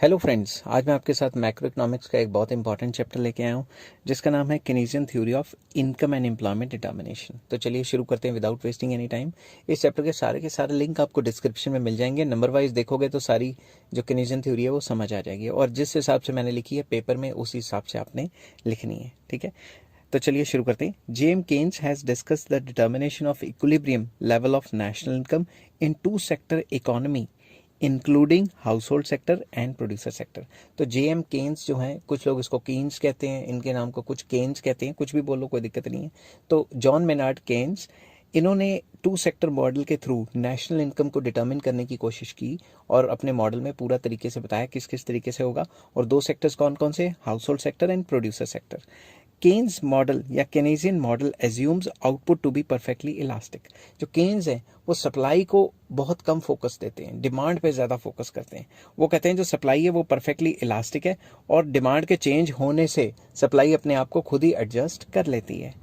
Hello friends, आज मैं आपके साथ मैक्रो इकोनॉमिक्स का एक बहुत इंपॉर्टेंट चैप्टर लेके आया हूँ जिसका नाम है Keynesian theory of income and employment determination. तो चलिए शुरू करते हैं विदाउट वेस्टिंग एनी टाइम। इस चैप्टर के सारे लिंक आपको डिस्क्रिप्शन में मिल जाएंगे। नंबर वाइज देखोगे तो सारी जो केनेजियन थ्योरी है वो समझ आ जाएगी और जिस हिसाब से मैंने लिखी है पेपर में उस हिसाब से आपने लिखनी है। ठीक है, तो चलिए शुरू करते हैं। JM Keynes has discussed the determination of equilibrium level of national income in two sector economy including household sector and producer sector. तो जेएम केन्स जो हैं, कुछ लोग इसको केन्स कहते हैं, इनके नाम को कुछ केन्स कहते हैं, कुछ भी बोलो कोई दिक्कत नहीं है। तो जॉन मेनार्ड केन्स, इन्होंने टू सेक्टर मॉडल के थ्रू नेशनल इनकम को डिटर्मिन करने की कोशिश की और अपने मॉडल में पूरा तरीके से बताया किस किस तरीके से होगा। और दो सेक्टर्स कौन कौन से, household sector and producer sector. Keynes model या Keynesian model assumes output to be perfectly elastic. जो केन्स है वो सप्लाई को बहुत कम फोकस देते हैं, डिमांड पे ज़्यादा फोकस करते हैं। वो कहते हैं जो सप्लाई है वो परफेक्टली इलास्टिक है और डिमांड के चेंज होने से सप्लाई अपने आप को खुद ही एडजस्ट कर लेती है।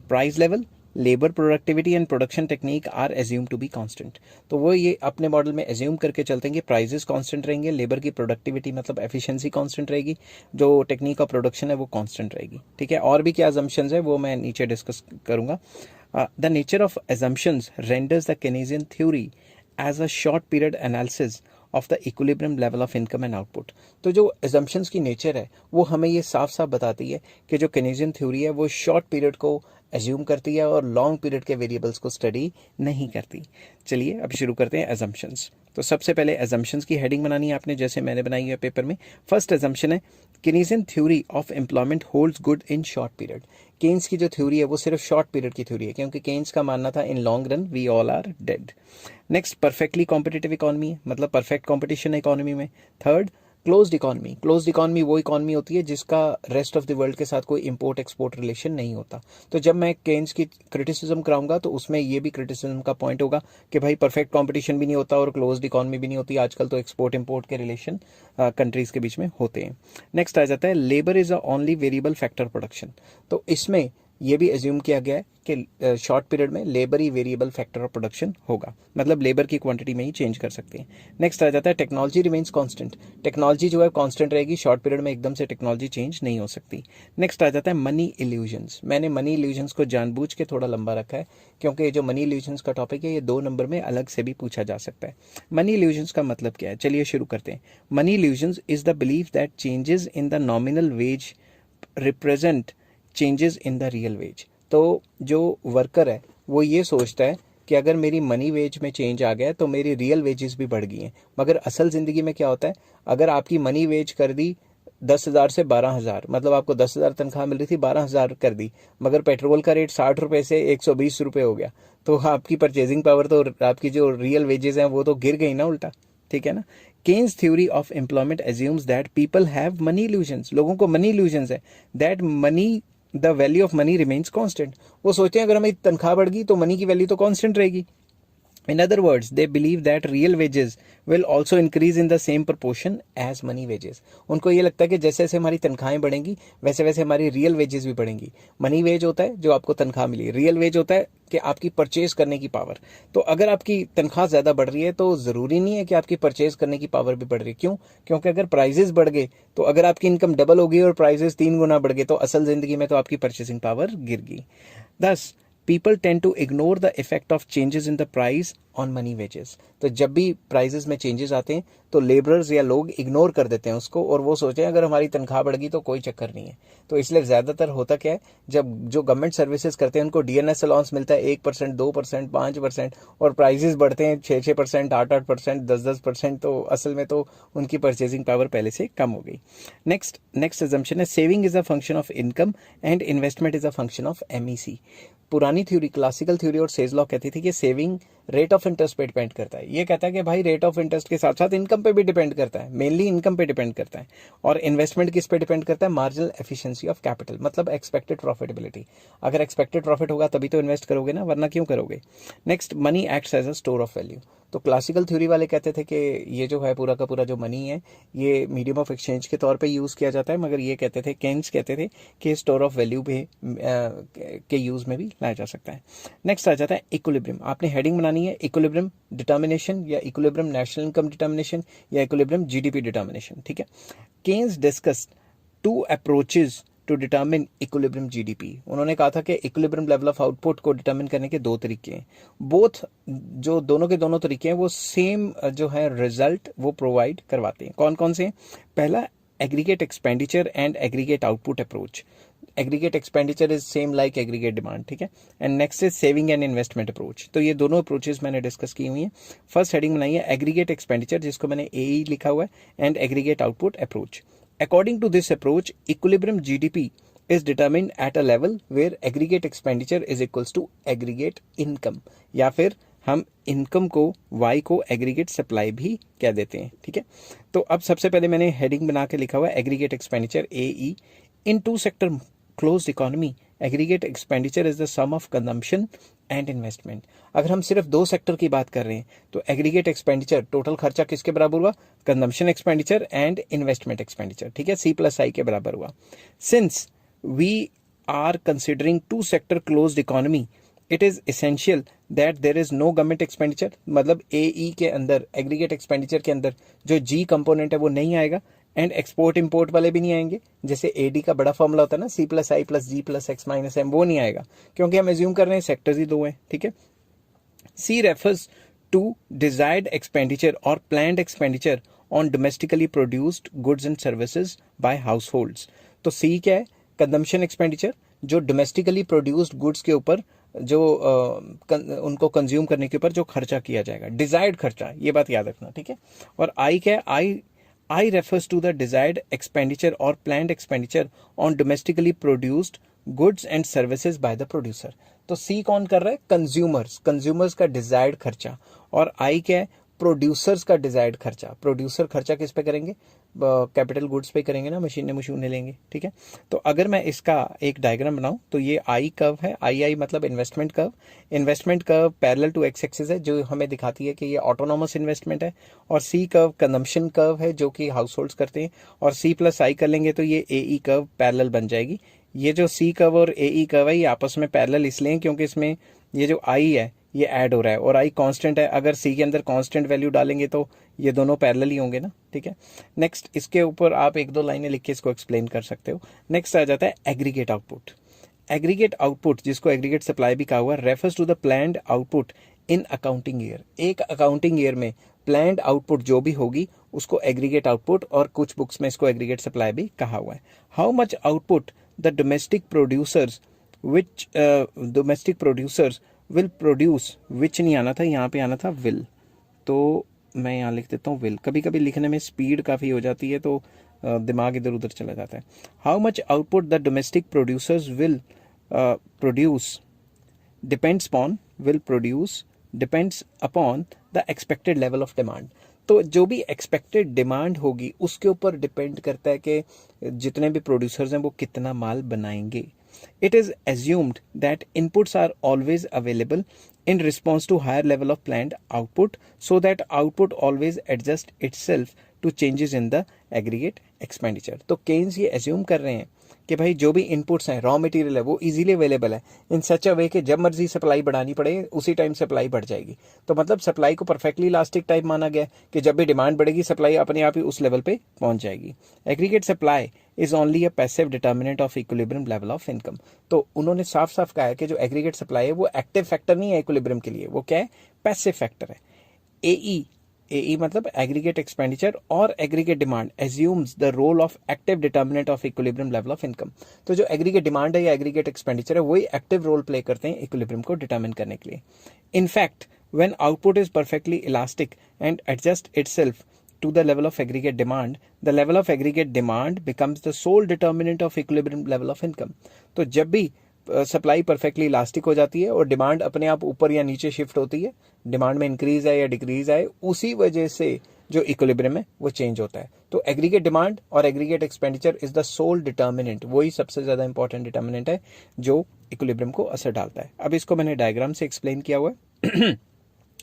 Price level, labour productivity and production technique are assume to be constant. तो वो ये अपने मॉडल में एज्यूम करके चलते हैं कि प्राइजेस कांस्टेंट रहेंगे, लेबर की प्रोडक्टिविटी मतलब एफिशिएंसी कांस्टेंट रहेगी, जो टेक्निक ऑफ प्रोडक्शन है वो कांस्टेंट रहेगी। ठीक है, और भी क्या अजम्पशंस है वो मैं नीचे डिस्कस करूंगा। The nature of assumptions renders the Keynesian theory as a short period analysis of the equilibrium level of income and output. तो जो एजम्पशंस की नेचर है वो हमें ये साफ साफ बताती है कि जो केनेजियन थ्योरी है वो शॉर्ट पीरियड को एज्यूम करती है और लॉन्ग पीरियड के वेरिएबल्स को स्टडी नहीं करती। चलिए अब शुरू करते हैं एजम्पशंस। तो सबसे पहले एजम्पशंस की हेडिंग बनानी है आपने, जैसे मैंने बनाई है पेपर में। फर्स्ट एजम्पशन है Keynesian theory of employment holds good in short period. Keynes की जो थ्योरी है वो सिर्फ शॉर्ट पीरियड की थ्योरी है, क्योंकि केन्स का मानना था in long run we all are dead. Next, perfectly competitive economy है, मतलब परफेक्ट कॉम्पिटिशन है इकोनॉमी में। Third, closed economy. Closed economy वो इकोनॉमी होती है जिसका रेस्ट ऑफ द वर्ल्ड के साथ कोई इंपोर्ट एक्सपोर्ट रिलेशन नहीं होता। तो जब मैं केन्स की क्रिटिसिज्म कराऊंगा तो उसमें ये भी क्रिटिसिज्म का पॉइंट होगा कि भाई परफेक्ट कंपटीशन भी नहीं होता और क्लोज्ड इकोनॉमी भी नहीं होती। आजकल तो एक्सपोर्ट इंपोर्ट के रिलेशन कंट्रीज के बीच में होते हैं। नेक्स्ट आ जाता है labour is a only variable factor production. तो इसमें ये भी एज्यूम किया गया है कि शॉर्ट पीरियड में labour he variable factor of production होगा, मतलब लेबर की क्वांटिटी में ही चेंज कर सकते हैं। नेक्स्ट आ जाता है टेक्नोलॉजी रिमेन्स कांस्टेंट। टेक्नोलॉजी जो है कांस्टेंट रहेगी, शॉर्ट पीरियड में एकदम से टेक्नोलॉजी चेंज नहीं हो सकती। नेक्स्ट आ जाता है मनी इल्यूजन्स। मैंने मनी इल्यूजन्स को जानबूझ के थोड़ा लंबा रखा है क्योंकि जो मनी इल्यूजन्स का टॉपिक है ये 2 नंबर में अलग से भी पूछा जा सकता है। मनी इल्यूजन्स का मतलब क्या है, चलिए शुरू करते हैं। Money illusions is the belief that changes in the nominal wage represent changes in the real wage. तो जो वर्कर है वो ये सोचता है कि अगर मेरी मनी वेज में चेंज आ गया तो मेरी रियल वेजेस भी बढ़ गई हैं, मगर असल ज़िंदगी में क्या होता है, अगर आपकी मनी वेज कर दी 10,000 से 12,000, मतलब आपको 10,000 तनख्वाह मिल रही थी, 12,000 कर दी, मगर पेट्रोल का रेट 60 रुपये से 120 रुपये हो गया, तो आपकी परचेजिंग पावर, तो आपकी जो रियल वेजेस हैं वो तो गिर गई ना उल्टा। ठीक है ना। Keynes theory of employment assumes that people have money illusions. लोगों को मनी इल्यूजन्स है, that money the value of money remains constant. वो सोचते हैं अगर हमें तनख्वाह बढ़ गई तो मनी की वैल्यू तो कांस्टेंट रहेगी। In other words, they believe that real wages will also increase in the same proportion as money wages. उनको ये लगता है कि जैसे जैसे हमारी तनख्वाहें बढ़ेंगी वैसे वैसे हमारी रियल वेजेस भी बढ़ेंगी। मनी वेज होता है जो आपको तनख्वाह मिली, रियल वेज होता है कि आपकी परचेज करने की पावर। तो अगर आपकी तनख्वाह ज़्यादा बढ़ रही है तो ज़रूरी नहीं है कि आपकी परचेज करने की पावर भी बढ़ रही है। क्यों? क्योंकि अगर प्राइजेस बढ़ गए तो अगर आपकी इनकम डबल हो गई और प्राइजेस 3 गुना बढ़ गए तो असल ज़िंदगी में तो आपकी परचेसिंग पावर गिर गई। Thus, people tend to ignore the effect of changes in the price on money wages. तो जब भी प्राइजेस में चेंजेस आते हैं तो लेबरर्स या लोग इग्नोर कर देते हैं उसको और वो सोचते हैं अगर हमारी तनख्वाह बढ़ गई तो कोई चक्कर नहीं है। तो इसलिए ज़्यादातर होता क्या है, जब जो गवर्नमेंट सर्विसेज करते हैं उनको डीएनएस अलाउंस मिलता है 1%, 2%, 5%, और प्राइजेस बढ़ते हैं 6%, 8%, 10%, तो असल में तो उनकी परचेजिंग पावर पहले से कम हो गई। नेक्स्ट अजम्पशन है saving is a function of income and investment is a function of MEC. पुरानी थ्योरी, क्लासिकल थ्योरी और सेज लॉ कहती थी कि सेविंग रेट ऑफ इंटरेस्ट पे डिपेंड करता है। ये कहता है कि भाई रेट ऑफ इंटरेस्ट के साथ साथ इनकम पे भी डिपेंड करता है, मेनली इनकम पे डिपेंड करता है। और इन्वेस्टमेंट किस पे डिपेंड करता है, मार्जिनल एफिशिएंसी ऑफ कैपिटल, मतलब एक्सपेक्टेड प्रॉफिटेबिलिटी। अगर एक्सपेक्टेड प्रॉफिट होगा तभी तो इन्वेस्ट करोगे ना, वरना क्यों करोगे। Next, money acts as a store of value. तो क्लासिकल थ्योरी वाले कहते थे कि ये जो है पूरा का पूरा जो मनी है ये मीडियम ऑफ एक्सचेंज के तौर पे यूज़ किया जाता है, मगर ये कहते थे, केन्स कहते थे कि स्टोर ऑफ वैल्यू पे के यूज़ में भी लाया जा सकता है। नेक्स्ट आ जाता है इक्विलिब्रियम। आपने हेडिंग बनानी है इक्विलिब्रियम डिटर्मिनेशन या इक्विलिब्रियम नेशनल इनकम डिटर्मिनेशन या इक्विलिब्रियम जीडीपी डिटर्मिनेशन, ठीक है। Keynes discussed two approaches to determine equilibrium GDP. उन्होंने कहा था कि इक्विलिब्रियम लेवल ऑफ आउटपुट को डिटर्मिन करने के दो तरीके हैं। बोथ जो दोनों के दोनों तरीके हैं वो सेम जो है रिजल्ट वो प्रोवाइड करवाते हैं। कौन कौन से हैं? पहला aggregate expenditure and aggregate output approach. Aggregate expenditure is same like aggregate demand, ठीक है। And next is saving and investment approach. तो ये दोनों अप्रोचेस मैंने डिस्कस की हुई हैं। फर्स्ट हेडिंग बनाई है एग्रीगेट एक्सपेंडिचर, जिसको मैंने एई लिखा हुआ है, and aggregate output approach. According to this approach, equilibrium GDP is determined at a level where aggregate expenditure is equals to aggregate income, या फिर हम इनकम को Y को एग्रीगेट सप्लाई भी कह देते हैं, ठीक है। तो अब सबसे पहले मैंने हेडिंग बना के लिखा हुआ है aggregate expenditure AE। In two sector closed economy aggregate expenditure is the sum of consumption and investment. अगर हम सिर्फ दो सेक्टर की बात कर रहे हैं तो एग्रीगेट एक्सपेंडिचर टोटल खर्चा किसके बराबर हुआ? Consumption expenditure and investment expenditure, ठीक है, C+I के बराबर हुआ। Since we are considering two sector closed economy, it is essential that there is no government expenditure. मतलब AE के अंदर एग्रीगेट एक्सपेंडिचर के अंदर जो G कंपोनेंट है वो नहीं आएगा, एंड एक्सपोर्ट इंपोर्ट वाले भी नहीं आएंगे। जैसे AD का बड़ा फॉर्मूला होता है ना, C+I+G+X-M, वो नहीं आएगा क्योंकि हम एज्यूम कर रहे हैं सेक्टर्स ही दो हैं, ठीक है। C refers to desired expenditure और planned expenditure on domestically produced goods and services by households. तो C क्या है? कंजम्पशन एक्सपेंडिचर, जो डोमेस्टिकली प्रोड्यूस्ड गुड्स के ऊपर जो उनको कंज्यूम करने के ऊपर जो खर्चा किया जाएगा, डिजायर्ड खर्चा, ये बात याद रखना, ठीक है। और I क्या है? I refers to the desired expenditure or planned expenditure on domestically produced goods and services by the producer। तो C कौन कर रहा है? कंज्यूमर्स का डिजायर्ड खर्चा। और I क्या है? प्रोड्यूसर्स का डिजायर्ड खर्चा। प्रोड्यूसर खर्चा किस पे करेंगे? कैपिटल गुड्स पे करेंगे ना, मशीनें लेंगे, ठीक है। तो अगर मैं इसका एक डायग्राम बनाऊं तो ये आई कर्व है, आई मतलब investment curve. Investment curve parallel to X axis है जो हमें दिखाती है कि ये ऑटोनॉमस इन्वेस्टमेंट है, और सी कर्व कंजम्पशन कर्व है जो कि हाउस होल्ड्स करते हैं, और C+I कर लेंगे तो ये AE कर्व पैरेलल बन जाएगी। ये जो C कर्व और AE कर्व है ये आपस में पैरेलल इसलिए क्योंकि इसमें ये जो I है ये ऐड हो रहा है और I कांस्टेंट है। अगर C के अंदर कांस्टेंट वैल्यू डालेंगे तो ये दोनों पैरेलल ही होंगे ना, ठीक है। नेक्स्ट इसके ऊपर आप एक दो लाइनें लिख के इसको एक्सप्लेन कर सकते हो। नेक्स्ट आ जाता है एग्रीगेट आउटपुट। एग्रीगेट आउटपुट, जिसको एग्रीगेट सप्लाई भी कहा हुआ, refers to the planned output in accounting year. एक अकाउंटिंग ईयर में प्लान्ड आउटपुट जो भी होगी उसको एग्रीगेट आउटपुट, और कुछ बुक्स में इसको एग्रीगेट सप्लाई भी कहा हुआ है। How much output the domestic producers will produce, which नहीं आना था, यहाँ पे आना था विल, तो मैं यहाँ लिख देता हूँ विल। कभी कभी लिखने में स्पीड काफ़ी हो जाती है तो दिमाग इधर उधर चला जाता है। How much output the domestic producers will produce depends upon the expected level of demand. तो जो भी एक्सपेक्टेड डिमांड होगी उसके ऊपर डिपेंड करता है कि जितने भी प्रोड्यूसर्स हैं वो कितना माल बनाएंगे। It is assumed that inputs are always available in response to higher level of planned output, so that output always adjusts itself to changes in the aggregate expenditure। तो केन्स ये assume कर रहे हैं कि भाई जो भी इनपुट्स हैं, रॉ मटेरियल है, वो इजीली अवेलेबल है इन सच अ वे कि जब मर्जी सप्लाई बढ़ानी पड़े उसी टाइम सप्लाई बढ़ जाएगी। तो मतलब सप्लाई को परफेक्टली इलास्टिक टाइप माना गया कि जब भी डिमांड बढ़ेगी सप्लाई अपने आप ही उस लेवल पे पहुंच जाएगी। Aggregate supply is only a passive determinant of equilibrium level of income. तो उन्होंने साफ साफ कहा है कि जो एग्रीगेट सप्लाई है वो एक्टिव फैक्टर नहीं है इक्विलिब्रियम के लिए, वो क्या है? पैसिव फैक्टर है। AE मतलब एग्रीगेट एक्सपेंडिचर और aggregate demand assumes the role of active determinant of equilibrium level of income. तो जो एग्रीगेट डिमांड है या एग्रीगेट एक्सपेंडिचर है वही एक्टिव रोल प्ले करते हैं इक्विलिब्रियम को डिटर्मिन करने के लिए। In fact when output is perfectly elastic and adjust itself to the level of aggregate demand, the level of aggregate demand becomes the sole determinant of equilibrium level of income। तो जब भी supply perfectly elastic हो जाती है और demand अपने आप ऊपर या नीचे शिफ्ट होती है, डिमांड में इंक्रीज है या डिक्रीज है, उसी वजह से जो इक्विलिब्रियम है वो चेंज होता है। तो एग्रीगेट डिमांड और aggregate expenditure is the sole determinant, वही सबसे ज्यादा इंपॉर्टेंट डिटर्मिनेंट है जो इक्विलिब्रियम को असर डालता है। अब इसको मैंने डायग्राम से एक्सप्लेन किया हुआ है।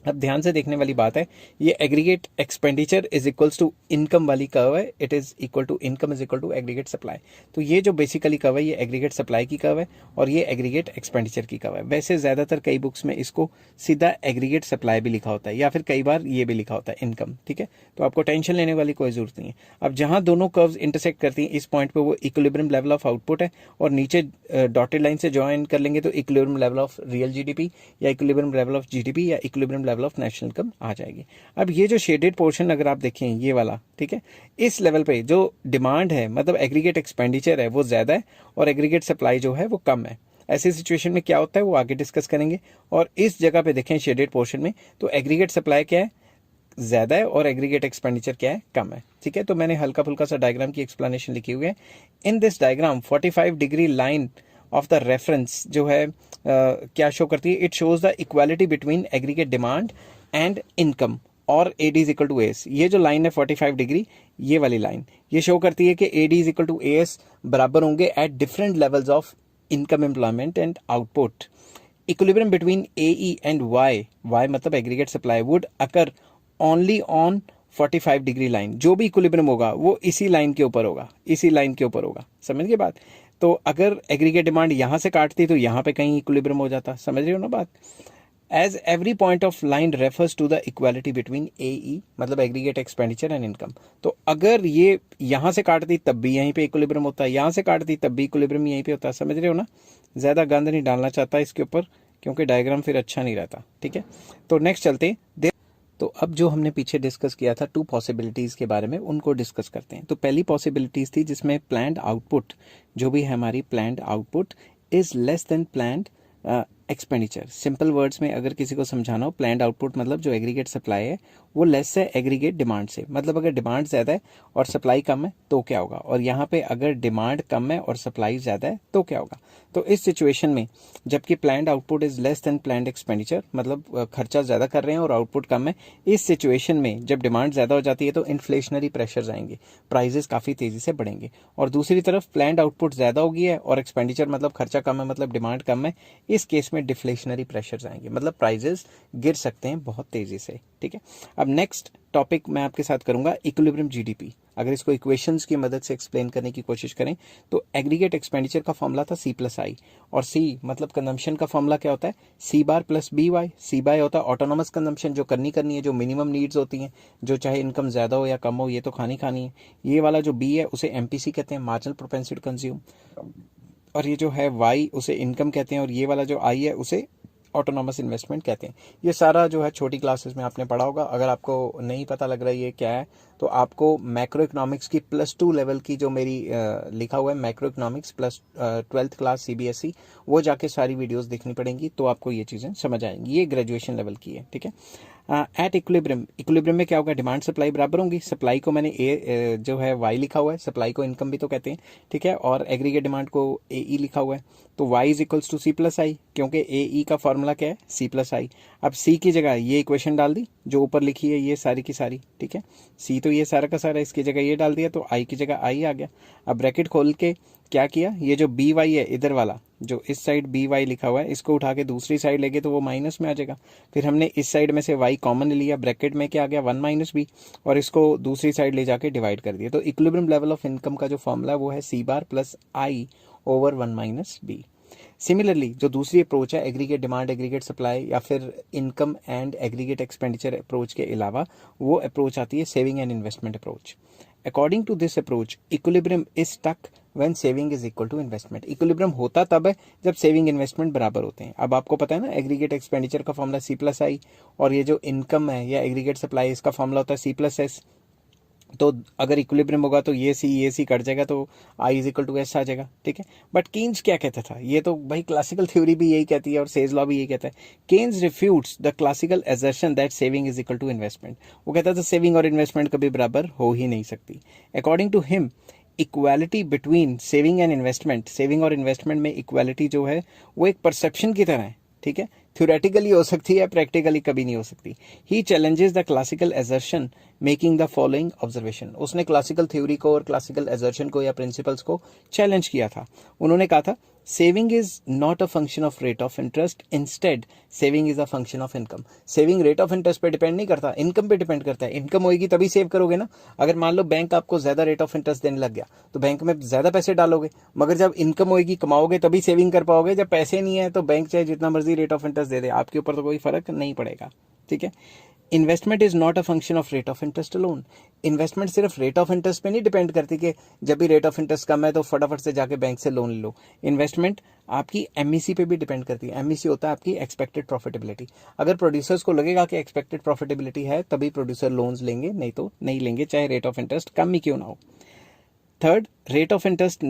अब ध्यान से देखने वाली बात है, ये aggregate expenditure is equals to income वाली कर्व है, it is equal to income is equal to aggregate supply. तो ये जो बेसिकली कर्व है ये एग्रीगेट सप्लाई की कर्व है और ये एग्रीगेट एक्सपेंडिचर की कर्व है। वैसे ज्यादातर कई बुक्स में इसको सीधा एग्रीगेट सप्लाई भी लिखा होता है या फिर कई बार ये भी लिखा होता है इनकम, ठीक है। तो आपको टेंशन लेने वाली कोई जरूरत नहीं है। अब जहां दोनों कर्व्स इंटरसेक्ट करती हैं इस पॉइंट पे वो इक्विलिब्रियम लेवल ऑफ आउटपुट है और नीचे डॉटेड लाइन से ज्वाइन कर लेंगे तो equilibrium level of real GDP या इक्विलिब्रियम लेवल ऑफ जीडीपी या equilibrium level of national income आ जाएगी। अब ये जो शेडेड पोर्शन अगर आप देखें ये वाला, ठीक है, इस लेवल पे जो डिमांड है मतलब एग्रीगेट एक्सपेंडिचर है वो ज्यादा है और एग्रीगेट सप्लाई जो है वो कम है। ऐसी सिचुएशन में क्या होता है वो आगे डिस्कस करेंगे। और इस जगह पे देखें शेडेड पोर्शन में तो एग्रीगेट सप्लाई क्या है, ज्यादा है और एग्रीगेट एक्सपेंडिचर क्या है, कम है, ठीक है। तो मैंने हल्का फुल्का सा डायग्राम की एक्सप्लेनेशन लिखी हुई है। In this diagram 45 degree line of the reference जो है क्या शो करती है, it shows the equality between aggregate demand and income और AD is equal to AS। ये जो लाइन है 45 डिग्री, ये वाली लाइन ये शो करती है कि AD is equal to AS बराबर होंगे at different levels of income, employment and output. Equilibrium between AE and Y मतलब aggregate supply would occur only on 45 degree line. जो भी इक्विलिब्रियम होगा वो इसी लाइन के ऊपर होगा, इसी लाइन के ऊपर होगा, समझ गए बात। तो अगर एग्रीगेट डिमांड यहां से काटती तो यहां पे कहीं इक्विलिब्रियम हो जाता, समझ रहे हो ना बात। As every point of line refers to the equality between AE मतलब एग्रीगेट एक्सपेंडिचर एंड इनकम। तो अगर ये यहां से काटती तब भी यहीं पे इक्विलिब्रियम होता है, यहां से काटती तब भी इक्विलिब्रियम यहीं पे होता है, समझ रहे हो ना। ज्यादा गंद नहीं डालना चाहता इसके ऊपर क्योंकि डायग्राम फिर अच्छा नहीं रहता, ठीक है। तो नेक्स्ट चलते हैं। तो अब जो हमने पीछे डिस्कस किया था 2 पॉसिबिलिटीज के बारे में, उनको डिस्कस करते हैं। तो पहली पॉसिबिलिटीज थी जिसमें प्लान्ड आउटपुट, जो भी है हमारी planned output is less then planned expenditure. Simple words में अगर किसी को समझाना हो, प्लान्ड आउटपुट मतलब जो एग्रीगेट सप्लाई है वो लेस है एग्रीगेट डिमांड से। मतलब अगर डिमांड ज्यादा है और सप्लाई कम है तो क्या होगा, और यहाँ पे अगर डिमांड कम है और सप्लाई ज्यादा है तो क्या होगा। तो इस सिचुएशन में जबकि planned output is less then planned expenditure मतलब खर्चा ज्यादा कर रहे हैं और आउटपुट कम है, इस सिचुएशन में जब डिमांड ज्यादा हो जाती है तो इन्फ्लेशनरी प्रेशर आएंगे, प्राइजेस काफी तेजी से बढ़ेंगे। और दूसरी तरफ प्लान्ड आउटपुट ज्यादा हो गई है और एक्सपेंडिचर मतलब खर्चा कम है मतलब डिमांड कम है, इस केस में डिफ्लेशनरी प्रेशर आएंगे, मतलब प्राइजेस गिर सकते हैं बहुत तेजी से, ठीक है। अब नेक्स्ट टॉपिक मैं आपके साथ करूंगा इक्विलिब्रियम जीडीपी। अगर इसको इक्वेशंस की मदद से एक्सप्लेन करने की कोशिश करें तो एग्रीगेट एक्सपेंडिचर का फॉर्मूला था C+I और C मतलब कंजम्पशन का फॉर्मूला क्या होता है C bar plus BY। C by होता है ऑटोनोमस कंजम्पशन, जो करनी है, जो मिनिमम नीड्स होती हैं, जो चाहे इनकम ज्यादा हो या कम हो ये तो खानी है। ये वाला जो B है उसे MPC कहते हैं, मार्जिनल प्रोपेंसिटी कंज्यूम, और ये जो है Y उसे इनकम कहते हैं और ये वाला जो I है उसे ऑटोनॉमस इन्वेस्टमेंट कहते हैं। ये सारा जो है छोटी क्लासेस में आपने पढ़ा होगा। अगर आपको नहीं पता लग रहा है ये क्या है तो आपको मैक्रो इकोनॉमिक्स की +2 लेवल की जो मेरी लिखा हुआ है macro economics plus 12th class CBSE, वो जाके सारी वीडियोस देखनी पड़ेंगी तो आपको ये चीज़ें समझ आएंगी। ये ग्रेजुएशन लेवल की है, ठीक है। एट इक्विलिब्रियम में क्या होगा, डिमांड सप्लाई बराबर होंगी। सप्लाई को मैंने जो है Y लिखा हुआ है, सप्लाई को इनकम भी तो कहते हैं, ठीक है, और एग्रीगेट डिमांड को AE लिखा हुआ है। तो Y is equals to C+I क्योंकि AE का फॉर्मूला क्या है C+I। अब C की जगह ये इक्वेशन डाल दी जो ऊपर लिखी है ये सारी की सारी, ठीक है। C तो ये सारा का सारा, इसकी जगह ये डाल दिया तो I की जगह I आ गया। अब ब्रैकेट खोल के क्या किया, ये जो BY है इधर वाला जो इस साइड BY लिखा हुआ है इसको उठा के दूसरी साइड लेके तो वो माइनस में आ जाएगा। फिर हमने इस साइड में से Y कॉमन लिया, ब्रैकेट में क्या आ गया 1 - B, और इसको दूसरी साइड ले जाके डिवाइड कर दिया। तो इक्विलिब्रियम लेवल ऑफ इनकम का जो फॉर्मूला है वो है C bar plus I over 1 - B। Similarly जो दूसरी अप्रोच है एग्रीगेट डिमांड एग्रीगेट सप्लाई या फिर income and aggregate expenditure approach के अलावा वो अप्रोच आती है saving and investment approach. According to this approach equilibrium is stuck when saving is equal to investment. Equilibrium होता तब है जब सेविंग इन्वेस्टमेंट बराबर होते हैं। अब आपको पता है ना एग्रीगेट एक्सपेंडिचर का फॉर्मूला C+I और ये जो इनकम है या एग्रीगेट सप्लाई इसका फॉर्मूला होता है C+S। तो अगर इक्विलिब्रियम होगा तो ये C कट जाएगा तो I is equal to S आ जाएगा, ठीक है। बट केन्स क्या कहता था, ये तो भाई क्लासिकल थ्योरी भी यही कहती है और सेज लॉ भी यही कहता है। Keynes refutes the classical assertion that saving is equal to investment. वो कहता था सेविंग और इन्वेस्टमेंट कभी बराबर हो ही नहीं सकती। According to him equality between saving and investment, saving और इन्वेस्टमेंट में इक्वालिटी जो है वो एक परसेप्शन की तरह है, ठीक है। थ्योरेटिकली हो सकती है, प्रैक्टिकली कभी नहीं हो सकती। He challenges the classical assertion making the following observation. उसने क्लासिकल थ्योरी को और क्लासिकल असर्शन को या प्रिंसिपल्स को चैलेंज किया था। उन्होंने कहा था saving is not a function of rate of interest, instead saving is a function of income. Saving rate of interest पे डिपेंड नहीं करता, इनकम पे डिपेंड करता है। इनकम होगी तभी सेव करोगे ना। अगर मान लो बैंक आपको ज्यादा रेट ऑफ इंटरेस्ट देने लग गया तो बैंक में ज्यादा पैसे डालोगे, मगर जब इनकम होगी, कमाओगे, तभी सेविंग कर पाओगे। जब पैसे नहीं है तो बैंक चाहे जितना मर्जी रेट ऑफ इंटरेस्ट दे दे, आपके ऊपर तो कोई फर्क नहीं पड़ेगा। ठीक है। Investment is not a function of rate of interest alone. Investment सिर्फ रेट ऑफ इंटरेस्ट पे नहीं डिपेंड करती कि जब भी रेट ऑफ इंटरेस्ट कम है तो फटाफट से जाके बैंक से लोन ले लो। इन्वेस्टमेंट आपकी एमईसी पे भी डिपेंड करती है। एमईसी होता है आपकी एक्सपेक्टेड प्रॉफिटेबिलिटी। अगर प्रोड्यूसर्स को लगेगा कि एक्सपेक्टेड प्रॉफिटेबिलिटी है तभी प्रोड्यूसर लोन्स लेंगे, नहीं तो नहीं लेंगे, चाहे रेट ऑफ इंटरेस्ट कम ही क्यों ना हो। Third, rate of interest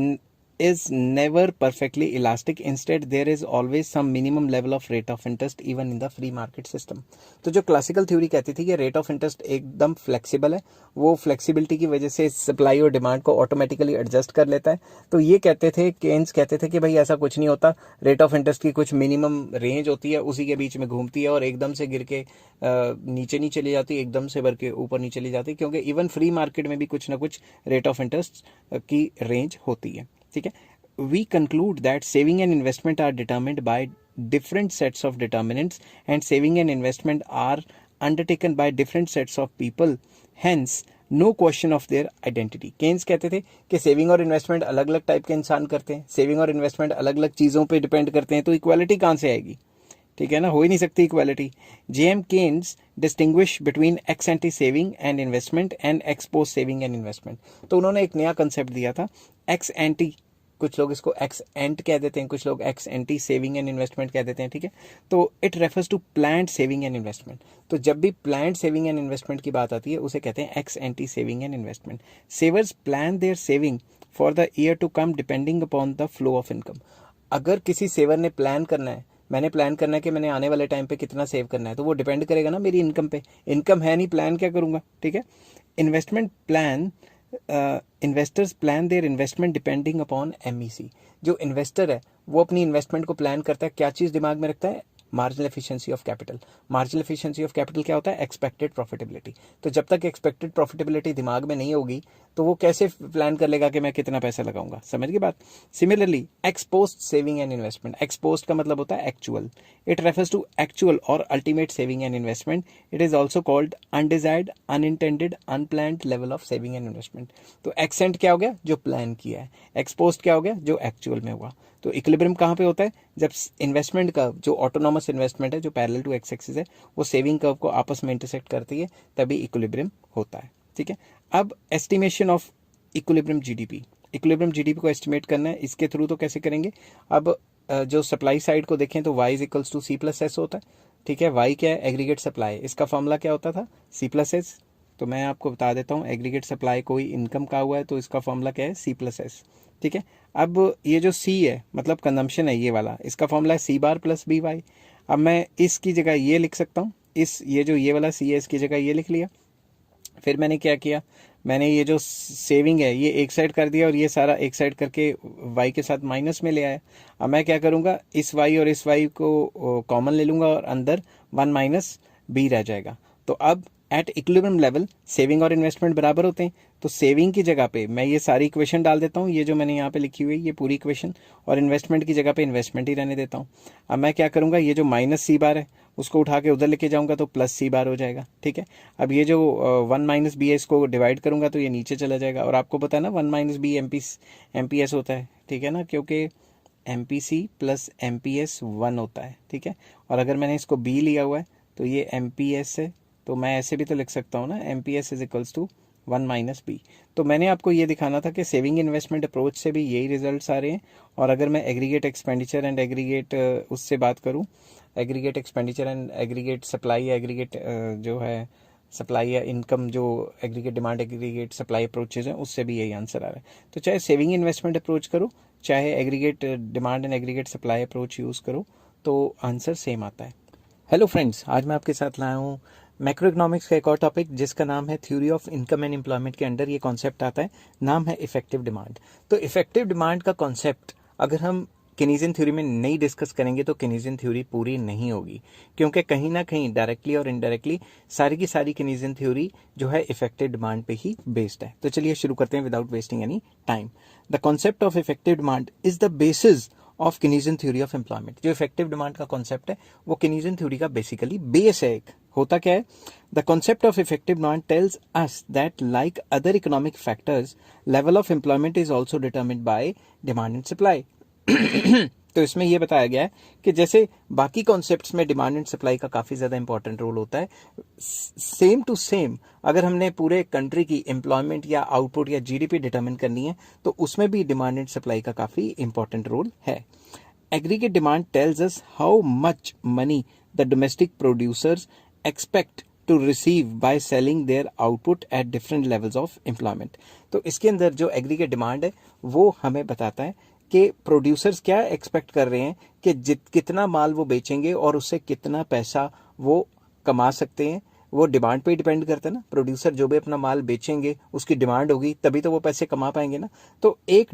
is never perfectly elastic. Instead, there is always some minimum level of rate of interest even in the free market system. तो जो क्लासिकल थ्योरी कहती थी कि रेट ऑफ इंटरेस्ट एकदम flexible है, वो flexibility की वजह से सप्लाई और डिमांड को ऑटोमेटिकली एडजस्ट कर लेता है। तो ये कहते थे, केन्स कहते थे कि भाई ऐसा कुछ नहीं होता, रेट ऑफ इंटरेस्ट की कुछ मिनिमम रेंज होती है, उसी के बीच में घूमती है और एकदम से गिर के नीचे नहीं चली जाती, एकदम से बढ़ के ऊपर नहीं चली जाती, क्योंकि इवन फ्री मार्केट में भी कुछ ना कुछ रेट ऑफ इंटरेस्ट की रेंज होती है। ठीक है। We conclude that saving and investment are determined by different sets of determinants and saving and investment are undertaken by different sets of people, hence no question of their identity. Keynes कहते थे कि saving और investment अलग अलग type के इंसान करते हैं, सेविंग और इन्वेस्टमेंट अलग अलग चीज़ों पे डिपेंड करते हैं, तो इक्वालिटी कहाँ से आएगी? ठीक है ना, हो ही नहीं सकती equality. JM Keynes distinguish between ex ante saving and investment and ex post saving and investment. तो उन्होंने एक नया कंसेप्ट दिया था, एक्स एंटी, कुछ लोग इसको एक्स एंट कह देते हैं, कुछ लोग ex ante saving and investment कह देते हैं। ठीक है। तो it refers to planned saving and investment. तो जब भी प्लान्ड सेविंग एंड इन्वेस्टमेंट की बात आती है उसे कहते हैं ex ante saving and investment. Savers plan their saving for the year to come depending upon the flow of income. अगर किसी सेवर ने प्लान करना है, मैंने प्लान करना है कि मैंने आने वाले टाइम पे कितना सेव करना है, तो वो डिपेंड करेगा ना मेरी इनकम पे। इनकम है नहीं, प्लान क्या करूंगा? ठीक है। Investment plan, investors plan their investment depending upon MEC. जो इन्वेस्टर है वो अपनी इन्वेस्टमेंट को प्लान करता है, क्या चीज़ दिमाग में रखता है? Marginal efficiency of capital. Marginal efficiency of capital क्या होता है? Expected profitability. तो जब तक एक्सपेक्टेड प्रॉफिटेबिलिटी दिमाग में नहीं होगी तो वो कैसे प्लान कर लेगा कि मैं कितना पैसा लगाऊंगा? समझ गई बात? Similarly ex post saving and investment. Ex post का मतलब होता है actual. It refers to actual और ultimate saving and investment. It is also called undesired, unintended, unplanned level of saving and investment. तो एक्सेंट क्या हो गया? जो प्लान किया है। एक्स पोस्ट क्या हो गया? जो एक्चुअल में हुआ। तो इक्विलिब्रियम कहाँ पे होता है? जब इन्वेस्टमेंट का जो ऑटोनॉमस इन्वेस्टमेंट है जो पैरेलल टू एक्स एक्सिस है वो सेविंग कर्व को आपस में इंटरसेक्ट करती है, तभी इक्विलिब्रियम होता है। ठीक है। अब estimation of equilibrium GDP. Equilibrium GDP को एस्टिमेट करना है, इसके थ्रू तो कैसे करेंगे? अब जो सप्लाई साइड को देखें तो y is equals to C plus S होता है। ठीक है। y क्या है? Aggregate supply. इसका फॉर्मूला क्या होता था? C plus S. तो मैं आपको बता देता हूँ, एग्रीगेट सप्लाई कोई इनकम का हुआ है तो इसका फॉर्मूला क्या है? C plus S. ठीक है। अब ये जो सी है मतलब कंजम्पशन है ये वाला, इसका फॉर्मूला है सी बार प्लस बी वाई। अब मैं इसकी जगह ये लिख सकता हूँ, ये जो ये वाला सी है इसकी जगह ये लिख लिया। फिर मैंने क्या किया? मैंने ये जो सेविंग है ये एक साइड कर दिया और ये सारा एक साइड करके वाई के साथ माइनस में ले आया। अब मैं क्या करूँगा? इस वाई और इस वाई को कॉमन ले लूँगा और अंदर 1 माइनस बी रह जाएगा। तो अब एट इक्विलिब्रियम लेवल सेविंग और इन्वेस्टमेंट बराबर होते हैं, तो सेविंग की जगह पे मैं ये सारी इक्वेशन डाल देता हूँ, ये जो मैंने यहाँ पे लिखी हुई है ये पूरी इक्वेशन, और इन्वेस्टमेंट की जगह पे इन्वेस्टमेंट ही रहने देता हूँ। अब मैं क्या करूँगा? ये जो माइनस सी बार है उसको उठा के उधर लेके जाऊँगा तो प्लस सी बार हो जाएगा। ठीक है। अब ये जो 1 माइनस बी है इसको डिवाइड करूँगा तो ये नीचे चला जाएगा, और आपको पता है ना 1 minus B M P S होता है। ठीक है ना, क्योंकि M P C plus M P S 1 होता है। ठीक है। और अगर मैंने इसको बी लिया हुआ है तो ये एम पी एस है, तो मैं ऐसे भी तो लिख सकता हूँ ना, M P S is equals to 1 minus B. तो मैंने आपको ये दिखाना था कि सेविंग इन्वेस्टमेंट अप्रोच से भी यही रिजल्ट्स आ रहे हैं। और अगर मैं एग्रीगेट एक्सपेंडिचर एंड एग्रीगेट उससे बात करूँ, aggregate expenditure and aggregate supply, aggregate जो है सप्लाई या इनकम, जो aggregate demand aggregate supply approaches हैं, उससे भी यही आंसर आ रहा है। तो चाहे सेविंग इन्वेस्टमेंट अप्रोच करो, चाहे aggregate demand and aggregate supply approach use करो, तो आंसर सेम आता है। हेलो फ्रेंड्स, आज मैं आपके साथ लाया हूँ मैक्रो इकोनॉमिक्स का एक और टॉपिक जिसका नाम है theory of income and employment. के अंडर ये कॉन्सेप्ट आता है, नाम है इफेक्टिव डिमांड। तो इफेक्टिव डिमांड का कॉन्सेप्ट अगर हम केनीजियन थ्योरी में नहीं डिस्कस करेंगे तो केनीजियन थ्योरी पूरी नहीं होगी, क्योंकि कहीं ना कहीं डायरेक्टली और इनडायरेक्टली सारी की सारी केनीजियन थ्योरी जो है इफेक्टिव डिमांड पे ही बेस्ड है। तो चलिए शुरू करते हैं without wasting any time. The concept of effective demand is the basis of Keynesian theory of employment. जो इफेक्टिव डिमांड का कॉन्सेप्ट है वो केनीजियन थ्योरी का बेसिकली बेस है। एक होता क्या है, the concept of effective demand tells us that like other economic factors level of employment is also determined by demand and supply. तो इसमें यह बताया गया है कि जैसे बाकी कॉन्सेप्ट्स में डिमांड एंड सप्लाई का काफ़ी ज़्यादा इंपॉर्टेंट रोल होता है, सेम टू सेम अगर हमने पूरे कंट्री की एम्प्लॉयमेंट या आउटपुट या जीडीपी डिटरमिन करनी है तो उसमें भी डिमांड एंड सप्लाई का काफ़ी इंपॉर्टेंट रोल है। Aggregate demand tells us how much money the domestic producers expect to receive by selling their output at different levels of employment. तो इसके अंदर जो एग्रीगेट डिमांड है वो हमें बताता है कि प्रोड्यूसर्स क्या एक्सपेक्ट कर रहे हैं कि कितना माल वो बेचेंगे और उससे कितना पैसा वो कमा सकते हैं। वो डिमांड पे डिपेंड करता है ना, प्रोड्यूसर जो भी अपना माल बेचेंगे उसकी डिमांड होगी तभी तो वो पैसे कमा पाएंगे ना। तो एक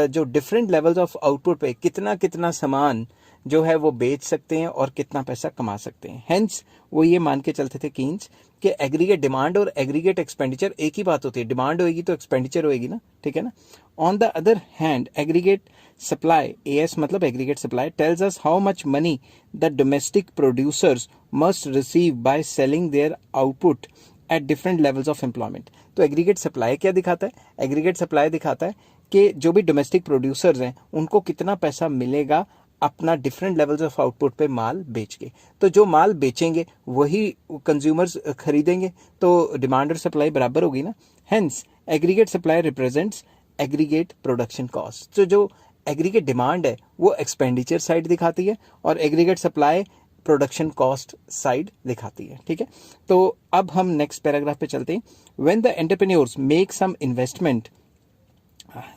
जो डिफरेंट लेवल्स ऑफ आउटपुट पे कितना कितना सामान जो है वो बेच सकते हैं और कितना पैसा कमा सकते हैं। हेंस वो ये मान के चलते थे कीन्स कि एग्रीगेट डिमांड और एग्रीगेट एक्सपेंडिचर एक ही बात होती है, डिमांड होएगी तो एक्सपेंडिचर होएगी ना, ठीक है ना। On the other hand aggregate supply, AS मतलब aggregate supply, tells us how much money the domestic producers must receive by selling their output at different levels of employment. तो एग्रीगेट सप्लाई क्या दिखाता है, एग्रीगेट सप्लाई दिखाता है कि जो भी डोमेस्टिक प्रोड्यूसर्स हैं उनको कितना पैसा मिलेगा अपना डिफरेंट लेवल्स ऑफ आउटपुट पे माल बेच के। तो जो माल बेचेंगे वही कंज्यूमर्स खरीदेंगे, तो डिमांड और सप्लाई बराबर होगी ना। Hence aggregate supply represents aggregate production cost. तो जो एग्रीगेट डिमांड है वो एक्सपेंडिचर साइड दिखाती है और aggregate supply production cost side दिखाती है, ठीक है। तो अब हम नेक्स्ट पैराग्राफ पे चलते हैं। When the entrepreneurs make some investment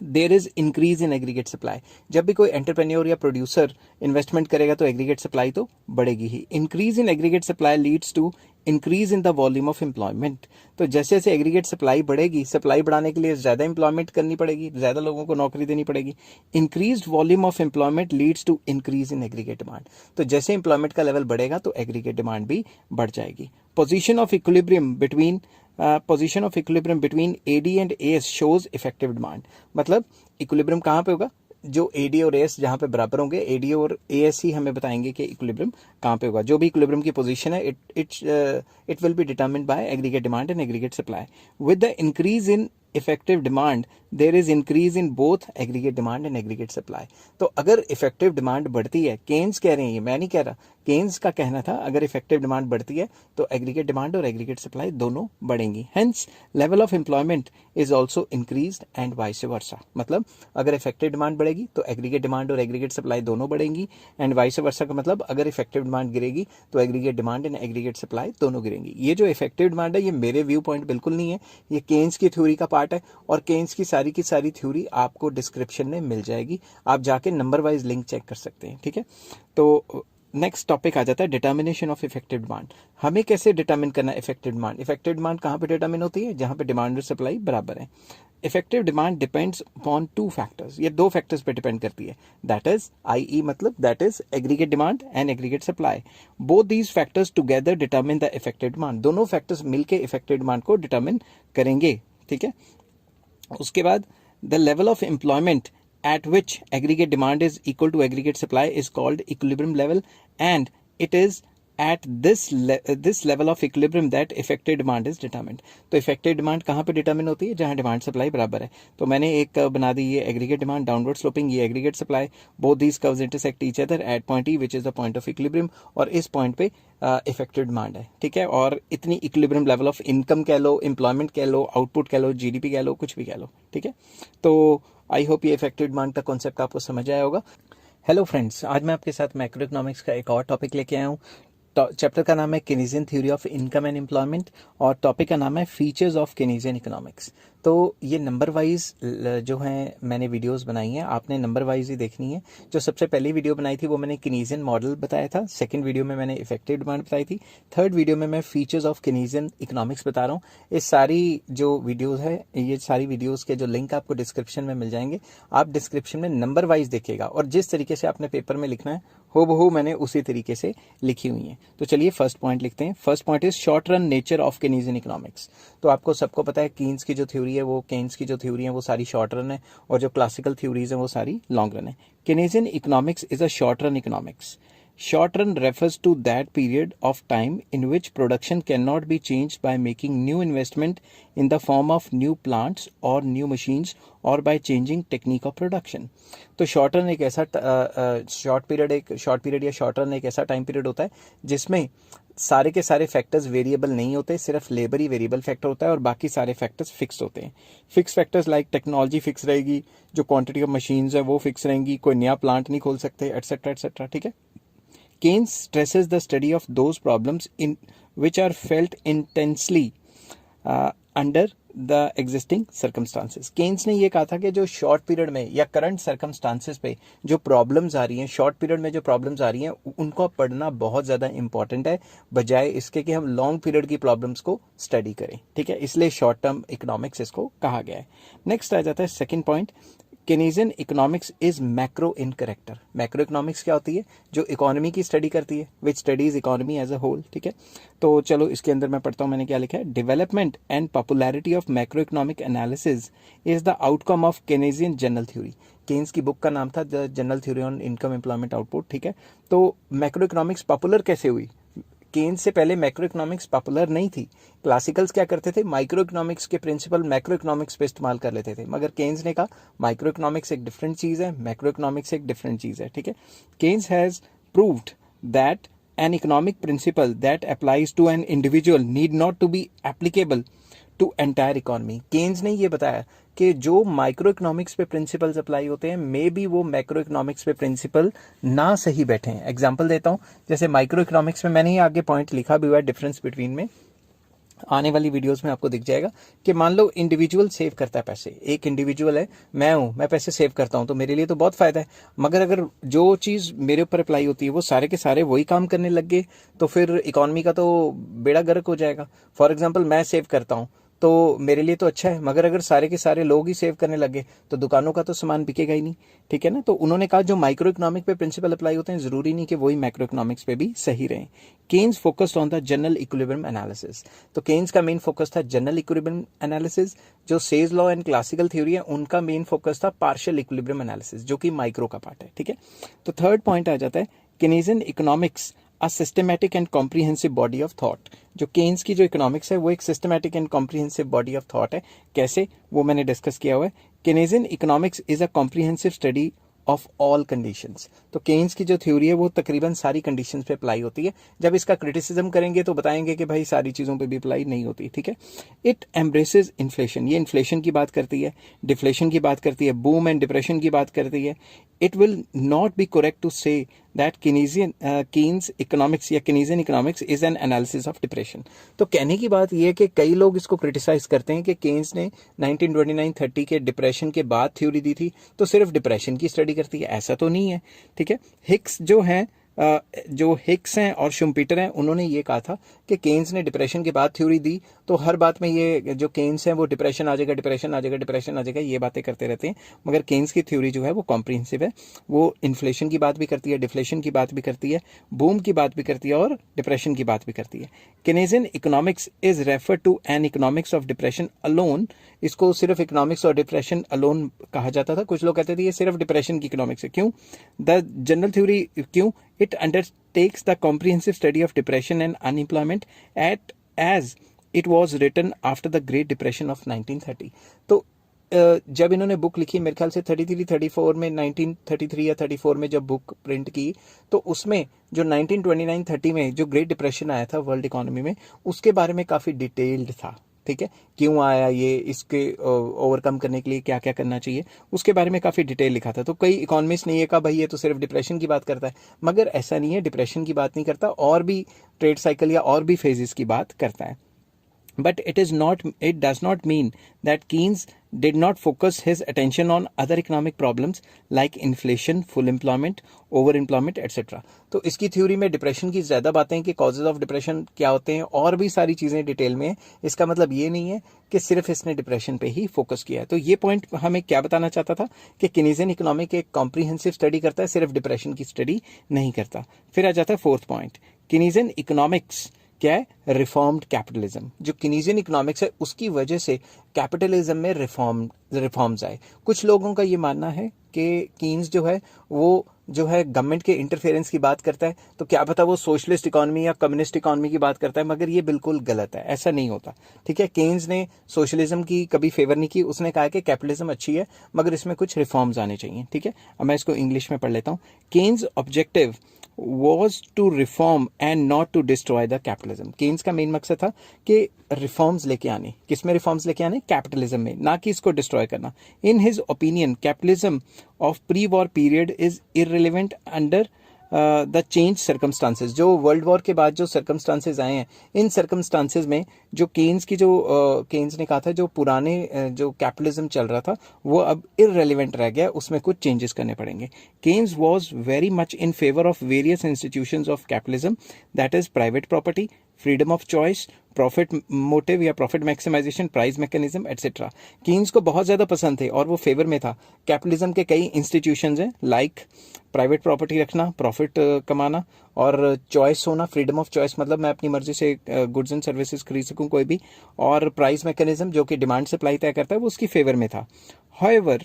there is increase in aggregate supply. जब भी कोई एंटरप्रेन्योर या प्रोड्यूसर इन्वेस्टमेंट करेगा तो एग्रीगेट सप्लाई तो बढ़ेगी ही। Increase in aggregate supply leads to increase in the volume of employment. तो जैसे जैसे एग्रीगेट सप्लाई बढ़ेगी, सप्लाई बढ़ाने के लिए ज्यादा एम्प्लॉयमेंट करनी पड़ेगी, ज्यादा लोगों को नौकरी देनी पड़ेगी। Increase volume of employment leads to increase in aggregate demand. तो जैसे एम्प्लॉयमेंट का लेवल बढ़ेगा तो एग्रीगेट डिमांड भी बढ़ जाएगी। Position of equilibrium between position of equilibrium between AD and AS shows effective demand. मतलब इक्विलिब्रियम कहाँ पे होगा, जो एडी और एएस जहां पे बराबर होंगे, एडी और एएस ही हमें बताएंगे कि इक्विलिब्रियम कहां पे होगा। जो भी इक्विलिब्रियम की पोजीशन है it will be determined by aggregate demand and aggregate supply. With the increase in effective demand there is increase in both aggregate demand and aggregate supply. तो अगर इफेक्टिव डिमांड बढ़ती है, केन्स कह रहे हैं, ये मैं नहीं कह रहा, केन्स का कहना था, अगर इफेक्टिव डिमांड बढ़ती है तो एग्रीगेट डिमांड और एग्रीगेट सप्लाई दोनों बढ़ेंगी। Hence level of employment is also increased and vice versa. मतलब अगर इफेक्टिव डिमांड बढ़ेगी तो एग्रीगेट डिमांड और एग्रीगेट सप्लाई दोनों बढ़ेंगी, एंड वाइस वर्सा का मतलब अगर इफेक्टिव डिमांड गिरेगी तो aggregate demand and aggregate supply दोनों गिरेंगी। ये जो इफेक्टिव डिमांड है ये मेरे व्यू पॉइंट बिल्कुल नहीं है, ये केन्स की थ्योरी का पार्ट है और केन्स की सारी थ्योरी आपको डिस्क्रिप्शन में मिल जाएगी, आप जाके नंबर वाइज लिंक चेक कर सकते हैं, ठीक है। तो नेक्स्ट टॉपिक आ जाता है डिटर्मिनेशन ऑफ इफेक्टिव डिमांड। हमें कैसे डिटर्मिन करना है इफेक्टिव डिमांड। इफेक्टिव डिमांड कहाँ पे डिटर्मिन होती है, जहां पे डिमांड और सप्लाई बराबर है। Effective demand depends upon two factors, ये दो फैक्टर्स पे डिपेंड करती है, दैट इज आई मतलब that is aggregate demand and aggregate supply. Both these factors together determine the effective demand. दोनों फैक्टर्स मिलके इफेक्टिव डिमांड को डिटर्मिन करेंगे, ठीक है। उसके बाद the level of employment at which aggregate demand is equal to aggregate supply is called equilibrium level, and it is at this level of equilibrium that effective demand is determined। तो effective demand कहाँ पे determine होती है, जहाँ demand supply बराबर है। तो मैंने एक बना दी ये aggregate demand downward sloping, ये aggregate supply, both these curves intersect each other at point E which is the point of equilibrium, और इस point पे इफेक्टिव डिमांड है, ठीक है। और इतनी इक्विलिब्रियम लेवल ऑफ इनकम कह लो, एम्प्लॉयमेंट कह लो, आउटपुट कह लो, जीडीपी कह लो, कुछ भी कह लो, ठीक है। तो आई होप ये इफेक्टिव डिमांड का कॉन्सेप्ट आपको समझ आया होगा। हेलो फ्रेंड्स, आज मैं आपके साथ मैक्रो इकोनॉमिक्स का एक और टॉपिक लेके आया हूँ। चैप्टर का नाम है Keynesian theory of income and employment और टॉपिक का नाम है फीचर्स ऑफ केनीजियन इकोनॉमिक्स। तो ये नंबर वाइज जो है मैंने वीडियोस बनाई हैं, आपने नंबर वाइज ही देखनी है। जो सबसे पहली वीडियो बनाई थी वो मैंने केनीजियन मॉडल बताया था, सेकंड वीडियो में मैंने इफेक्टिव डिमांड बताई थी, थर्ड वीडियो में मैं फीचर्स ऑफ केनीजियन इकोनॉमिक्स बता रहा हूँ। ये सारी जो वीडियोज़ है, ये सारी वीडियोज़ के जो लिंक आपको डिस्क्रिप्शन में मिल जाएंगे, आप डिस्क्रिप्शन में नंबर वाइज देखिएगा और जिस तरीके से आपने पेपर में लिखना है हो बहू मैंने उसी तरीके से लिखी हुई हैं। तो चलिए फर्स्ट पॉइंट लिखते हैं। First point is short run nature of Keynesian economics. तो आपको सबको पता है केन्स की जो थ्योरी है वो वो सारी शॉर्ट रन है, और जो क्लासिकल थ्योरीज हैं वो सारी लॉन्ग रन है। Keynesian economics is a short run economics. Short run refers to that period of time in which production cannot be changed by making new investment in the form of new plants or new machines or by changing technique of production. तो short run एक ऐसा short period या short run एक ऐसा time period होता है जिसमें सारे के सारे फैक्टर्स वेरिएबल नहीं होते, सिर्फ लेबर ही वेरिएबल फैक्टर होता है और बाकी सारे फैक्टर्स फिक्स होते हैं. Fix factors like technology fix रहेगी, जो क्वांटिटी ऑफ मशीन्स है वो फिक्स रहेंगी, कोई नया प्लांट नहीं खोल सकते, एटसेट्रा एटसेट्रा. ठीक है. Keynes stresses the study of those problems in which are felt intensely under the existing circumstances. Keynes ने ये कहा था कि जो शॉर्ट पीरियड में या करंट सर्कमस्टांसेस पे जो प्रॉब्लम्स आ रही हैं, शॉर्ट पीरियड में जो प्रॉब्लम्स आ रही हैं, उनको पढ़ना बहुत ज़्यादा इंपॉर्टेंट है बजाय इसके कि हम लॉन्ग पीरियड की प्रॉब्लम्स को स्टडी करें. ठीक है, इसलिए शॉर्ट टर्म इकोनॉमिक्स इसको कहा गया है. नेक्स्ट आ जाता है second point. Keynesian economics is macro in character. Macro economics क्या होती है? जो इकोनॉमी की स्टडी करती है, which studies economy as a whole. ठीक है, तो चलो इसके अंदर मैं पढ़ता हूँ मैंने क्या लिखा है. Development and popularity of macro economic analysis is the outcome of Keynesian general theory. Keynes की बुक का नाम था the general theory on income employment output. ठीक है, तो मैक्रो इकोनॉमिक्स पॉपुलर कैसे हुई? केन्स से पहले मैक्रो इकोनॉमिक्स पॉपुलर नहीं थी. क्लासिकल्स क्या करते थे? माइक्रो इकोनॉमिक्स के प्रिंसिपल मैक्रो इकोनॉमिक्स पे इस्तेमाल कर लेते थे, मगर केन्स ने कहा माइक्रो इकोनॉमिक्स एक डिफरेंट चीज़ है, मैक्रो इकोनॉमिक्स एक डिफरेंट चीज़ है. ठीक है. Keynes has proved that an economic principle that applies to an individual need not to be applicable to entire economy. Keynes ने ये बताया कि जो माइक्रो इकोनॉमिक्स पे प्रिंसिपल्स अप्लाई होते हैं, मे बी वो मैक्रो इकोनॉमिक्स पे प्रिंसिपल ना सही बैठे हैं. एग्जांपल देता हूँ, जैसे माइक्रो इकोनॉमिक्स में मैंने ये आगे पॉइंट लिखा भी हुआ है डिफरेंस बिटवीन में, आने वाली वीडियोस में आपको दिख जाएगा कि मान लो इंडिविजुअल सेव करता है पैसे. एक इंडिविजुअल है, मैं पैसे सेव करता हूं तो मेरे लिए तो बहुत फायदा है, मगर अगर जो चीज़ मेरे ऊपर अप्लाई होती है वो सारे के सारे वही काम करने लग गए तो फिर इकोनॉमी का तो बेड़ा गर्क हो जाएगा. फॉर एग्जाम्पल मैं सेव करता हूँ तो मेरे लिए तो अच्छा है, मगर अगर सारे के सारे लोग ही सेव करने लगे तो दुकानों का तो सामान बिकेगा ही नहीं. ठीक है ना. तो उन्होंने कहा जो माइक्रो इकोनॉमिक पे प्रिंसिपल अप्लाई होते हैं जरूरी नहीं कि वही मैक्रो इकोनॉमिक्स पे भी सही रहें. Keynes focused on the general equilibrium analysis. तो केन्स का मेन फोकस था जनरल इक्विलिब्रियम एनालिसिस. जो Say's law and classical theory है उनका मेन फोकस था पार्शियल इक्विलिब्रियम एनालिसिस, जो कि माइक्रो का पार्ट है. ठीक है. तो थर्ड पॉइंट आ जाता है Keynesian economics a systematic and comprehensive body of thought. जो केन्स की जो इकोनॉमिक्स है वो एक systematic and comprehensive body of thought है. कैसे, वो मैंने डिस्कस किया हुआ है. Keynesian economics is a comprehensive study of all conditions. तो केन्स की जो थ्योरी है वो तकरीबन सारी कंडीशंस पे अप्लाई होती है. जब इसका क्रिटिसिज्म करेंगे तो बताएंगे कि भाई सारी चीज़ों पे भी अप्लाई नहीं होती. ठीक है. It embraces inflation. ये इन्फ्लेशन की बात करती है, डिफ्लेशन की बात करती है, बूम एंड डिप्रेशन की बात करती है. It will not be correct to say that Keynes economics या Keynesian economics is an analysis of depression. तो कहने की बात यह है कि कई लोग इसको क्रिटिसाइज करते हैं कि केन्स ने 1929-30 के डिप्रेशन के बाद थ्योरी दी थी तो सिर्फ डिप्रेशन की स्टडी करती है. ऐसा तो नहीं है. ठीक है. हिक्स जो हिक्स हैं और शुम्पीटर हैं उन्होंने ये कहा था कि केन्स ने डिप्रेशन के बाद थ्योरी दी तो हर बात में ये जो केन्स हैं वो डिप्रेशन आ जाएगा ये बातें करते रहते हैं, मगर केन्स की थ्योरी जो है वो कॉम्प्रिहेंसिव है. वो इन्फ्लेशन की बात भी करती है, डिफ्लेशन की बात भी करती है, बूम की बात भी करती है और डिप्रेशन की बात भी करती है. Keynesian economics is refer to an economics of depression alone. इसको सिर्फ इकोनॉमिक्स और डिप्रेशन अलोन कहा जाता था. कुछ लोग कहते थे ये सिर्फ डिप्रेशन की इकोनॉमिक्स है. क्यों? द जनरल थ्योरी क्यों? It undertakes the comprehensive study of depression and unemployment as it was written after the Great Depression of 1930. तो जब इन्होंने बुक लिखी मेरे ख्याल से 33-34 में, 1933 या 34 में जब बुक प्रिंट की, तो उसमें जो 1929-30 में जो ग्रेट डिप्रेशन आया था वर्ल्ड इकोनॉमी में, उसके बारे में काफ़ी डिटेल्ड था. ठीक है. क्यों आया ये, इसके ओवरकम करने के लिए क्या क्या करना चाहिए, उसके बारे में काफ़ी डिटेल लिखा था. तो कई इकोनॉमिस्ट ने ये कहा भाई ये तो सिर्फ डिप्रेशन की बात करता है, मगर ऐसा नहीं है. डिप्रेशन की बात नहीं करता, और भी ट्रेड साइकिल या और भी फेजेस की बात करता है. But it does not mean that Keynes did not focus his attention on other economic problems like inflation, full employment, over employment, etc. तो इसकी थ्योरी में डिप्रेशन की ज़्यादा बातें हैं कि कॉजेज ऑफ डिप्रेशन क्या होते हैं और भी सारी चीज़ें डिटेल में। इसका मतलब ये नहीं है कि सिर्फ इसने डिप्रेशन पे ही फोकस किया है। तो ये पॉइंट हमें क्या बताना चाहता था कि कीनेजियन इकोनॉमिक एक कॉम्प्रिहेंसिव स्टडी करता है, सिर्फ डिप्रेशन की स्टडी नहीं करता। फिर आ जाता है फोर्थ पॉइंट, कीनेजियन इकोनॉमिक्स क्या है? Reformed capitalism. जो कीनेजियन इकोनॉमिक्स है उसकी वजह से कैपिटलिज्म में रिफॉर्म्स आए। कुछ लोगों का ये मानना है कि कीन्स जो है वो जो है गवर्नमेंट के इंटरफेरेंस की बात करता है, तो क्या पता वो सोशलिस्ट इकोनॉमी या कम्युनिस्ट इकोनॉमी की बात करता है, मगर ये बिल्कुल गलत है, ऐसा नहीं होता। ठीक है, केन्स ने सोशलिज्म की कभी फेवर नहीं की, उसने कहा कि कैपिटलिज्म अच्छी है मगर इसमें कुछ रिफॉर्म्स आने चाहिए। ठीक है, अब मैं इसको इंग्लिश में पढ़ लेता हूँ। Keynes objective was to reform and not to destroy the capitalism। Keynes का मेन मकसद था कि रिफॉर्म्स लेके आने। किस में रिफॉर्म्स लेके आने? कैपिटलिज्म में, ना कि इसको डिस्ट्रॉय करना। In his opinion capitalism of pre war period is irrelevant under the change circumstances. जो वर्ल्ड वॉर के बाद जो सर्कमस्टांसेस आए हैं, इन सर्कमस्टांसेस में जो केन्स की जो केन्स ने कहा था जो पुराने जो कैपिटलिज्म चल रहा था वो अब इररिलेवेंट रह गया, उसमें कुछ चेंजेस करने पड़ेंगे। Keynes was very much in favour of various institutions of capitalism, that is private property, freedom of choice, profit motive या profit maximization, price mechanism etcetera. Keynes को बहुत ज़्यादा पसंद थे और वो फेवर में था। कैपिटलिज्म के कई इंस्टीट्यूशंस हैं, लाइक प्राइवेट प्रॉपर्टी रखना, प्रॉफिट कमाना और चॉइस होना, फ्रीडम ऑफ चॉइस मतलब मैं अपनी मर्जी से गुड्स एंड सर्विसेज खरीद सकूं कोई भी, और प्राइस मैकेनिज्म जो कि डिमांड सप्लाई तय करता है वो उसकी फेवर में था। However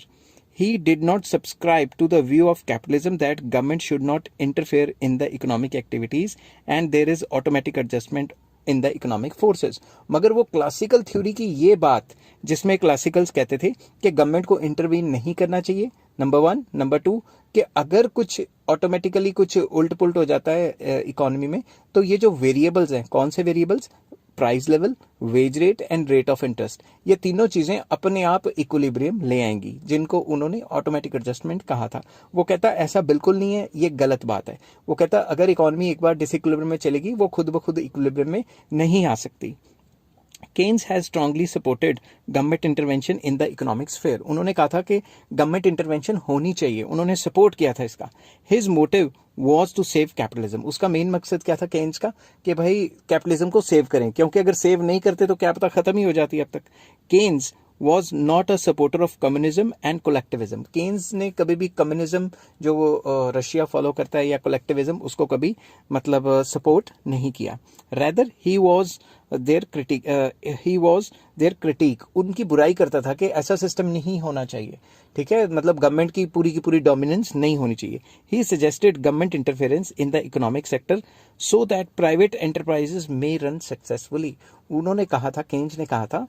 he did not subscribe to the view of capitalism that government should not interfere in the economic activities and there is automatic adjustment in the economic forces। मगर वो classical theory की ये बात जिसमें classicals कहते थे कि government को इंटरवीन नहीं करना चाहिए, नंबर वन। नंबर टू कि अगर कुछ ऑटोमेटिकली कुछ उल्ट पुल्ट हो जाता है इकोनॉमी में, तो ये जो वेरिएबल्स हैं, कौन से variables? Price level, wage rate and rate of interest, ये तीनों चीजें अपने आप इक्विलिब्रियम ले आएंगी, जिनको उन्होंने ऑटोमेटिक एडजस्टमेंट कहा था। वो कहता ऐसा बिल्कुल नहीं है, ये गलत बात है। वो कहता अगर इकोनॉमी एक बार डिसइक्विलिब्रियम में चलेगी वो खुद ब खुद इक्विलिब्रियम में नहीं आ सकती। Keynes has strongly supported government intervention in the economic sphere. उन्होंने कहा था कि गवर्नमेंट इंटरवेंशन होनी चाहिए, उन्होंने सपोर्ट किया था इसका। His motive was to save capitalism. उसका मेन मकसद क्या था केन्स का? कि भाई कैपिटलिज्म को सेव करें, क्योंकि अगर सेव नहीं करते तो क्या पता खत्म ही हो जाती अब तक। Keynes was not a supporter of communism and collectivism। Keynes ने कभी भी कम्युनिज्म जो रशिया फॉलो करता है या कोलेक्टिविज्म उसको कभी मतलब सपोर्ट नहीं किया। Rather he was their critic, उनकी बुराई करता था कि ऐसा सिस्टम नहीं होना चाहिए। ठीक है, मतलब गवर्नमेंट की पूरी डोमिनेंस नहीं होनी चाहिए। He suggested government interference in the economic sector so that private enterprises may run successfully. उन्होंने कहा था, केन्स ने कहा था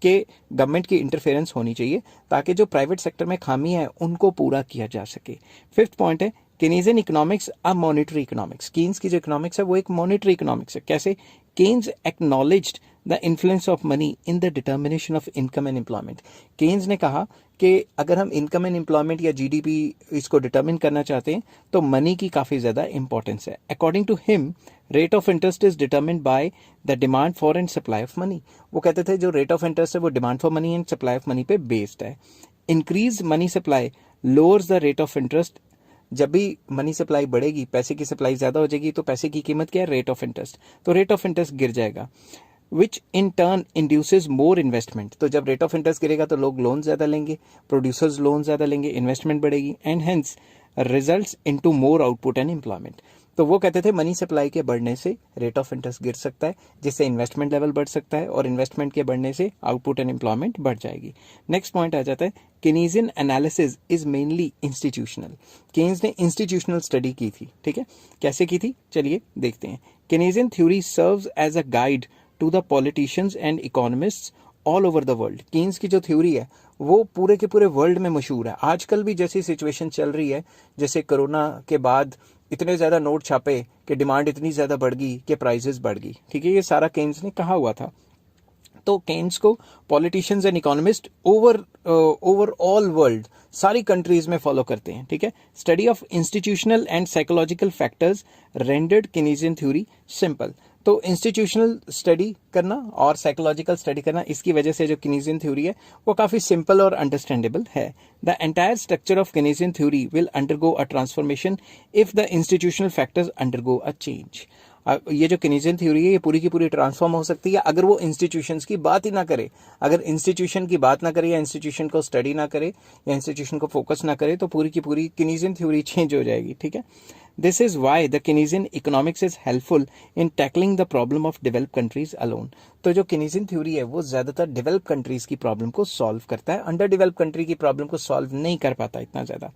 कि गवर्नमेंट की इंटरफेरेंस होनी चाहिए ताकि जो प्राइवेट सेक्टर में खामी है उनको पूरा किया जा सके। फिफ्थ पॉइंट है Keynesian economics a monetary economics. Keynes की जो इकोनॉमिक्स है वो एक मॉनिटरी इकोनॉमिक्स है। कैसे? Keynes acknowledged the influence of money in the determination of income and employment. Keynes ने कहा कि अगर हम इनकम एंड एम्प्लॉयमेंट या जीडीपी इसको डिटर्मिन करना चाहते हैं तो मनी की काफ़ी ज़्यादा इंपॉर्टेंस है। According to him rate of interest is determined by the demand for and supply of money. वो कहते थे जो रेट ऑफ इंटरेस्ट है वो demand for money and supply of money पे बेस्ड है। Increase money supply lowers the rate of interest. जब भी मनी सप्लाई बढ़ेगी, पैसे की सप्लाई ज़्यादा हो जाएगी, तो पैसे की कीमत क्या है? Rate of interest. तो रेट ऑफ इंटरेस्ट गिर जाएगा, which in turn induces more investment. तो जब रेट ऑफ इंटरेस्ट गिरेगा तो लोग लोन ज़्यादा लेंगे, प्रोड्यूसर्स लोन ज़्यादा लेंगे, इन्वेस्टमेंट बढ़ेगी and hence results into more output and employment. तो वो कहते थे मनी सप्लाई के बढ़ने से रेट ऑफ इंटरेस्ट गिर सकता है, जिससे इन्वेस्टमेंट लेवल बढ़ सकता है और इन्वेस्टमेंट के बढ़ने से आउटपुट एंड एम्प्लॉयमेंट बढ़ जाएगी। नेक्स्ट पॉइंट आ जाता है Keynesian analysis is mainly institutional. Keynes ने इंस्टीट्यूशनल स्टडी की थी। ठीक है, कैसे की थी चलिए देखते हैं। Keynesian theory serves as a guide to the politicians and economists all over the world. Keynes की जो थ्योरी है वो पूरे के पूरे वर्ल्ड में मशहूर है। आजकल भी जैसी सिचुएशन चल रही है, जैसे कोरोना के बाद इतने ज़्यादा नोट छापे कि डिमांड इतनी ज़्यादा बढ़ गई कि प्राइसेस बढ़ गई। ठीक है, ये सारा केन्स ने कहा हुआ था। तो केन्स को politicians and economist over all world सारी कंट्रीज में फॉलो करते हैं। ठीक है, study of institutional and psychological factors rendered Keynesian theory simple. तो इंस्टीट्यूशनल स्टडी करना और साइकोलॉजिकल स्टडी करना, इसकी वजह से जो कीनेसियन थ्योरी है वो काफ़ी सिंपल और अंडरस्टैंडेबल है। The entire structure of Keynesian theory will undergo a transformation if the institutional factors undergo a change. ये जो कीनेसियन थ्योरी है ये पूरी की पूरी ट्रांसफॉर्म हो सकती है अगर वो इंस्टीट्यूशंस की बात ही ना करे। अगर इंस्टीट्यूशन की बात ना करे या इंस्टीट्यूशन को स्टडी ना करे या इंस्टीट्यूशन को फोकस ना करे तो पूरी की पूरी कीनेसियन थ्योरी चेंज हो जाएगी। ठीक है, this is why the Keynesian economics is helpful in tackling the problem of develop countries alone. तो जो कीनेसियन थ्योरी है वो ज्यादातर डेवलप कंट्रीज की प्रॉब्लम को सॉल्व करता है, अंडर डेवलप कंट्री की प्रॉब्लम को सॉल्व नहीं कर पाता इतना ज्यादा।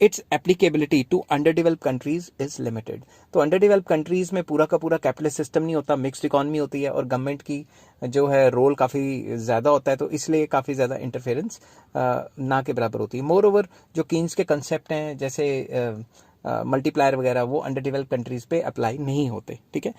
Its applicability to under develop countries is limited. तो अंडर डेवलप कंट्रीज में पूरा का पूरा कैपिटलिस्ट सिस्टम नहीं होता, मिक्स्ड इकोनॉमी होती है और गवर्नमेंट की जो है रोल काफ़ी ज़्यादा होता है, तो इसलिए काफ़ी ज़्यादा इंटरफेरेंस ना के बराबर होती है। मोर ओवर जो कीन्स के कंसेप्ट हैं जैसे मल्टीप्लायर वगैरह वो अंडर डेवलप कंट्रीज पे अप्लाई नहीं होते। ठीक है,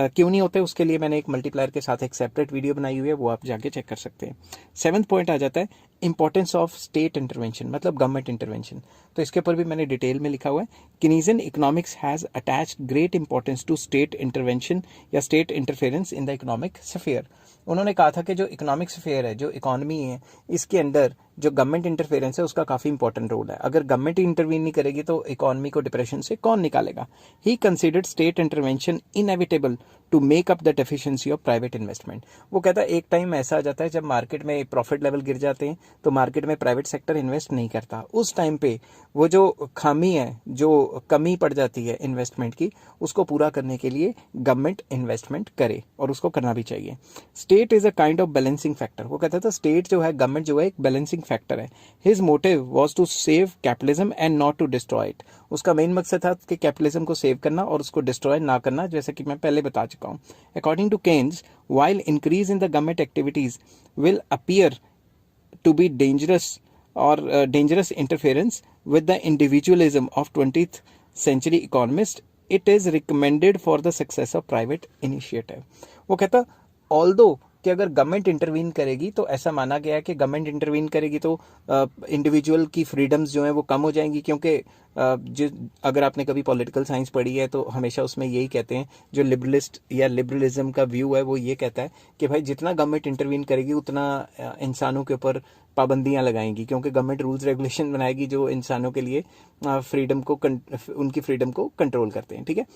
क्यों नहीं होते उसके लिए मैंने एक मल्टीप्लायर के साथ एक सेपरेट वीडियो बनाई हुई है, वो आप जाके चेक कर सकते हैं। 7th पॉइंट आ जाता है इंपॉर्टेंस ऑफ स्टेट इंटरवेंशन, मतलब गवर्नमेंट इंटरवेंशन। तो इसके ऊपर भी मैंने डिटेल में लिखा हुआ है। Keynesian economics has attached great importance to state intervention या state interference in the economic sphere. उन्होंने कहा था कि जो इकोनॉमिक स्फीयर है, जो इकोनॉमी है, इसके अंदर जो गवर्नमेंट इंटरफेरेंस है उसका काफ़ी इंपॉर्टेंट रोल है। अगर गवर्नमेंट इंटरवीन नहीं करेगी तो इकोनॉमी को डिप्रेशन से कौन निकालेगा। He considered state intervention inevitable to make up the deficiency of private investment. वो कहता है एक टाइम ऐसा आ जाता है जब मार्केट में प्रॉफिट लेवल गिर जाते हैं तो मार्केट में प्राइवेट सेक्टर इन्वेस्ट नहीं करता। उस टाइम पे वो जो खामी है, जो कमी पड़ जाती है इन्वेस्टमेंट की, उसको पूरा करने के लिए गवर्नमेंट इन्वेस्टमेंट करे और उसको करना भी चाहिए। State is a kind of balancing factor. वो कहता था स्टेट जो है, गवर्नमेंट जो है, एक बैलेंसिंग फैक्टर है। His motive was to save capitalism and not to destroy it. उसका मेन मकसद था कि कैपिटलिज्म को सेव करना और उसको डिस्ट्रॉय ना करना, जैसा कि मैं पहले बता चुका हूँ। According to Keynes, while increase in the government activities will appear to be dangerous or dangerous interference with the individualism of 20th century economists, it is recommended for the success of private initiative. वो कहता although कि अगर government intervene करेगी तो ऐसा माना गया है कि गवर्नमेंट इंटरवीन करेगी तो इंडिविजुअल की फ्रीडम्स जो हैं वो कम हो जाएंगी, क्योंकि अगर आपने कभी पॉलिटिकल साइंस पढ़ी है तो हमेशा उसमें यही कहते हैं, जो लिबरलिस्ट या लिबरलिज्म का व्यू है वो ये कहता है कि भाई जितना गवर्नमेंट इंटरवीन करेगी उतना इंसानों के ऊपर पाबंदियां लगाएंगी, क्योंकि गवर्नमेंट रूल्स रेगुलेशन बनाएगी जो इंसानों के लिए उनकी फ्रीडम को कंट्रोल करते हैं। ठीक है,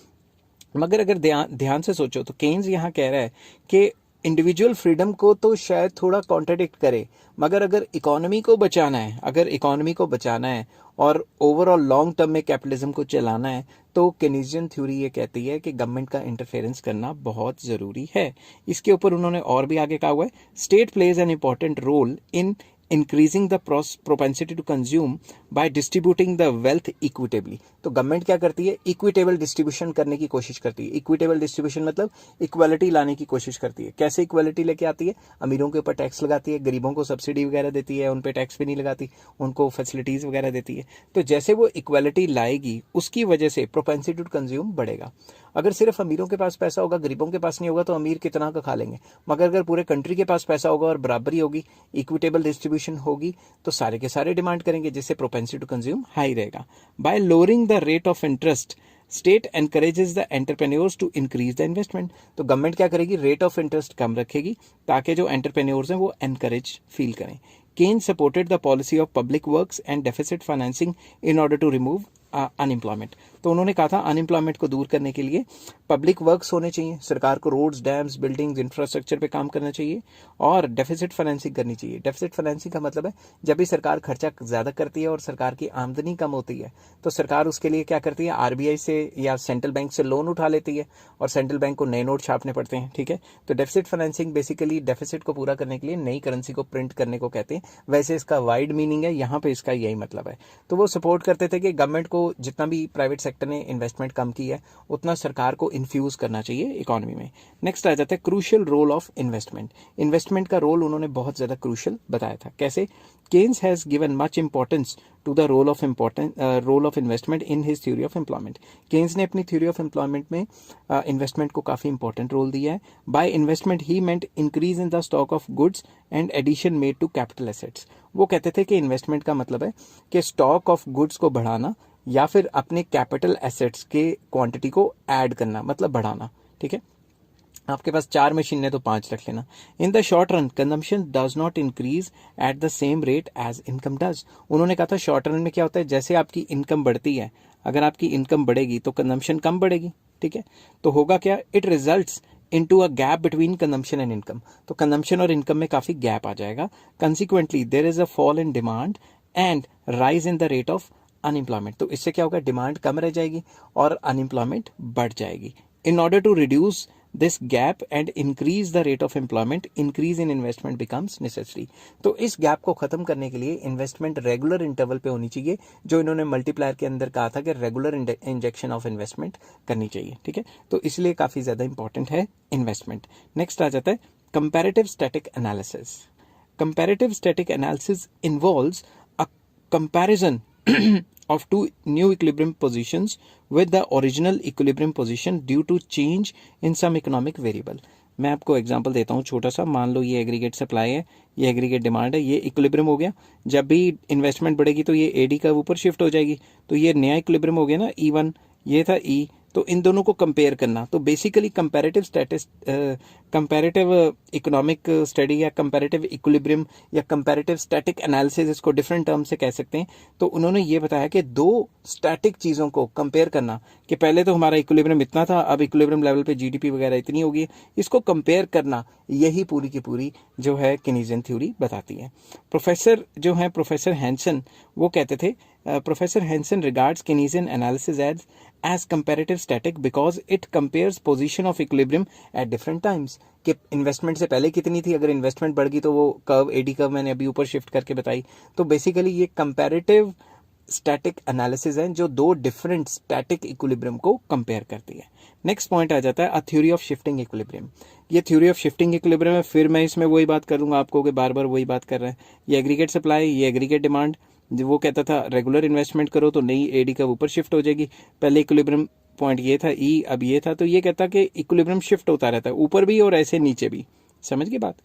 मगर अगर ध्यान से सोचो तो केन्स यहाँ कह रहा है कि इंडिविजुअल फ्रीडम को तो शायद थोड़ा कॉन्ट्रडिक्ट करे, मगर अगर इकोनॉमी को बचाना है और ओवरऑल लॉन्ग टर्म में कैपिटलिज्म को चलाना है तो कीनेसियन थ्योरी ये कहती है कि गवर्नमेंट का इंटरफेरेंस करना बहुत ज़रूरी है। इसके ऊपर उन्होंने और भी आगे कहा हुआ है, state plays an important role in increasing the propensity to consume by distributing the wealth equitably. तो गवर्नमेंट क्या करती है, इक्विटेबल डिस्ट्रीब्यूशन करने की कोशिश करती है। इक्विटेबल डिस्ट्रीब्यूशन मतलब इक्वालिटी लाने की कोशिश करती है। कैसे इक्वालिटी लेके आती है, अमीरों के ऊपर टैक्स लगाती है, गरीबों को सब्सिडी वगैरह देती है, उन पर टैक्स भी नहीं लगाती, उनको फैसिलिटीज वगैरह देती है। तो जैसे वो इक्वालिटी लाएगी उसकी वजह से प्रोपेंसिटी टू कंज्यूम बढ़ेगा। अगर सिर्फ अमीरों के पास पैसा होगा, गरीबों के पास नहीं होगा, तो अमीर कितना का खा लेंगे। मगर अगर पूरे कंट्री के पास पैसा होगा और बराबरी होगी, इक्विटेबल डिस्ट्रीब्यूशन होगी, तो सारे के सारे डिमांड करेंगे, जिससे प्रोपेंसिटी टू कंज्यूम हाई रहेगा। By lowering the rate of interest state encourages the entrepreneurs to increase the investment. तो गवर्नमेंट क्या करेगी, रेट ऑफ इंटरेस्ट कम रखेगी ताकि जो एंटरप्रेन्योर्स हैं वो एनकरेज फील करें। Keynes supported the policy of public works and deficit financing in order to remove unemployment. तो उन्होंने कहा था अनएम्प्लॉयमेंट को दूर करने के लिए पब्लिक वर्क्स होने चाहिए, सरकार को रोड्स, डैम्स, बिल्डिंग्स, इंफ्रास्ट्रक्चर पे काम करना चाहिए और डेफिसिट फाइनेंसिंग करनी चाहिए। डेफिसिट फाइनेंसिंग का मतलब है जब भी सरकार खर्चा ज़्यादा करती है और सरकार की आमदनी कम होती है तो सरकार उसके लिए क्या करती है, आरबीआई से या सेंट्रल बैंक से लोन उठा लेती है और सेंट्रल बैंक को नए नोट छापने पड़ते हैं। ठीक है, तो डेफिसिट फाइनेंसिंग बेसिकली डेफिसिट को पूरा करने के लिए नई करेंसी को प्रिंट करने को कहते हैं। वैसे इसका वाइड मीनिंग है, यहाँ पे इसका यही मतलब है। तो वो सपोर्ट करते थे कि गवर्नमेंट को जितना भी प्राइवेट सेक्टर ने इन्वेस्टमेंट कम की है उतना सरकार को इन्फ्यूज करना चाहिए इकोनॉमी में। नेक्स्ट आ जाता है crucial role of investment. Investment का रोल उन्होंने बहुत ज्यादा क्रूशियल बताया था। कैसे, Keynes has given much importance to the role of investment in his theory of employment. Keynes ने अपनी थ्योरी ऑफ एम्प्लॉयमेंट में इन्वेस्टमेंट को काफी इंपॉर्टेंट रोल दिया है। By investment he meant increase in the stock of goods and addition made to capital assets. वो कहते थे कि इन्वेस्टमेंट का मतलब है कि स्टॉक ऑफ गुड्स को बढ़ाना या फिर अपने कैपिटल एसेट्स के क्वांटिटी को ऐड करना, मतलब बढ़ाना। ठीक है, आपके पास 4 मशीन है तो 5 रख लेना। In the short run consumption does not increase at the same rate as income does. उन्होंने कहा था शॉर्ट रन में क्या होता है, जैसे आपकी इनकम बढ़ती है, अगर आपकी इनकम बढ़ेगी तो कंजम्पशन कम बढ़ेगी, ठीक है। तो होगा क्या, it results into a gap between consumption and income. तो कंजम्पशन और इनकम में काफी गैप आ जाएगा। Consequently there is a fall in demand and rise in the rate of unemployment. तो इससे क्या होगा, डिमांड कम रह जाएगी और अनएम्प्लॉयमेंट बढ़ जाएगी। In order to reduce this gap and increase the rate of employment, increase in investment becomes necessary। तो इस गैप को खत्म करने के लिए इन्वेस्टमेंट रेगुलर इंटरवल पे होनी चाहिए, जो इन्होंने मल्टीप्लायर के अंदर कहा था कि रेगुलर इंजेक्शन ऑफ इन्वेस्टमेंट करनी चाहिए, ठीक है। तो इसलिए काफी ज्यादा इंपॉर्टेंट है इन्वेस्टमेंट। नेक्स्ट आ जाता है comparative static analysis. Comparative static analysis involves a comparison of two new equilibrium positions with the original equilibrium position due to change in some economic variable। मैं आपको एग्जांपल देता हूँ छोटा सा। मान लो ये एग्रीगेट सप्लाई है, ये एग्रीगेट डिमांड है, ये इक्विलिब्रियम हो गया। जब भी इन्वेस्टमेंट बढ़ेगी तो ये एडी का ऊपर शिफ्ट हो जाएगी, तो ये नया इक्विलिब्रियम हो गया ना, E1 ये था E। तो इन दोनों को कंपेयर करना, तो बेसिकली कंपैरेटिव इकोनॉमिक स्टडी या कंपैरेटिव इक्विलिब्रियम या कंपैरेटिव स्टैटिक एनालिसिस, इसको डिफरेंट टर्म से कह सकते हैं। तो उन्होंने ये बताया कि दो स्टैटिक चीजों को कंपेयर करना, कि पहले तो हमारा इक्विलिब्रियम इतना था, अब इक्विलिब्रियम लेवल पे जीडीपी वगैरह इतनी होगी, इसको कंपेयर करना, यही पूरी की पूरी जो है केनीजियन थ्योरी बताती है। प्रोफेसर जो है प्रोफेसर हैंसन, वो कहते थे, professor Hansen regards Keynesian analysis as comparative static because it compares position of equilibrium at different times। कि इन्वेस्टमेंट से पहले कितनी थी, अगर इन्वेस्टमेंट बढ़ गई तो वो कर्व एडी कर्व मैंने अभी ऊपर शिफ्ट करके बताई। तो बेसिकली ये कंपैरेटिव स्टैटिक एनालिसिस है जो दो डिफरेंट स्टैटिक इक्विलिब्रियम को कंपेयर करती है। नेक्स्ट पॉइंट आ जाता है a theory of shifting equilibrium. ये थ्योरी ऑफ शिफ्टिंग इक्विलिब्रियम है, फिर मैं इसमें वही बात करूंगा आपको कि बार बार वही बात कर रहे हैं। ये एग्रीगेट सप्लाई, ये एग्रीगेट डिमांड। वो कहता था रेगुलर इन्वेस्टमेंट करो तो नई एडी का ऊपर शिफ्ट हो जाएगी। पहले इक्विलिब्रियम पॉइंट ये था ई, अब ये था, तो ये कहता कि इक्विलिब्रियम शिफ्ट होता रहता है, ऊपर भी और ऐसे नीचे भी। समझ गए बात?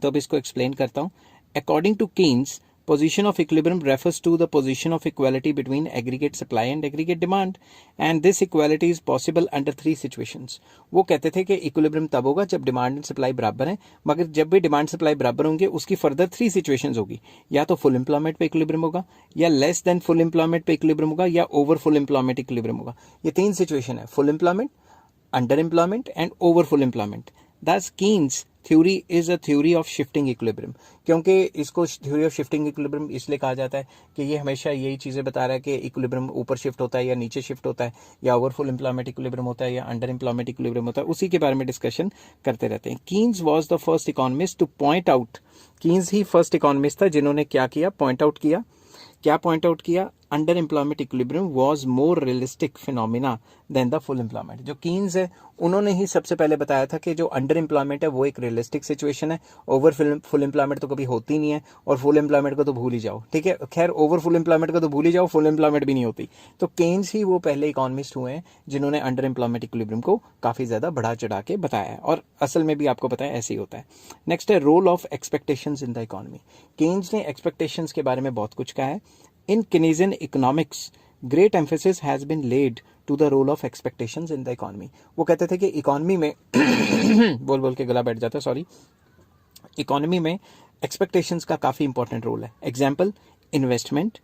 तो अब इसको एक्सप्लेन करता हूं। According to Keynes, position of equilibrium refers to the position of equality between aggregate supply and aggregate demand, and this equality is possible under three situations। वो कहते थे कि equilibrium तब होगा जब डिमांड एंड सप्लाई बराबर है, मगर जब भी डिमांड सप्लाई बराबर होंगे उसकी फर्दर 3 सिचुएशंस होगी। या तो फुल एम्प्लॉयमेंट पे equilibrium होगा, या लेस देन फुल एम्प्लॉयमेंट पे equilibrium होगा, या ओवर फुल एम्प्लॉयमेंट equilibrium होगा। ये 3 सिचुएशन है, full employment, under employment and over full employment. Thus Keynes theory is a theory of shifting equilibrium. क्योंकि इसको थ्योरी ऑफ शिफ्टिंग इक्विलिब्रियम इसलिए कहा जाता है कि ये हमेशा यही चीजें बता रहा है कि इक्विलिब्रियम ऊपर शिफ्ट होता है या नीचे शिफ्ट होता है, या ओवरफुल एम्प्लॉयमेंट इक्विलिब्रियम होता है या अंडर एम्प्लॉयमेंट इक्विलिब्रियम होता है, उसी के बारे में डिस्कशन करते रहते हैं। Keynes was the first economist to point out, Keynes ही फर्स्ट इकोनॉमिस्ट था जिन्होंने क्या किया, पॉइंट आउट किया। क्या पॉइंट आउट किया? Under employment equilibrium was more realistic phenomena than the full employment. जो कीन्स है उन्होंने ही सबसे पहले बताया था कि जो अंडर एम्प्लॉयमेंट है वो एक रियलिस्टिक सिचुएशन है, ओवर फुल एम्प्लॉयमेंट तो कभी होती नहीं है, और फुल एम्प्लॉयमेंट को तो भूल ही जाओ, ठीक है। खैर ओवर फुल एम्प्लॉयमेंट को तो भूल ही जाओ, फुल एम्प्लॉयमेंट भी नहीं होती। तो केन्स ही वो पहले इकोनॉमिस्ट हुए हैं जिन्होंने अंडर एम्प्लॉयमेंट इक्विलिब्रियम को काफी ज्यादा बढ़ा चढ़ा के बताया है, और असल में भी आपको पता है ऐसे ही होता है। नेक्स्ट है role of expectations in the economy. Keynes ने एक्सपेक्टेशंस के बारे में बहुत कुछ कहा है। In Keynesian economics, great emphasis has been laid to the role of expectations in the economy। वो कहते थे कि इकोनॉमी में बोल बोल के गला बैठ जाता है, सॉरी। इकोनॉमी में एक्सपेक्टेशंस का काफी इंपॉर्टेंट रोल है। Example, investment,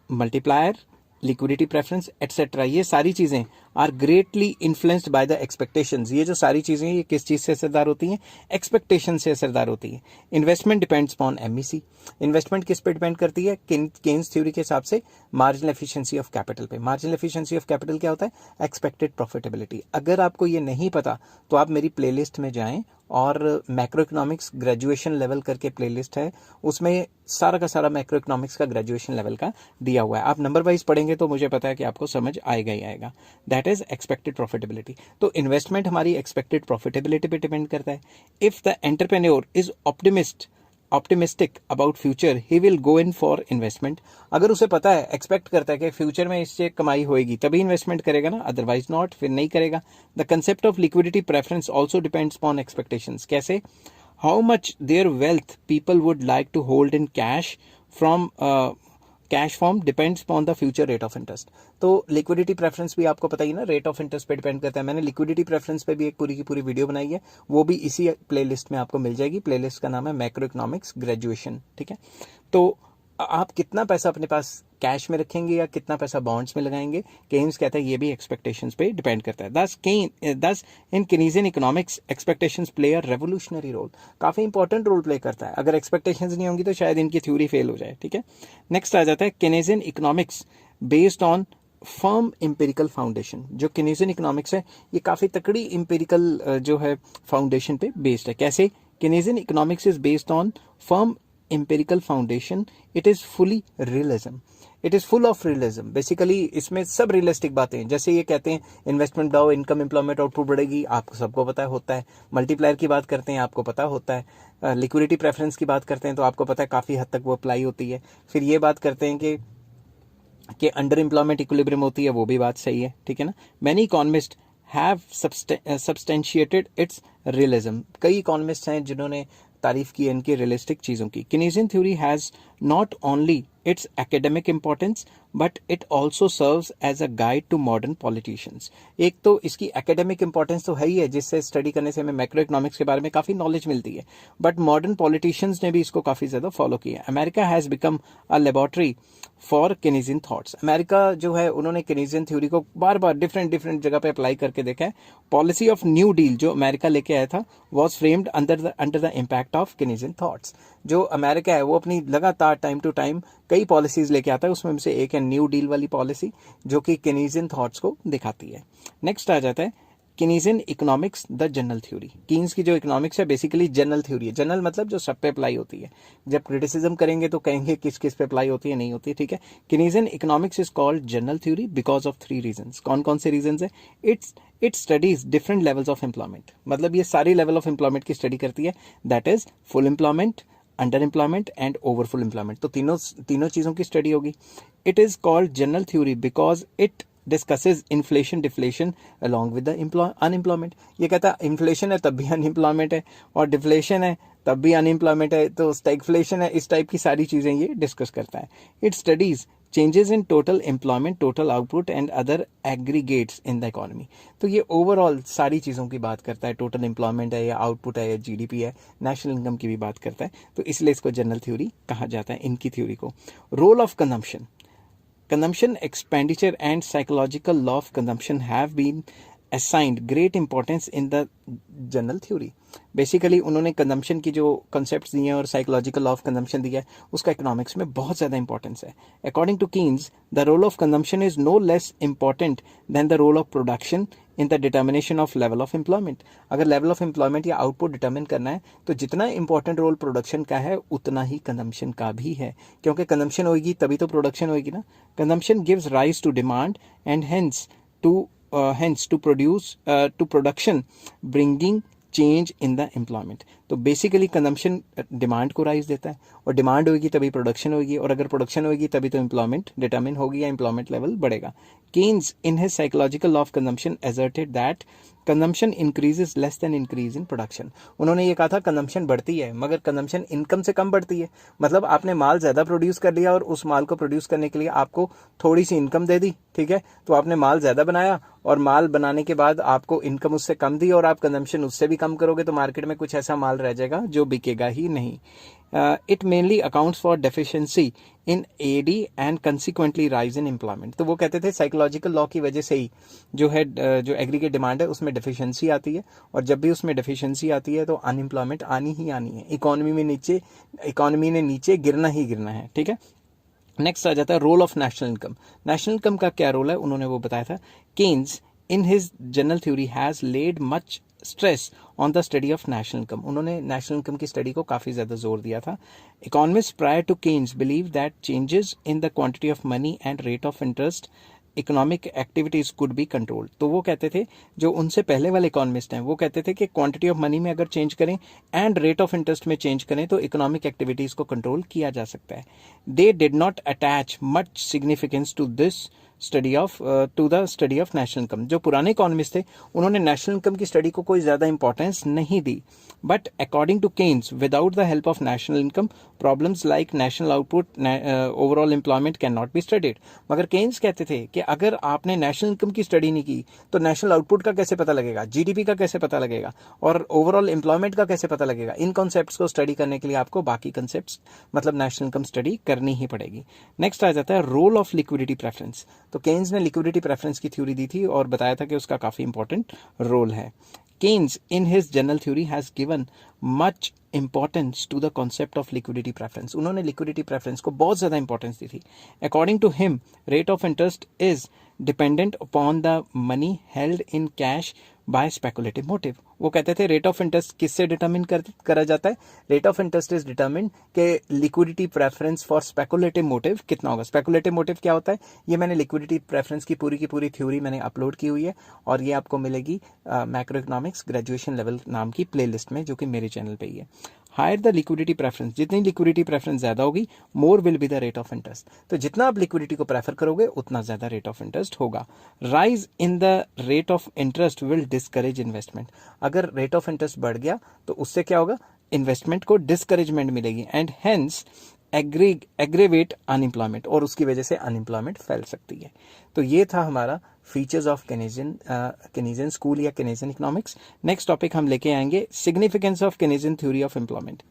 multiplier, liquidity preference etcetera, ये सारी चीजें are greatly influenced by the expectations. ये जो सारी चीजें ये किस चीज से असरदार होती हैं? एक्सपेक्टेशन से असरदार होती है। Investment depends upon MEC. Investment किस पे डिपेंड करती है? केन्स थ्योरी के हिसाब से मार्जिनल एफिशिएंसी ऑफ कैपिटल पे। मार्जिनल एफिशिएंसी ऑफ कैपिटल क्या होता है? Expected profitability. अगर आपको ये नहीं पता तो आप मेरी प्लेलिस्ट में जाएं, और मैक्रो इकोनॉमिक्स ग्रेजुएशन लेवल करके प्लेलिस्ट है, उसमें सारा का सारा मैक्रो इकोनॉमिक्स का ग्रेजुएशन लेवल का दिया हुआ है। आप नंबर वाइज पढ़ेंगे तो मुझे पता है कि आपको समझ आएगा ही आएगा। That is expected profitability. तो इन्वेस्टमेंट हमारी एक्सपेक्टेड प्रॉफिटेबिलिटी पे डिपेंड करता है। If the entrepreneur is optimistic about future, he will go in for investment. अगर उसे पता है, एक्सपेक्ट करता है कि फ्यूचर में इससे कमाई होएगी, तभी इन्वेस्टमेंट करेगा ना, अदरवाइज नॉट, फिर नहीं करेगा। The concept of liquidity preference also depends upon expectations. कैसे? How much their wealth people would like to hold in cash cash form depends upon the future rate of interest. तो liquidity preference भी आपको पता ही ना, rate of interest पे depend करता है। मैंने लिक्विडिटी प्रेफरेंस पे भी एक पूरी की पूरी वीडियो बनाई है, वो भी इसी प्लेलिस्ट में आपको मिल जाएगी। प्लेलिस्ट का नाम है मैक्रो इकोनॉमिक्स ग्रेजुएशन, ठीक है। तो आप कितना पैसा अपने पास कैश में रखेंगे या कितना पैसा बॉन्ड्स में लगाएंगे, केन्स कहता है ये भी एक्सपेक्टेशंस पे डिपेंड करता है। Thus in Keynesian economics expectations play a revolutionary role, काफी इंपॉर्टेंट रोल प्ले करता है। अगर एक्सपेक्टेशंस नहीं होंगी तो शायद इनकी थ्योरी फेल हो जाए, ठीक है। नेक्स्ट आ जाता है Keynesian economics based on firm empirical foundation. जो केनीजियन इकोनॉमिक्स है ये काफी तकड़ी एम्पिरिकल जो है फाउंडेशन पे बेस्ड है। कैसे? Keynesian economics is based on firm empirical foundation, it is fully realism, it is full of realism। Basically इसमें सब रियलिस्टिक बातें हैं। जैसे ये कहते हैं इन्वेस्टमेंट बढ़ाओ, इनकम एम्प्लॉयमेंट आउटपुट बढ़ेगी, आपको सबको पता है होता है। मल्टीप्लायर की बात करते हैं, आपको पता होता है। लिक्विडिटी प्रेफरेंस की बात करते हैं तो आपको पता है काफ़ी हद तक वो अप्लाई होती है। फिर ये बात करते हैं कि अंडर एम्प्लॉयमेंट इक्विलिब्रियम होती है, वो भी बात सही है, ठीक है ना। Many economist have substantiated its realism. कई इकोनॉमिस्ट हैं जिन्होंने तारीफ की इनकी रियलिस्टिक चीज़ों की। Keynesian theory has not only its academic importance but it also serves as a guide to modern politicians. एक तो इसकी एकेडमिक इंपॉर्टेंस तो है ही है, जिससे स्टडी करने से हमें मैक्रो इकोनॉमिक्स के बारे में काफ़ी नॉलेज मिलती है, बट मॉडर्न पॉलिटिशियंस ने भी इसको काफ़ी ज़्यादा फॉलो किया। America has become a laboratory for Keynesian thoughts. America जो है उन्होंने केनीजियन थ्योरी को बार बार डिफरेंट जगह पे अप्लाई करके देखा है। पॉलिसी ऑफ न्यू डील जो अमेरिका लेके आया था was framed under the impact of Keynesian thoughts. जो अमेरिका है वो अपनी लगातार टाइम टू टाइम कई पॉलिसीज लेके आता है, उसमें से एक है न्यू डील वाली पॉलिसी जो कि केनीजियन थॉट्स को दिखाती है। नेक्स्ट आ जाता है Keynesian economics the general theory. Keynes की जो इकोनॉमिक्स है बेसिकली जनरल थ्योरी है। जनरल मतलब जो सब पे अप्लाई होती है। जब क्रिटिसिज्म करेंगे तो कहेंगे किस किस पे अप्लाई होती है, नहीं होती है, ठीक है। Keynesian economics is called general theory because of 3 reasons. कौन कौन से रीजंस है? It studies different levels of employment, मतलब ये सारी लेवल ऑफ एम्प्लॉयमेंट की स्टडी करती है। That is full employment, under employment and overfull employment. तो तीनों चीजों की स्टडी होगी। It is called general theory because it discusses inflation deflation along with the unemployment. ये कहता है इन्फ्लेशन है तब भी अनएम्प्लॉयमेंट है, और डिफ्लेशन है तब भी अनएम्प्लॉयमेंट है, तो स्टैगफ्लेशन है, इस टाइप की सारी चीजें ये डिस्कस करता है। It studies changes in total employment, total output and other aggregates in the economy. तो ये ओवरऑल सारी चीज़ों की बात करता है। टोटल एम्प्लॉयमेंट है या आउटपुट है या जीडीपी है, नेशनल इनकम की भी बात करता है। तो इसलिए इसको जनरल थ्योरी कहा जाता है, इनकी थ्योरी को। Role of consumption expenditure and psychological law of consumption have been assigned great importance in the general theory. Basically उन्होंने कंजम्पशन की जो कॉन्सेप्ट्स दिए हैं और साइकोलॉजिकल लॉ ऑफ कंजम्पशन दिया है उसका इकोनॉमिक्स में बहुत ज़्यादा इंपॉर्टेंस है। According to Keynes the role of consumption is no less important than the role of production in the determination of level of employment. अगर लेवल ऑफ एम्प्लॉयमेंट या output determine करना है तो जितना इंपॉर्टेंट रोल प्रोडक्शन का है उतना ही consumption का भी है, क्योंकि कंजम्पशन होगी तभी तो प्रोडक्शन होगी ना। Consumption gives rise to demand and hence to production, bringing change in the employment. तो बेसिकली कंजम्पशन डिमांड को राइज देता है, और डिमांड होगी तभी प्रोडक्शन होगी, और अगर प्रोडक्शन होगी तभी तो एम्प्लॉयमेंट डिटर्मिन होगी या एम्प्लॉयमेंट लेवल बढ़ेगा। Keynes in his psychological law of consumption asserted that consumption increases less than increase in production। उन्होंने ये कहा था कंजम्पशन बढ़ती है मगर कंजम्पशन इनकम से कम बढ़ती है। मतलब आपने माल ज़्यादा प्रोड्यूस कर लिया और उस माल को प्रोड्यूस करने के लिए आपको थोड़ी सी इनकम दे दी, ठीक है, तो आपने माल ज़्यादा बनाया और माल बनाने के बाद आपको इनकम उससे कम दी और आप कंजम्पशन उससे भी कम करोगे तो मार्केट में कुछ ऐसा माल रह जाएगा जो बिकेगा ही नहीं। It mainly accounts for deficiency in AD and consequently rise in employment. तो वो कहते थे साइकोलॉजिकल लॉ की वजह से ही जो है जो एग्रीगेट डिमांड है उसमें डेफिशिएंसी आती है, और जब भी उसमें डेफिशिएंसी आती है तो अनएम्प्लॉयमेंट आनी ही आनी है। इकोनॉमी ने नीचे गिरना ही गिरना है, ठीक है। नेक्स्ट आ जाता है role of national income. National income का क्या रोल है उन्होंने वो बताया था। Keynes in his general theory has laid much stress on the study of national income. उन्होंने नेशनल इनकम की स्टडी को काफ़ी ज़्यादा जोर दिया था। Economist prior to Keynes believe that changes in the quantity of money and rate of interest economic activities could be controlled. तो वो कहते थे, जो उनसे पहले वाले इकोनॉमिस्ट हैं वो कहते थे कि क्वांटिटी ऑफ मनी में अगर चेंज करें एंड रेट ऑफ इंटरेस्ट में चेंज करें तो इकोनॉमिक एक्टिविटीज को कंट्रोल किया जा सकता है। They did not attach much significance to this study of national income. जो पुराने इकोनॉमिस्ट थे उन्होंने नेशनल इनकम की स्टडी को कोई ज़्यादा इंपॉर्टेंस नहीं दी, but according to Keynes without the help of national income problems like national output, overall employment can not be studied. मगर केन्स कहते थे कि अगर आपने नेशनल इनकम की स्टडी नहीं की तो नेशनल आउटपुट का कैसे पता लगेगा, जीडीपी का कैसे पता लगेगा और ओवरऑल एम्प्लॉयमेंट का कैसे पता लगेगा। इन कॉन्सेप्ट्स को स्टडी करने के लिए आपको बाकी कॉन्सेप्ट्स मतलब नेशनल इनकम स्टडी करनी ही पड़ेगी। नेक्स्ट आ जाता है रोल ऑफ लिक्विडिटी प्रेफरेंस। तो केन्स ने लिक्विडिटी प्रेफरेंस की थ्योरी दी थी और बताया था कि उसका काफ़ी इंपॉर्टेंट रोल है। Keynes, in his general theory, has given much importance to the concept of liquidity preference. उन्होंने liquidity preference को बहुत ज़्यादा importance दी थी। According to him, rate of interest is dependent upon the money held in cash by speculative motive. वो कहते थे rate of interest किससे determine करा जाता है, rate of interest is determine के liquidity preference for speculative motive कितना होगा। स्पेकुलेटिव मोटिव क्या होता है, ये मैंने लिक्विडिटी प्रेफरेंस की पूरी थ्योरी मैंने अपलोड की हुई है और ये आपको मिलेगी मैक्रो इकोनॉमिक्स ग्रेजुएशन लेवल नाम की प्लेलिस्ट में, जो कि मेरे चैनल पे ही है। हायर द लिक्विडिटी प्रेफरेंस, जितनी लिक्विडिटी प्रेफरेंस ज़्यादा होगी more will be the rate of interest. तो जितना आप लिक्विडिटी को प्रेफर करोगे उतना ज़्यादा रेट ऑफ इंटरेस्ट होगा। Rise in the rate of interest will discourage investment. अगर रेट ऑफ इंटरेस्ट बढ़ गया तो उससे क्या होगा, इन्वेस्टमेंट को डिस्करेजमेंट मिलेगी एंड हेंस एग्रेवेट अनएम्प्लॉयमेंट, और उसकी वजह से अनएम्प्लॉयमेंट फैल सकती है। तो ये था हमारा फीचर्स ऑफ केनेजियन स्कूल या केनेजियन इकोनॉमिक्स। नेक्स्ट टॉपिक हम लेके आएंगे significance of Keynesian theory of employment.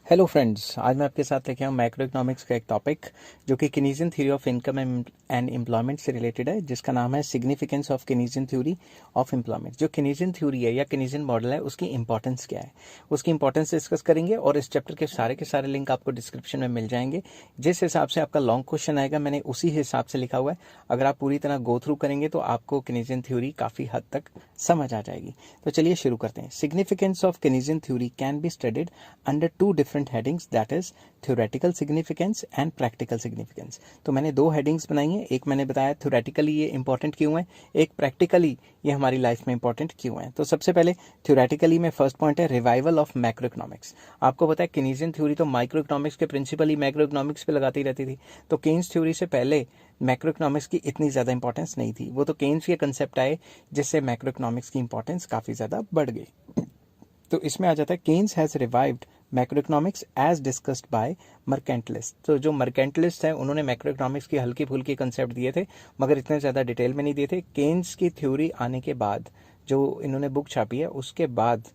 Hello friends, आज मैं आपके साथ लेके आऊँ मैक्रो इकोनॉमिक्स का एक टॉपिक जो कि Keynesian theory of income and employment से रिलेटेड है, जिसका नाम है significance of Keynesian theory of employment. जो केनेजियन थ्योरी है या केनेजियन मॉडल है उसकी इंपॉर्टेंस क्या है, उसकी इंपॉर्टेंस डिस्कस करेंगे और इस चैप्टर के सारे लिंक आपको डिस्क्रिप्शन में मिल जाएंगे। जिस हिसाब से आपका लॉन्ग क्वेश्चन आएगा मैंने उसी हिसाब से लिखा हुआ है। अगर आप पूरी तरह गो थ्रू करेंगे तो आपको केनेजियन थ्योरी काफ़ी हद तक समझ आ जाएगी। तो चलिए शुरू करते हैं। Significance of Keynesian theory can be studied under two different headings, that is theoretical significance and practical significance. तो मैंने दो हेडिंग्स बनाई हैं, एक मैंने बताया थ्योरेटिकली ये इंपॉर्टेंट क्यों है, एक प्रैक्टिकली ये हमारी लाइफ में इंपॉर्टेंट क्यों है। तो सबसे पहले थ्योरेटिकली में फर्स्ट पॉइंट है रिवाइवल ऑफ मैक्रो इकोनॉमिक्स। आपको पता है केनेजियन थ्योरी तो माइक्रो इकोनॉमिक्स के प्रिंसिपल ही मैक्रो इकोनॉमिक्स पे लगाती रहती थी, तो केन्स थ्योरी से पहले मैक्रो इकोनॉमिक्स की इतनी ज़्यादा इंपॉर्टेंस नहीं थी। वो तो केन्स के कंसेप्ट आए जिससे मैक्रो इकोनॉमिक्स की इंपॉर्टेंस काफ़ी ज़्यादा बढ़ गई। तो इसमें आ जाता है Keynes has revived macro economics as discussed by mercantilist. तो जो मर्केंटलिस्ट हैं उन्होंने मैक्रो इकोनॉमिक्स की हल्की फुल्की कंसेप्ट दिए थे मगर इतने ज़्यादा डिटेल में नहीं दिए थे। केन्स की थ्योरी आने के बाद जो इन्होंने बुक छापी है उसके बाद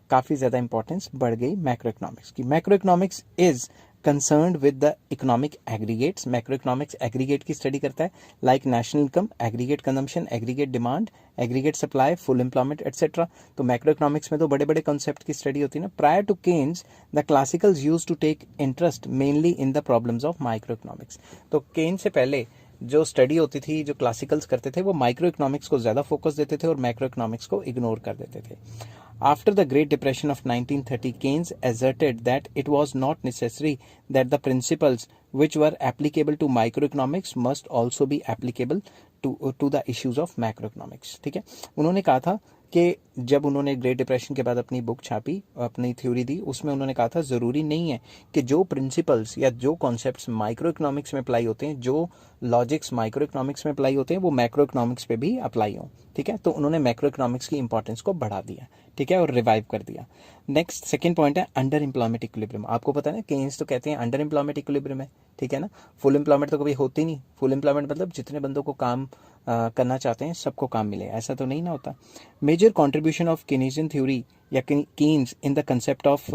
काफ़ी ज़्यादा इंपॉर्टेंस बढ़ गई मैक्रो इकोनॉमिक्स की। Macro economics is concerned with the economic aggregates. Macro economics aggregate की स्टडी करता है, like national income, aggregate consumption, aggregate demand, aggregate supply, full employment etcetera. तो मैक्रो इकोनॉमिक्स में तो बड़े बड़े कॉन्सेप्ट की स्टडी होती है ना। Prior to Keynes the classicals used to take interest mainly in the problems of micro economics. तो केन्स से पहले जो स्टडी होती थी, जो क्लासिकल्स करते थे, वो माइक्रो इकोनॉमिक्स को ज़्यादा फोकस देते थे और मैक्रो इकोनॉमिक्स को इग्नोर कर देते थे। After the Great Depression of 1930, Keynes asserted that it was not necessary that the principles which were applicable to microeconomics must also be applicable to the issues of macroeconomics। ठीक है, उन्होंने कहा था कि जब उन्होंने ग्रेट डिप्रेशन के बाद अपनी बुक छापी, अपनी थ्योरी दी, उसमें उन्होंने कहा था ज़रूरी नहीं है कि जो प्रिंसिपल्स या जो कॉन्सेप्ट्स माइक्रो इकोनॉमिक्स में अप्लाई होते हैं, जो लॉजिक्स माइक्रो इकोनॉमिक्स में अप्लाई होते हैं, वो मैक्रो इकोनॉमिक्स पे भी अप्लाई हों। ठीक है, तो उन्होंने मैक्रो इकोनॉमिक्स की इंपॉर्टेंस को बढ़ा दिया, ठीक है, और रिवाइव कर दिया। नेक्स्ट सेकंड पॉइंट है अंडर एम्प्लॉयमेंट इक्विलिब्रियम। आपको पता है ना, केन्स तो कहते हैं अंडर एम्प्लॉयमेंट इक्विलिब्रियम है, ठीक है ना। फुल एम्प्लॉयमेंट तो कभी होती नहीं। फुल एम्प्लॉयमेंट मतलब जितने बंदों को काम करना चाहते हैं सबको काम मिले, ऐसा तो नहीं ना होता। Major contribution of Keynesian theory या Keynes in the concept of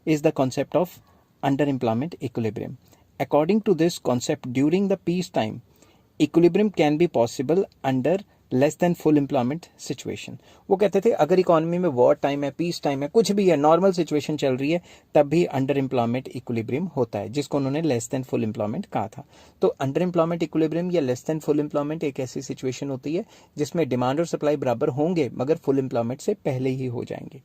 is the concept of under employment equilibrium. According to this concept during the peace time equilibrium can be possible under less than full employment situation. वो कहते थे अगर economy में war time है, peace time है, कुछ भी है, नॉर्मल सिचुएशन चल रही है, तब भी अंडर एम्प्लॉयमेंट इक्विलिब्रियम होता है, जिसको उन्होंने लेस देन फुल एम्प्लॉयमेंट कहा था। तो अंडर एम्प्लॉयमेंट इक्विलिब्रियम या लेस देन फुल एम्प्लॉयमेंट एक ऐसी सिचुएशन होती है जिसमें डिमांड और सप्लाई बराबर होंगे मगर फुल एम्प्लॉयमेंट से पहले ही हो जाएंगे।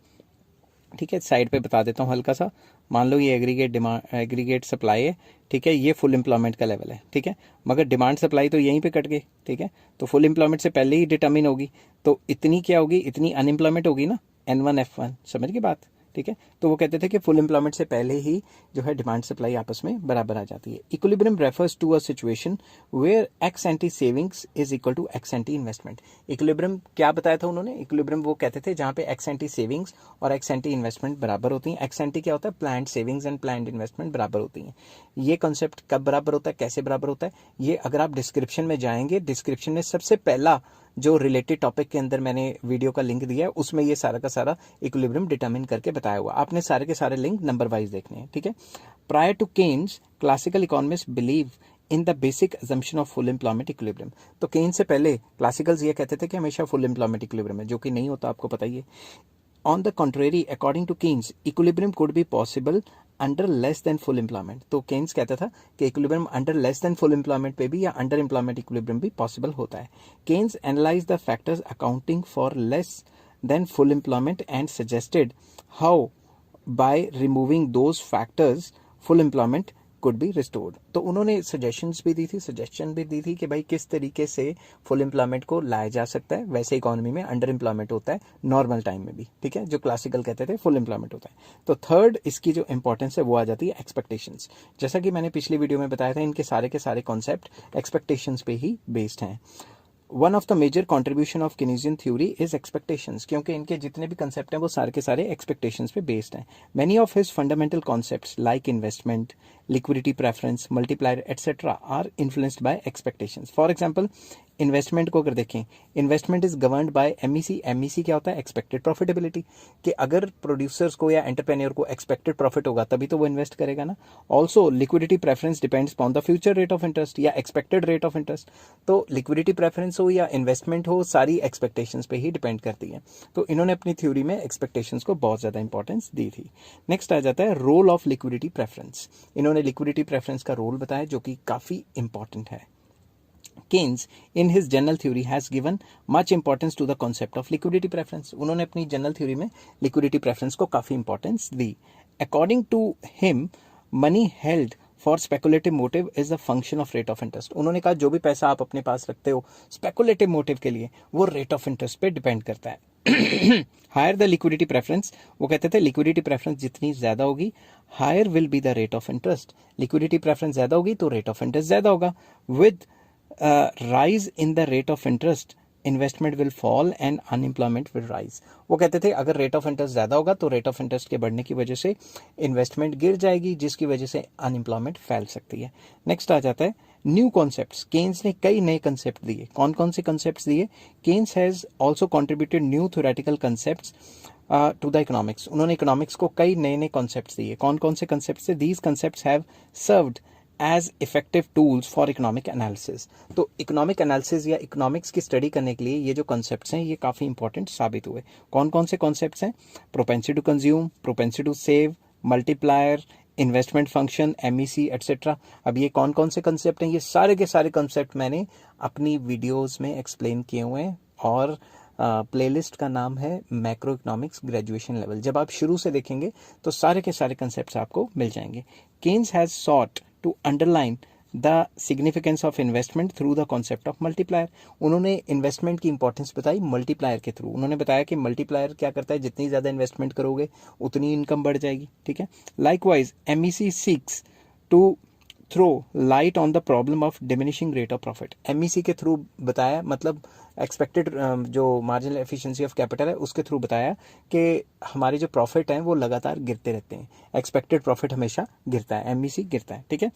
ठीक है, साइड पे बता देता हूँ हल्का सा। मान लो ये एग्रीगेट सप्लाई है, ठीक है, ये फुल एम्प्लॉयमेंट का लेवल है, ठीक है, मगर डिमांड सप्लाई तो यहीं पे कट गई, ठीक है, तो फुल एम्प्लॉयमेंट से पहले ही डिटर्मिन होगी, तो इतनी क्या होगी, इतनी अनएम्प्लॉयमेंट होगी ना, N1 F1, समझ गए बात। ठीक है। तो वो कहते थे कि फुल एम्प्लॉयमेंट से पहले ही जो है डिमांड सप्लाई आपस में बराबर आ जाती है। Equilibrium refers to a situation where ex ante savings is equal to ex ante investment. Equilibrium क्या बताया था उन्होंने? इक्विलिब्रियम वो कहते थे जहां पे एक्स एंटी सेविंग्स और एक्स एंटी इन्वेस्टमेंट बराबर होती हैं। एक्स एंटी क्या होता है? Planned savings and planned investment बराबर होती हैं। ये कॉन्सेप्ट कब बराबर होता है, कैसे बराबर होता है, ये अगर आप डिस्क्रिप्शन में जाएंगे, डिस्क्रिप्शन में सबसे पहला जो रिलेटेड टॉपिक के अंदर मैंने वीडियो का लिंक दिया है उसमें ये सारा का सारा इक्विलिब्रियम डिटरमिन करके बताया हुआ। आपने सारे के सारे लिंक नंबर वाइज देखने हैं, ठीक है। Prior to Keynes classical economist believe in the basic assumption of full employment equilibrium. तो केन्स से पहले क्लासिकल्स ये कहते थे कि हमेशा फुल एम्प्लॉयमेंट इक्विलिब्रियम है, जो कि नहीं होता, आपको पता ही है। On the contrary, according to Keynes, equilibrium could be possible under less than full employment. तो Keynes कहता था कि equilibrium under less than full employment पे भी या under employment equilibrium भी possible होता है। Keynes analyzed the factors accounting for less than full employment and suggested how by removing those factors full employment could be restored। तो उन्होंने suggestion भी दी थी कि भाई किस तरीके से फुल एम्प्लॉयमेंट को लाया जा सकता है। वैसे इकोनॉमी में अंडर एम्प्लॉयमेंट होता है नॉर्मल टाइम में भी, ठीक है, जो क्लासिकल कहते थे फुल एम्प्लॉयमेंट होता है। तो थर्ड इसकी जो इंपॉर्टेंस है वो आ जाती है एक्सपेक्टेशंस। जैसा कि मैंने पिछली वीडियो में बताया था, इनके सारे के सारे कॉन्सेप्ट एक्सपेक्टेशंस पे ही बेस्ड हैं। One of the major contribution of Keynesian theory is expectations, क्योंकि इनके जितने भी कंसेप्ट हैं वो सारे के सारे एक्सपेक्टेशंस पे बेस्ड हैं। Many of his fundamental concepts like investment, liquidity preference, multiplier etcetera are influenced by expectations. For example, investment को अगर देखें, investment is governed by MEC. MEC क्या होता है? एक्सपेक्टेड प्रॉफिटेबिलिटी, कि अगर प्रोड्यूसर्स को या एंटरप्रेन्योर को एक्सपेक्टेड प्रॉफिट होगा तभी तो वो इन्वेस्ट करेगा ना। Also liquidity preference depends on the future rate of interest या एक्सपेक्टेड रेट ऑफ इंटरेस्ट। तो लिक्विडिटी प्रेफरेंस हो या इन्वेस्टमेंट हो, सारी एक्सपेक्टेशंस पे ही डिपेंड करती है। तो इन्होंने अपनी थ्योरी में एक्सपेक्टेशंस को बहुत ज्यादा इंपॉर्टेंस दी थी। नेक्स्ट आ जाता है रोल ऑफ लिक्विडिटी प्रेफरेंस। इन्होंने लिक्विडिटी प्रेफरेंस का रोल बताया जो कि काफी इंपॉर्टेंट है। Keynes, in his general theory, has given much importance to the concept of liquidity preference. उन्होंने अपनी general theory में liquidity preference को काफी importance the. According to him, money held for speculative motive is a function of rate of interest. उन्होंने कहा जो भी पैसा आप अपने पास रखते हो speculative motive के लिए, वो rate of interest पे depend करता है। Higher the liquidity preference, वो कहते थे liquidity preference जितनी ज्यादा होगी, higher will be the rate of interest. Liquidity preference ज्यादा होगी तो rate of interest ज्यादा होगा। With rise in the rate of interest, investment will fall and unemployment will rise. वो कहते थे अगर रेट ऑफ इंटरेस्ट ज्यादा होगा तो रेट ऑफ इंटरेस्ट के बढ़ने की वजह से इन्वेस्टमेंट गिर जाएगी, जिसकी वजह से अनएम्प्लॉयमेंट फैल सकती है। नेक्स्ट आ जाता है न्यू कॉन्सेप्ट्स। केन्स ने कई नए कॉन्सेप्ट दिए। कौन कौन से कॉन्सेप्ट्स दिए? Keynes has also contributed new theoretical concepts to the economics. उन्होंने इकोनॉमिक्स को कई नए नए कॉन्सेप्ट्स दिए। कौन कौन से कॉन्सेप्ट्स थे? These concepts have served as effective tools for economic analysis. तो इकोनॉमिक एनालिसिस या इकोनॉमिक्स की स्टडी करने के लिए ये जो कॉन्सेप्ट्स हैं ये काफी इंपॉर्टेंट साबित हुए। कौन कौन से कॉन्सेप्ट्स हैं? Propensity to consume, propensity to save, multiplier, investment function, MEC etcetera. अब ये कौन कौन से कॉन्सेप्ट हैं? ये सारे के सारे कॉन्सेप्ट मैंने अपनी वीडियोस में एक्सप्लेन किए हुए हैं और प्लेलिस्ट का नाम है मैक्रो इकोनॉमिक्स ग्रेजुएशन लेवल। जब आप शुरू से देखेंगे तो सारे के सारे कॉन्सेप्ट्स आपको मिल जाएंगे। Keynes has sought to underline the significance of investment through the concept of multiplier। उन्होंने इन्वेस्टमेंट की इंपॉर्टेंस बताई मल्टीप्लायर के थ्रू। उन्होंने बताया कि मल्टीप्लायर क्या करता है, जितनी ज्यादा इन्वेस्टमेंट करोगे उतनी इनकम बढ़ जाएगी, ठीक है। Likewise MEC seeks to throw light on the problem of diminishing rate of profit. MEC के थ्रू बताया, मतलब एक्सपेक्टेड जो मार्जिनल एफिशिएंसी ऑफ कैपिटल है उसके थ्रू बताया कि हमारे जो प्रॉफिट हैं वो लगातार गिरते रहते हैं। एक्सपेक्टेड प्रॉफिट हमेशा गिरता है, एमईसी गिरता है, ठीक है।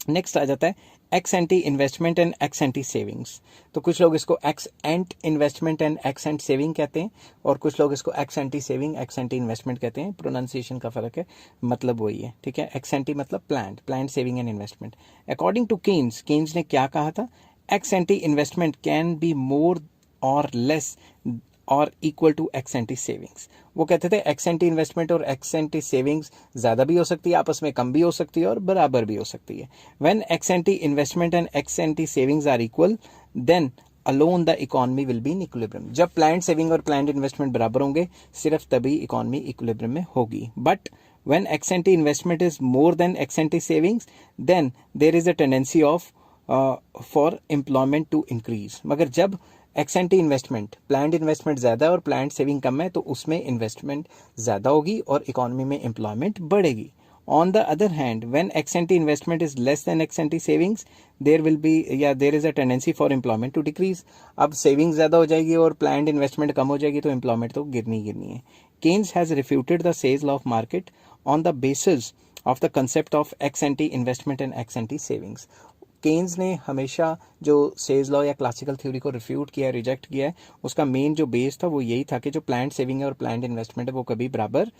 नेक्स्ट आ जाता है ex ante investment and ex ante savings. तो कुछ लोग इसको x ant investment and x ant saving कहते हैं और कुछ लोग इसको x ante saving x ante investment कहते हैं। प्रोनाउंसिएशन का फर्क है, मतलब वही है, ठीक है। एक्स एंटी मतलब planned saving and investment. According to Keynes, Keynes ने क्या कहा था? Ex ante investment can be more और लेस और equal to ex ante savings. वो कहते थे एक्स एंटी इन्वेस्टमेंट और एक्स एंटी सेविंग्स ज्यादा भी हो सकती है, आपस में कम भी हो सकती है और बराबर भी हो सकती है। When ex ante investment and ex ante savings are equal then alone the economy will be in equilibrium. जब प्लान्ड सेविंग और प्लान्ड इन्वेस्टमेंट बराबर होंगे सिर्फ तभी इकोनॉमी इक्विलिब्रियम में होगी। But when ex ante investment is more than ex ante savings then there is a tendency of for employment to increase. मगर जब एक्सेंटी इन्वेस्टमेंट, प्लान्ड इन्वेस्टमेंट ज़्यादा है और प्लान्ड सेविंग कम है, तो उसमें इन्वेस्टमेंट ज़्यादा होगी और इकोनॉमी में एम्प्लॉयमेंट बढ़ेगी. On the other hand, when ex-ante investment is less than ex-ante savings, there is a tendency for employment to decrease. अब savings ज़्यादा हो जाएगी और planned investment कम हो जाएगी तो employment तो गिरनी है. Keynes has refuted the Say's law of market on the basis of the concept of ex-ante investment and ex-ante savings. Keynes ने हमेशा जो सेज लॉ या क्लासिकल थ्योरी को रिफ्यूट किया, रिजेक्ट किया है, उसका मेन जो बेस था वो यही था कि जो प्लान्ड सेविंग है और प्लान्ड इन्वेस्टमेंट है वो कभी बराबर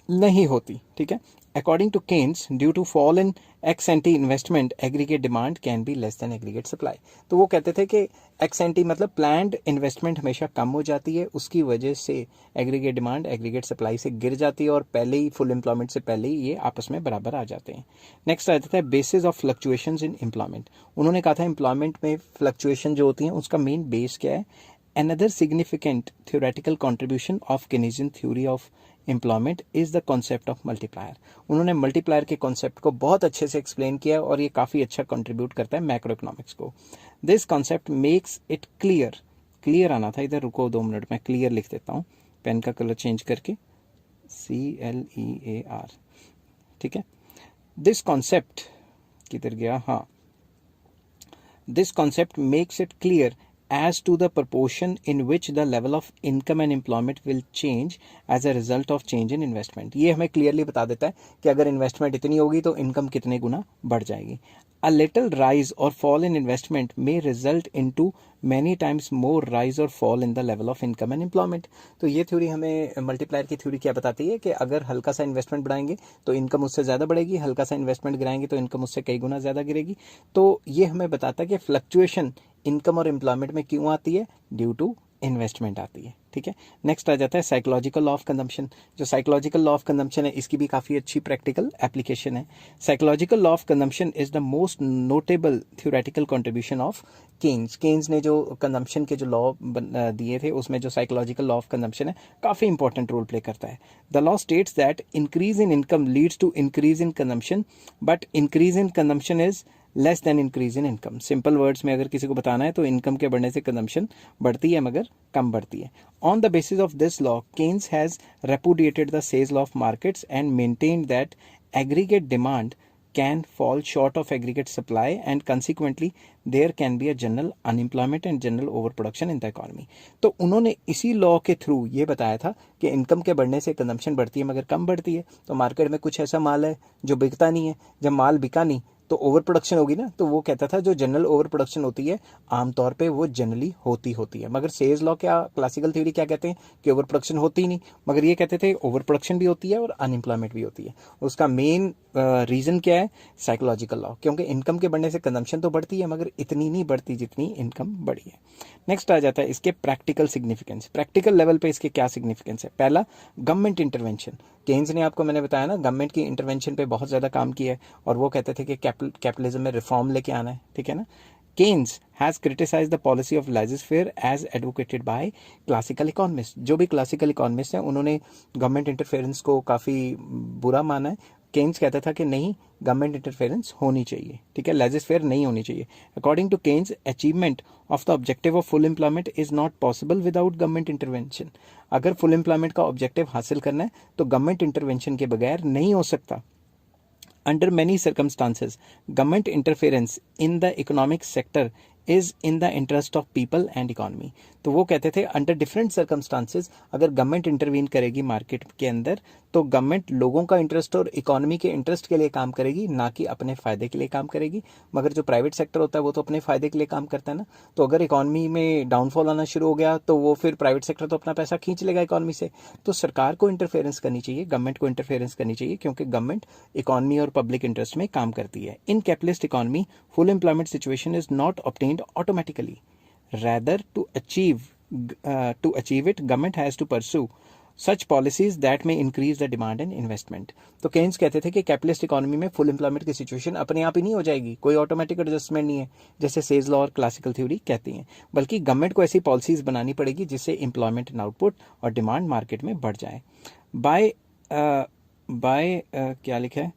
नहीं होती. ठीक है. According to Keynes, due to fall in ex ante investment, aggregate demand can be less than aggregate supply. तो वो कहते थे कि एक्स एंटी मतलब प्लान्ड इन्वेस्टमेंट हमेशा कम हो जाती है, उसकी वजह से एग्रीगेट डिमांड एग्रीगेट सप्लाई से गिर जाती है और पहले ही फुल एम्प्लॉयमेंट से पहले ही ये आपस में बराबर आ जाते हैं. नेक्स्ट आ जाता है basis of fluctuations in employment. उन्होंने कहा था एम्प्लॉयमेंट में फ्लक्चुएशन जो होती हैं उसका मेन बेस क्या है. Another significant theoretical contribution of Keynesian theory of employment is the concept of multiplier. उन्होंने मल्टीप्लायर के कॉन्सेप्ट को बहुत अच्छे से एक्सप्लेन किया और ये काफ़ी अच्छा कंट्रीब्यूट करता है मैक्रो इकोनॉमिक्स को. This concept makes it clear आना था, इधर रुको 2 मिनट, मैं क्लियर लिख देता हूँ पेन का कलर चेंज करके, CLEAR. ठीक है. दिस कॉन्सेप्ट किधर गया, हाँ, this concept makes it clear as to the proportion in which the level of income and employment will change as a result of change in investment. ये हमें clearly बता देता है कि अगर इन्वेस्टमेंट इतनी होगी तो इनकम कितने गुना बढ़ जाएगी. A little rise or fall in investment may result into many times more rise or fall in the level of income and employment. तो ये थ्योरी हमें, मल्टीप्लायर की थ्योरी क्या बताती है कि अगर हल्का सा इन्वेस्टमेंट बढ़ाएंगे तो इनकम उससे ज़्यादा बढ़ेगी, हल्का सा इन्वेस्टमेंट गिराएंगे तो इनकम उससे कई गुना ज़्यादा गिरेगी. तो ये हमें बताता है कि फ्लक्चुएशन इनकम और एम्प्लॉयमेंट में क्यों आती है, ड्यू टू इन्वेस्टमेंट आती है. ठीक है. नेक्स्ट आ जाता है साइकोलॉजिकल लॉ ऑफ कंजम्पशन. जो साइकोलॉजिकल लॉ ऑफ कंजम्पशन है इसकी भी काफ़ी अच्छी प्रैक्टिकल एप्लीकेशन है. Psychological law of consumption is the most notable theoretical contribution of Keynes ने जो कंजम्पशन के जो लॉ दिए थे उसमें जो साइकोलॉजिकल लॉ ऑफ कंजम्पशन है काफ़ी इंपॉर्टेंट रोल प्ले करता है. The law states that increase in income leads to increase in consumption, but increase in consumption is less than increase in income. Simple words में अगर किसी को बताना है तो इनकम के बढ़ने से कंजम्पशन बढ़ती है मगर कम बढ़ती है. On the basis of this law, Keynes has repudiated the Say's law of markets and maintained that aggregate demand can fall short of aggregate supply and consequently there can be a general unemployment and general overproduction in the economy. तो उन्होंने इसी law के through ये बताया था कि income के बढ़ने से कंजम्पशन बढ़ती है मगर कम बढ़ती है. तो मार्केट में कुछ ऐसा माल है जो बिकता नहीं है, जब माल बिका नहीं तो ओवर प्रोडक्शन होगी ना. तो वो कहता था जो जनरल ओवर प्रोडक्शन होती है आमतौर पे वो जनरली होती है. मगर सेज लॉ क्या, क्लासिकल थ्योरी क्या कहते हैं कि ओवर प्रोडक्शन होती ही नहीं, मगर ये कहते थे ओवर प्रोडक्शन भी होती है और अनएम्प्लॉयमेंट भी होती है. उसका मेन रीज़न क्या है, साइकोलॉजिकल लॉ, क्योंकि इनकम के बढ़ने से कंजम्पशन तो बढ़ती है मगर इतनी नहीं बढ़ती जितनी इनकम बढ़ी है. नेक्स्ट आ जाता है इसके प्रैक्टिकल सिग्निफिकेंस. प्रैक्टिकल लेवल पे इसके क्या सिग्निफिकेंस है. पहला, गवर्नमेंट इंटरवेंशन. केन्स ने आपको मैंने बताया ना गवर्नमेंट की इंटरवेंशन पे बहुत ज़्यादा काम किया है और वो कहते थे कि कैपिटलिज्म में रिफॉर्म लेके आना है. ठीक है ना. Keynes has criticized the policy of laissez-faire as advocated by classical economists. जो भी क्लासिकल इकोनॉमिस्ट हैं उन्होंने गवर्नमेंट इंटरफेरेंस को काफ़ी बुरा माना है. केन्स कहता था कि नहीं, गवर्नमेंट इंटरफेरेंस होनी चाहिए. ठीक है, लेजिस्फेयर नहीं होनी चाहिए. According to Keynes, achievement of the objective of full employment is not possible without government intervention. अगर फुल एम्प्लॉयमेंट का ऑब्जेक्टिव हासिल करना है तो गवर्नमेंट इंटरवेंशन के बगैर नहीं हो सकता. Under many circumstances, government interference in the economic sector is in the interest of people and economy. तो वो कहते थे अंडर डिफरेंट सर्कमस्टांसेस अगर गवर्नमेंट इंटरवीन करेगी मार्केट के अंदर तो गवर्नमेंट लोगों का इंटरेस्ट और इकोनॉमी के इंटरेस्ट के लिए काम करेगी, ना कि अपने फ़ायदे के लिए काम करेगी. मगर जो प्राइवेट सेक्टर होता है वो तो अपने फ़ायदे के लिए काम करता है ना. तो अगर इकोनॉमी में डाउनफॉल आना शुरू हो गया तो वो फिर प्राइवेट सेक्टर तो अपना पैसा खींच लेगा इकोनॉमी से. तो सरकार को इंटरफेरेंस करनी चाहिए, गवर्नमेंट को इंटरफेरेंस करनी चाहिए, क्योंकि गवर्नमेंट इकोनॉमी और पब्लिक इंटरेस्ट में काम करती है. In capitalist economy, full employment situation is not obtained automatically. Rather, to achieve it, government has to pursue such policies that may increase the demand and investment. तो Keynes कहते थे कि capitalist economy में full employment की situation अपने आप ही नहीं हो जाएगी, कोई ऑटोमेटिक एडजस्टमेंट नहीं है जैसे सेज लॉ और क्लासिकल थ्योरी कहती हैं, बल्कि गवर्नमेंट को ऐसी पॉलिसीज बनानी पड़ेगी जिससे एम्प्लॉयमेंट एंड आउटपुट और डिमांड मार्केट में बढ़ जाए. बाय क्या लिखा है,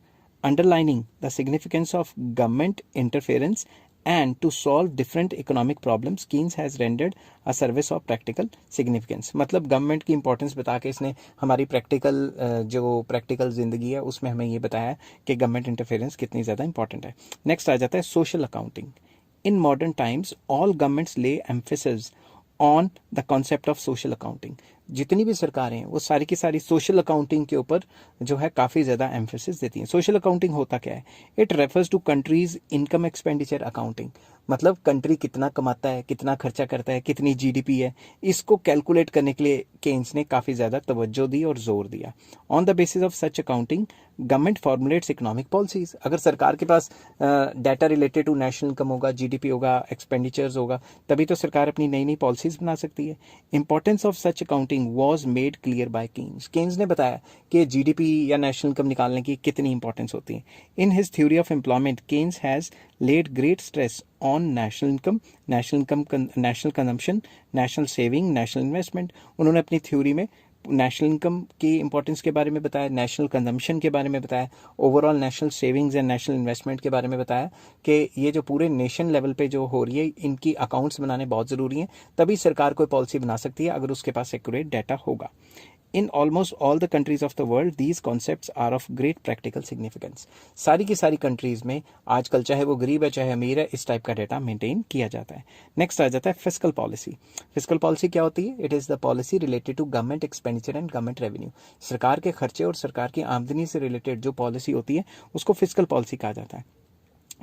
underlining the significance of government interference and to solve different economic problems, Keynes has rendered a service of practical significance. मतलब गवर्नमेंट की इंपॉर्टेंस बता के इसने हमारी प्रैक्टिकल ज़िंदगी है उसमें हमें ये बताया कि गवर्नमेंट इंटरफेरेंस कितनी ज़्यादा इंपॉर्टेंट है. नेक्स्ट आ जाता है social accounting. In modern times all governments lay emphasis on the concept of social accounting. जितनी भी सरकारें हैं वो सारी की सारी सोशल अकाउंटिंग के ऊपर जो है काफ़ी ज़्यादा एम्फेसिस देती हैं. सोशल अकाउंटिंग होता क्या है? It refers to country's income expenditure accounting. मतलब कंट्री कितना कमाता है, कितना खर्चा करता है, कितनी जीडीपी है, इसको कैलकुलेट करने के लिए केन्स ने काफ़ी ज़्यादा तवज्जो दी और जोर दिया. On the basis of such accounting government formulates economic policies. अगर सरकार के पास data related to national income होगा, जीडीपी होगा, एक्सपेंडिचर्स होगा, तभी तो सरकार अपनी नई नई पॉलिसीज बना सकती है. Importance of such accounting was made clear by Keynes. Keynes ने बताया कि जीडीपी या नेशनल इनकम निकालने की कितनी इंपॉर्टेंस होती है. In his theory of employment Keynes has laid great stress on national income, national consumption, national saving, national investment. उन्होंने अपनी थ्योरी में नेशनल इनकम की इंपॉर्टेंस के बारे में बताया, नेशनल कंजम्पशन के बारे में बताया, overall national savings and national investment के बारे में बताया कि ये जो पूरे नेशन लेवल पे जो हो रही है इनकी अकाउंट्स बनाने बहुत ज़रूरी हैं. तभी सरकार कोई पॉलिसी बना सकती है अगर उसके पास एक्यूरेट डाटा होगा. In almost all the countries of the world, these concepts are of great practical significance. सारी की सारी कंट्रीज में आजकल चाहे वो गरीब है चाहे अमीर है इस टाइप का डाटा मेंटेन किया जाता है. नेक्स्ट आ जाता है फिस्कल पॉलिसी. फिस्कल पॉलिसी क्या होती है? It is the policy related to government expenditure and government revenue. सरकार के खर्चे और सरकार की आमदनी से रिलेटेड जो पॉलिसी होती है उसको फिस्कल पॉलिसी कहा जाता है.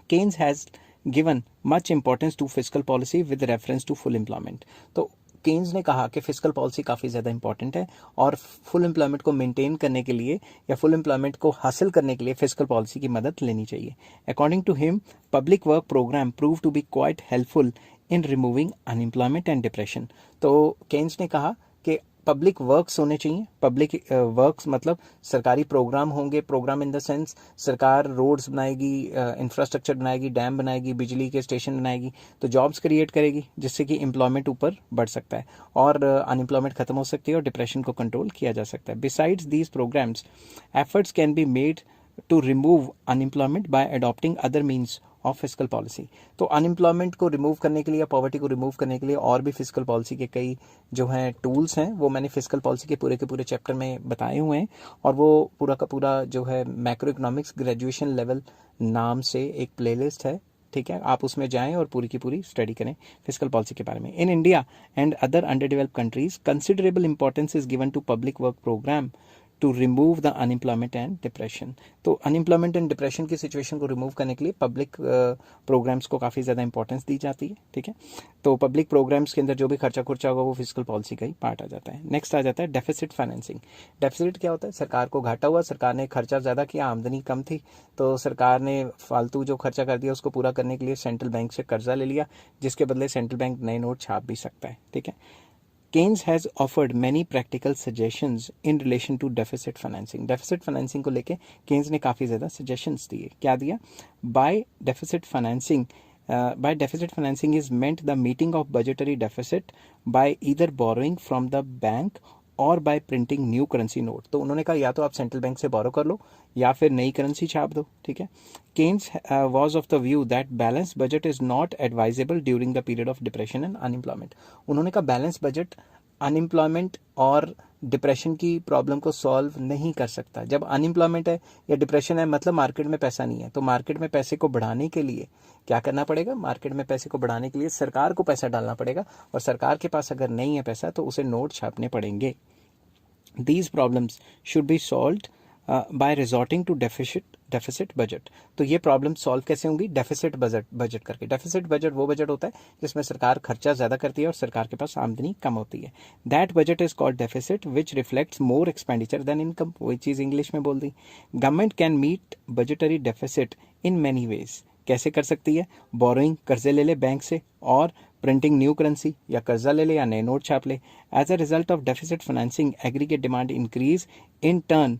Keynes has given much importance to fiscal policy with reference to full employment. तो केन्स ने कहा कि फिस्कल पॉलिसी काफ़ी ज़्यादा इंपॉर्टेंट है और फुल एम्प्लॉयमेंट को मेंटेन करने के लिए या फुल एम्प्लॉयमेंट को हासिल करने के लिए फिस्कल पॉलिसी की मदद लेनी चाहिए. According to him public work program prove to be quite helpful in removing unemployment and depression. तो केन्स ने कहा कि पब्लिक वर्क्स होने चाहिए. पब्लिक वर्क्स मतलब सरकारी प्रोग्राम होंगे. प्रोग्राम इन द सेंस सरकार रोड्स बनाएगी, इंफ्रास्ट्रक्चर बनाएगी, डैम बनाएगी, बिजली के स्टेशन बनाएगी, तो जॉब्स क्रिएट करेगी जिससे कि एम्प्लॉयमेंट ऊपर बढ़ सकता है और अनएम्प्लॉयमेंट खत्म हो सकती है और डिप्रेशन को कंट्रोल किया जा सकता है. Besides these programs efforts can be made to remove unemployment by adopting other means of fiscal policy. तो अनएम्प्लॉयमेंट को रिमूव करने के लिए या पॉवर्टी को रिमूव करने के लिए और भी फिस्कल पॉलिसी के कई जो हैं टूल्स हैं वो मैंने फिस्कल पॉलिसी के पूरे चैप्टर में बताए हुए हैं और वो पूरा का पूरा जो है मैक्रो इकोनॉमिक्स ग्रेजुएशन लेवल नाम से एक प्लेलिस्ट है. ठीक है, आप उसमें जाएं और पूरी की पूरी स्टडी करें फिस्कल पॉलिसी के बारे में. In India and other under developed countries considerable importance is given to public work program to remove the unemployment and depression. तो अनएम्प्लॉयमेंट एंड डिप्रेशन की सिचुएशन को रिमूव करने के लिए पब्लिक प्रोग्राम्स को काफ़ी ज़्यादा इंपॉर्टेंस दी जाती है. ठीक है, तो पब्लिक प्रोग्राम्स के अंदर जो भी खर्चा होगा वो फिस्कल पॉलिसी का ही पार्ट आ जाता है. नेक्स्ट आ जाता है डेफिसिट फाइनेंसिंग. डेफिसिट क्या होता है? सरकार को घाटा हुआ, सरकार ने खर्चा ज़्यादा किया, आमदनी कम थी, तो सरकार ने फालतू जो खर्चा कर दिया उसको पूरा करने के लिए सेंट्रल बैंक से कर्जा ले लिया जिसके बदले सेंट्रल बैंक नए नोट छाप भी सकता है. ठीक है, Keynes has offered many practical suggestions in relation to deficit financing. Deficit financing को लेके Keynes ने काफ़ी ज़्यादा suggestions दिए. क्या दिया? By deficit financing is meant the meeting of budgetary deficit by either borrowing from the bank और bye printing new currency note. तो उन्होंने कहा या तो आप सेंट्रल बैंक से बोरो कर लो या फिर नई करेंसी छाप दो. ठीक है, Keynes was of the view that balance budget is not advisable during the period of depression and unemployment. उन्होंने कहा बैलेंस बजट अनएम्प्लॉयमेंट और डिप्रेशन की प्रॉब्लम को सॉल्व नहीं कर सकता. जब अनएम्प्लॉयमेंट है या डिप्रेशन है मतलब मार्केट में पैसा नहीं है, तो मार्केट में पैसे को बढ़ाने के लिए क्या करना पड़ेगा? मार्केट में पैसे को बढ़ाने के लिए सरकार को पैसा डालना पड़ेगा और सरकार के पास अगर नहीं है पैसा तो उसे नोट छापने पड़ेंगे. These problems should be solved by resorting to deficit budget. तो ये प्रॉब्लम सॉल्व कैसे होंगी? डेफिसिट बजट करके. डेफिसिट बजट वो बजट होता है जिसमें सरकार खर्चा ज़्यादा करती है और सरकार के पास आमदनी कम होती है. That budget is called deficit which reflects more expenditure than income. वही चीज़ इंग्लिश में बोल दी. Government can meet budgetary deficit in many ways. कैसे कर सकती है? बोरोइंग, कर्जे ले ले बैंक से, और प्रिंटिंग न्यू करेंसी, या कर्जा ले ले या नए नोट छाप ले. As a result of deficit financing aggregate demand increase, in turn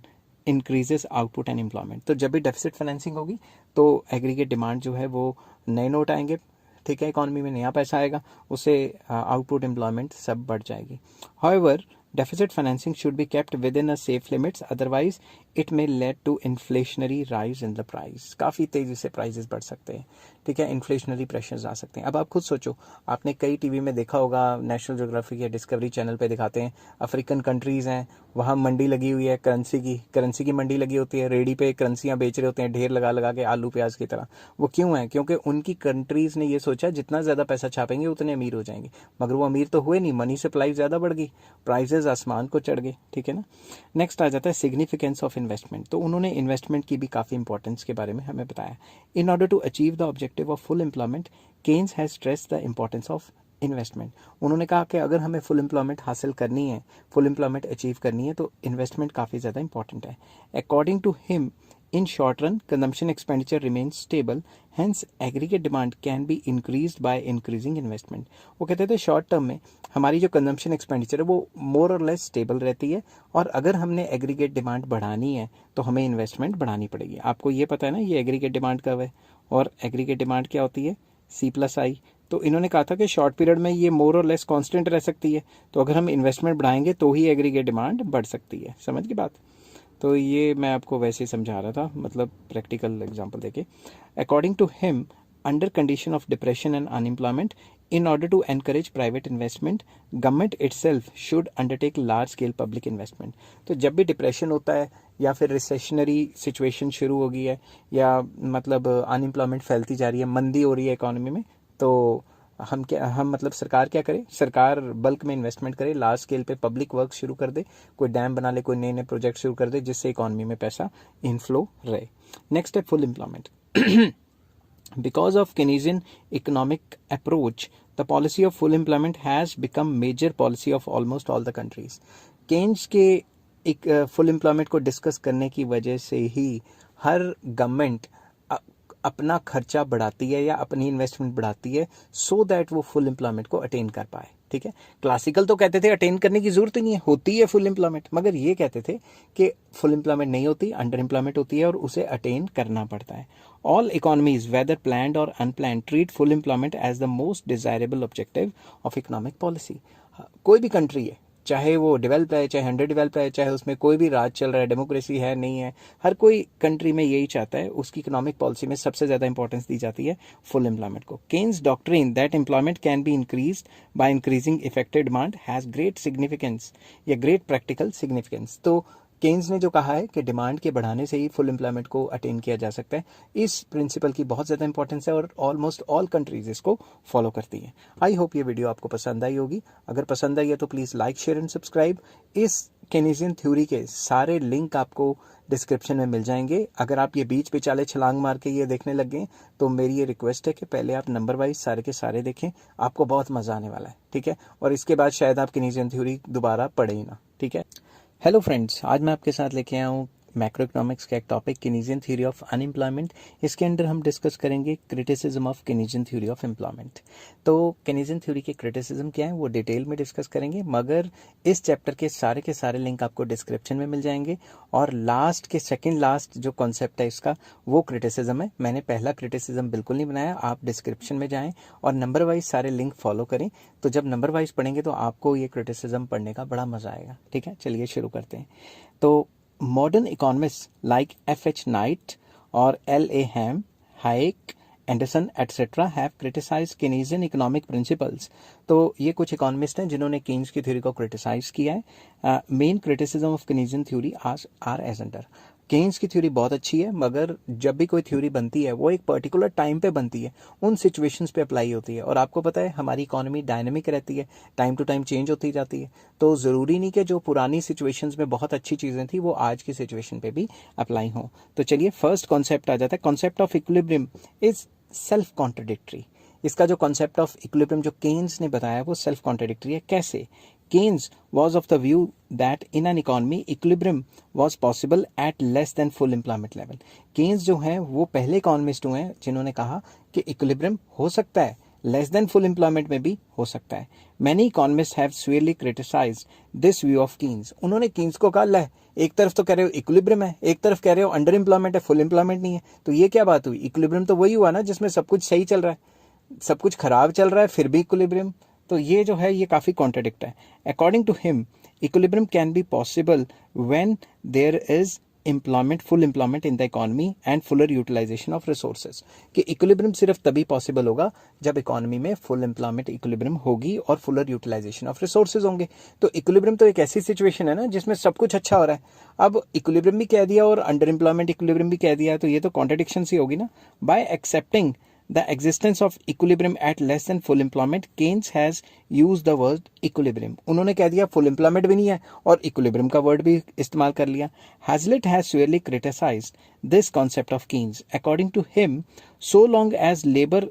increases output and employment. तो जब भी डेफिसिट फाइनेंसिंग होगी तो एग्रीगेट डिमांड जो है वो नए नोट आएंगे. ठीक है, इकोनॉमी में नया पैसा आएगा, उससे आउटपुट एम्प्लॉयमेंट सब बढ़ जाएगी. However deficit financing should be kept within a safe limits, otherwise it may lead to inflationary rise in the price. काफ़ी तेज़ी से प्राइजेस बढ़ सकते हैं, ठीक है, इन्फ्लेशनरी प्रेशर्स आ सकते हैं। अब आप खुद सोचो, आपने कई टीवी में देखा होगा, नेशनल ज्योग्राफिक या डिस्कवरी चैनल पे दिखाते हैं, अफ्रीकन कंट्रीज़ हैं, वहाँ मंडी लगी हुई है करेंसी की मंडी लगी होती है, रेडी पे करेंसियाँ बेच रहे होते हैं ढेर लगा लगा के, आलू प्याज की तरह। वो क्यों है? क्योंकि उनकी कंट्रीज़ ने ये सोचा जितना ज़्यादा पैसा छापेंगे उतने अमीर हो जाएंगे, मगर वो अमीर तो हुए नहीं, मनी सप्लाई ज़्यादा बढ़ गई, प्राइजेज आसमान को चढ़ गए, ठीक है ना। नेक्स्ट आ जाता है सिग्निफिकेंस ऑफ इन्वेस्टमेंट। तो उन्होंने इन्वेस्टमेंट की भी काफ़ी इंपॉर्टेंस के बारे में हमें बताया। In order to achieve the objective of full employment, Keynes has stressed the importance of investment. उन्होंने कहा कि अगर हमें फुल एम्प्लॉयमेंट हासिल करनी है, फुल एम्प्लॉयमेंट अचीव करनी है, तो इन्वेस्टमेंट काफ़ी ज़्यादा इंपॉर्टेंट है। According to him, in short run, consumption expenditure remains stable, hence aggregate demand can be increased by increasing investment. वो कहते थे शॉर्ट टर्म में हमारी जो कंजम्पशन एक्सपेंडिचर है वो मोर और लेस स्टेबल रहती है, और अगर हमने एग्रीगेट डिमांड बढ़ानी है तो हमें इन्वेस्टमेंट बढ़ानी पड़ेगी। आपको ये पता है ना ये एग्रीगेट डिमांड कब है, और एग्रीगेट डिमांड क्या होती है? C+I। तो इन्होंने कहा था कि शॉर्ट पीरियड में ये मोर और लेस कांस्टेंट रह सकती है, तो अगर हम इन्वेस्टमेंट बढ़ाएंगे तो ही एग्रीगेट डिमांड बढ़ सकती है। समझ की बात? तो ये मैं आपको वैसे ही समझा रहा था, मतलब प्रैक्टिकल एग्जांपल देके। According to him, under condition of depression and unemployment, in order to encourage private investment, government itself should undertake large scale public investment। तो जब भी डिप्रेशन होता है या फिर रिसेशनरी सिचुएशन शुरू हो गई है, या मतलब अनएम्प्लॉयमेंट फैलती जा रही है, मंदी हो रही है इकोनॉमी में, तो हम मतलब सरकार क्या करे? सरकार बल्क में इन्वेस्टमेंट करे, लार्ज स्केल पे पब्लिक वर्क शुरू कर दे, कोई डैम बना ले, कोई नए नए प्रोजेक्ट शुरू कर दे, जिससे इकोनॉमी में पैसा इनफ्लो रहे। नेक्स्ट है full employment. Because of Keynesian economic approach, the policy of full employment has become major policy of almost all the countries। Keynes के एक फुल एम्प्लॉयमेंट को डिस्कस करने की वजह से ही हर गवर्नमेंट अपना खर्चा बढ़ाती है या अपनी इन्वेस्टमेंट बढ़ाती है, सो दैट वो फुल एम्प्लॉयमेंट को अटेन कर पाए, ठीक है। क्लासिकल तो कहते थे अटेन करने की जरूरत ही नहीं है, होती है फुल एम्प्लॉयमेंट, मगर ये कहते थे कि फुल एम्प्लॉयमेंट नहीं होती, अंडर एम्प्लॉयमेंट होती है और उसे अटेन करना पड़ता है। ऑल इकोनॉमीज वेदर प्लान्ड और unplanned treat full employment as the most desirable objective of economic policy. कोई भी कंट्री है, चाहे वो डेवलप है, चाहे अंडर डेवलप है, चाहे उसमें कोई भी राज चल रहा है, डेमोक्रेसी है नहीं है, हर कोई कंट्री में यही चाहता है, उसकी इकोनॉमिक पॉलिसी में सबसे ज़्यादा इंपॉर्टेंस दी जाती है फुल एम्प्लॉयमेंट को। Keynes doctrine that employment can be increased by increasing effective demand has great significance या ग्रेट प्रैक्टिकल सिग्निफिकेंस। तो केन्स ने जो कहा है कि डिमांड के बढ़ाने से ही फुल एम्प्लॉयमेंट को अटेन किया जा सकता है, इस प्रिंसिपल की बहुत ज़्यादा इंपॉर्टेंस है और ऑलमोस्ट ऑल कंट्रीज इसको फॉलो करती हैं। आई होप ये वीडियो आपको पसंद आई होगी। अगर पसंद आई है तो please like, share and subscribe. इस केनेजियन थ्योरी के सारे लिंक आपको डिस्क्रिप्शन में मिल जाएंगे। अगर आप ये बीच पे चाले छलांग मार के ये देखने लग गए तो मेरी ये रिक्वेस्ट है कि पहले आप नंबर वाइज सारे के सारे देखें, आपको बहुत मज़ा आने वाला है, ठीक है। और इसके बाद शायद आप केनेजियन थ्योरी दोबारा पढ़े ही ना, ठीक है। हेलो फ्रेंड्स, आज मैं आपके साथ लेके आया हूँ मैक्रो इकोनॉमिक्स का एक topic, Keynesian theory of unemployment. इसके अंदर हम डिस्कस करेंगे criticism of Keynesian theory of employment. तो केनेजियन थ्योरी के क्रिटिसिज्म क्या है वो डिटेल में डिस्कस करेंगे, मगर इस चैप्टर के सारे लिंक आपको डिस्क्रिप्शन में मिल जाएंगे। और लास्ट के सेकेंड लास्ट जो कॉन्सेप्ट है इसका वो क्रिटिसिज्म है। मैंने पहला क्रिटिसिज्म बिल्कुल नहीं बनाया, आप डिस्क्रिप्शन में जाएँ और नंबर वाइज सारे लिंक फॉलो करें। तो जब नंबर वाइज पढ़ेंगे तो आपको ये क्रिटिसिज्म पढ़ने का बड़ा मजा आएगा, ठीक है। चलिए शुरू करते हैं। तो modern economists like F.H. Knight or L.A. Ham, Hayek, Anderson etc. have criticized Keynesian economic principles। तो ये कुछ इकोनॉमिस्ट हैं जिन्होंने केन्स की थ्योरी को क्रिटिसाइज किया है। Main criticism of Keynesian theory are as under. Keynes की थ्योरी बहुत अच्छी है, मगर जब भी कोई थ्योरी बनती है वो एक पर्टिकुलर टाइम पे बनती है, उन सिचुएशंस पे अप्लाई होती है। और आपको पता है हमारी इकोनॉमी डायनेमिक रहती है, टाइम टू टाइम चेंज होती जाती है। तो ज़रूरी नहीं कि जो पुरानी सिचुएशंस में बहुत अच्छी चीज़ें थी वो आज की सिचुएशन पे भी अप्लाई हों। तो चलिए फर्स्ट कॉन्सेप्ट आ जाता है, concept of equilibrium is self contradictory. इसका जो कॉन्सेप्ट ऑफ इक्विलिब्रियम जो केन्स ने बताया वो सेल्फ कॉन्ट्रडिक्टरी है। कैसे? Keynes was of the view that in an economy equilibrium was possible at less than full employment level। Keynes जो हैं वो पहले इकोनॉमिस्ट हुए हैं जिन्होंने कहा कि इक्विलिब्रियम हो सकता है, लेस देन फुल एम्प्लॉयमेंट में भी हो सकता है। Many economists have severely criticized this view of Keynes। उन्होंने Keynes को कहा ले एक तरफ तो कह रहे हो इक्विलिब्रियम है, एक तरफ कह रहे हो अंडर एम्प्लॉयमेंट है, फुल एम्प्लॉयमेंट नहीं है, तो ये क्या बात हुई? इक्विलिब्रियम तो वही हुआ ना जिसमें सब कुछ सही चल रहा है, सब कुछ खराब चल रहा है फिर भी इक्विलिब्रियम। तो ये जो है ये काफ़ी कॉन्ट्रडिक्ट है। According to him equilibrium can be possible when there is employment, full employment in the economy and fuller utilisation of resources. कि इक्विलिब्रियम सिर्फ तभी पॉसिबल होगा जब इकोनॉमी में फुल एम्प्लॉयमेंट इक्विलिब्रियम होगी और फुलर यूटिलाइजेशन ऑफ रिसोर्सेज होंगे। तो इक्विलिब्रियम तो एक ऐसी सिचुएशन है ना जिसमें सब कुछ अच्छा हो रहा है। अब इक्विलिब्रियम भी कह दिया और अंडर एम्प्लॉयमेंट इक्विलिब्रियम भी कह दिया, तो ये तो कॉन्ट्रडिक्शन सी होगी ना। Bye accepting the existence of equilibrium at less than full employment, Keynes has used the word equilibrium. उन्होंने कह दिया full employment भी नहीं है और equilibrium का word भी इस्तेमाल कर लिया। Hazlitt has severely criticized this concept of Keynes. According to him, so long as labor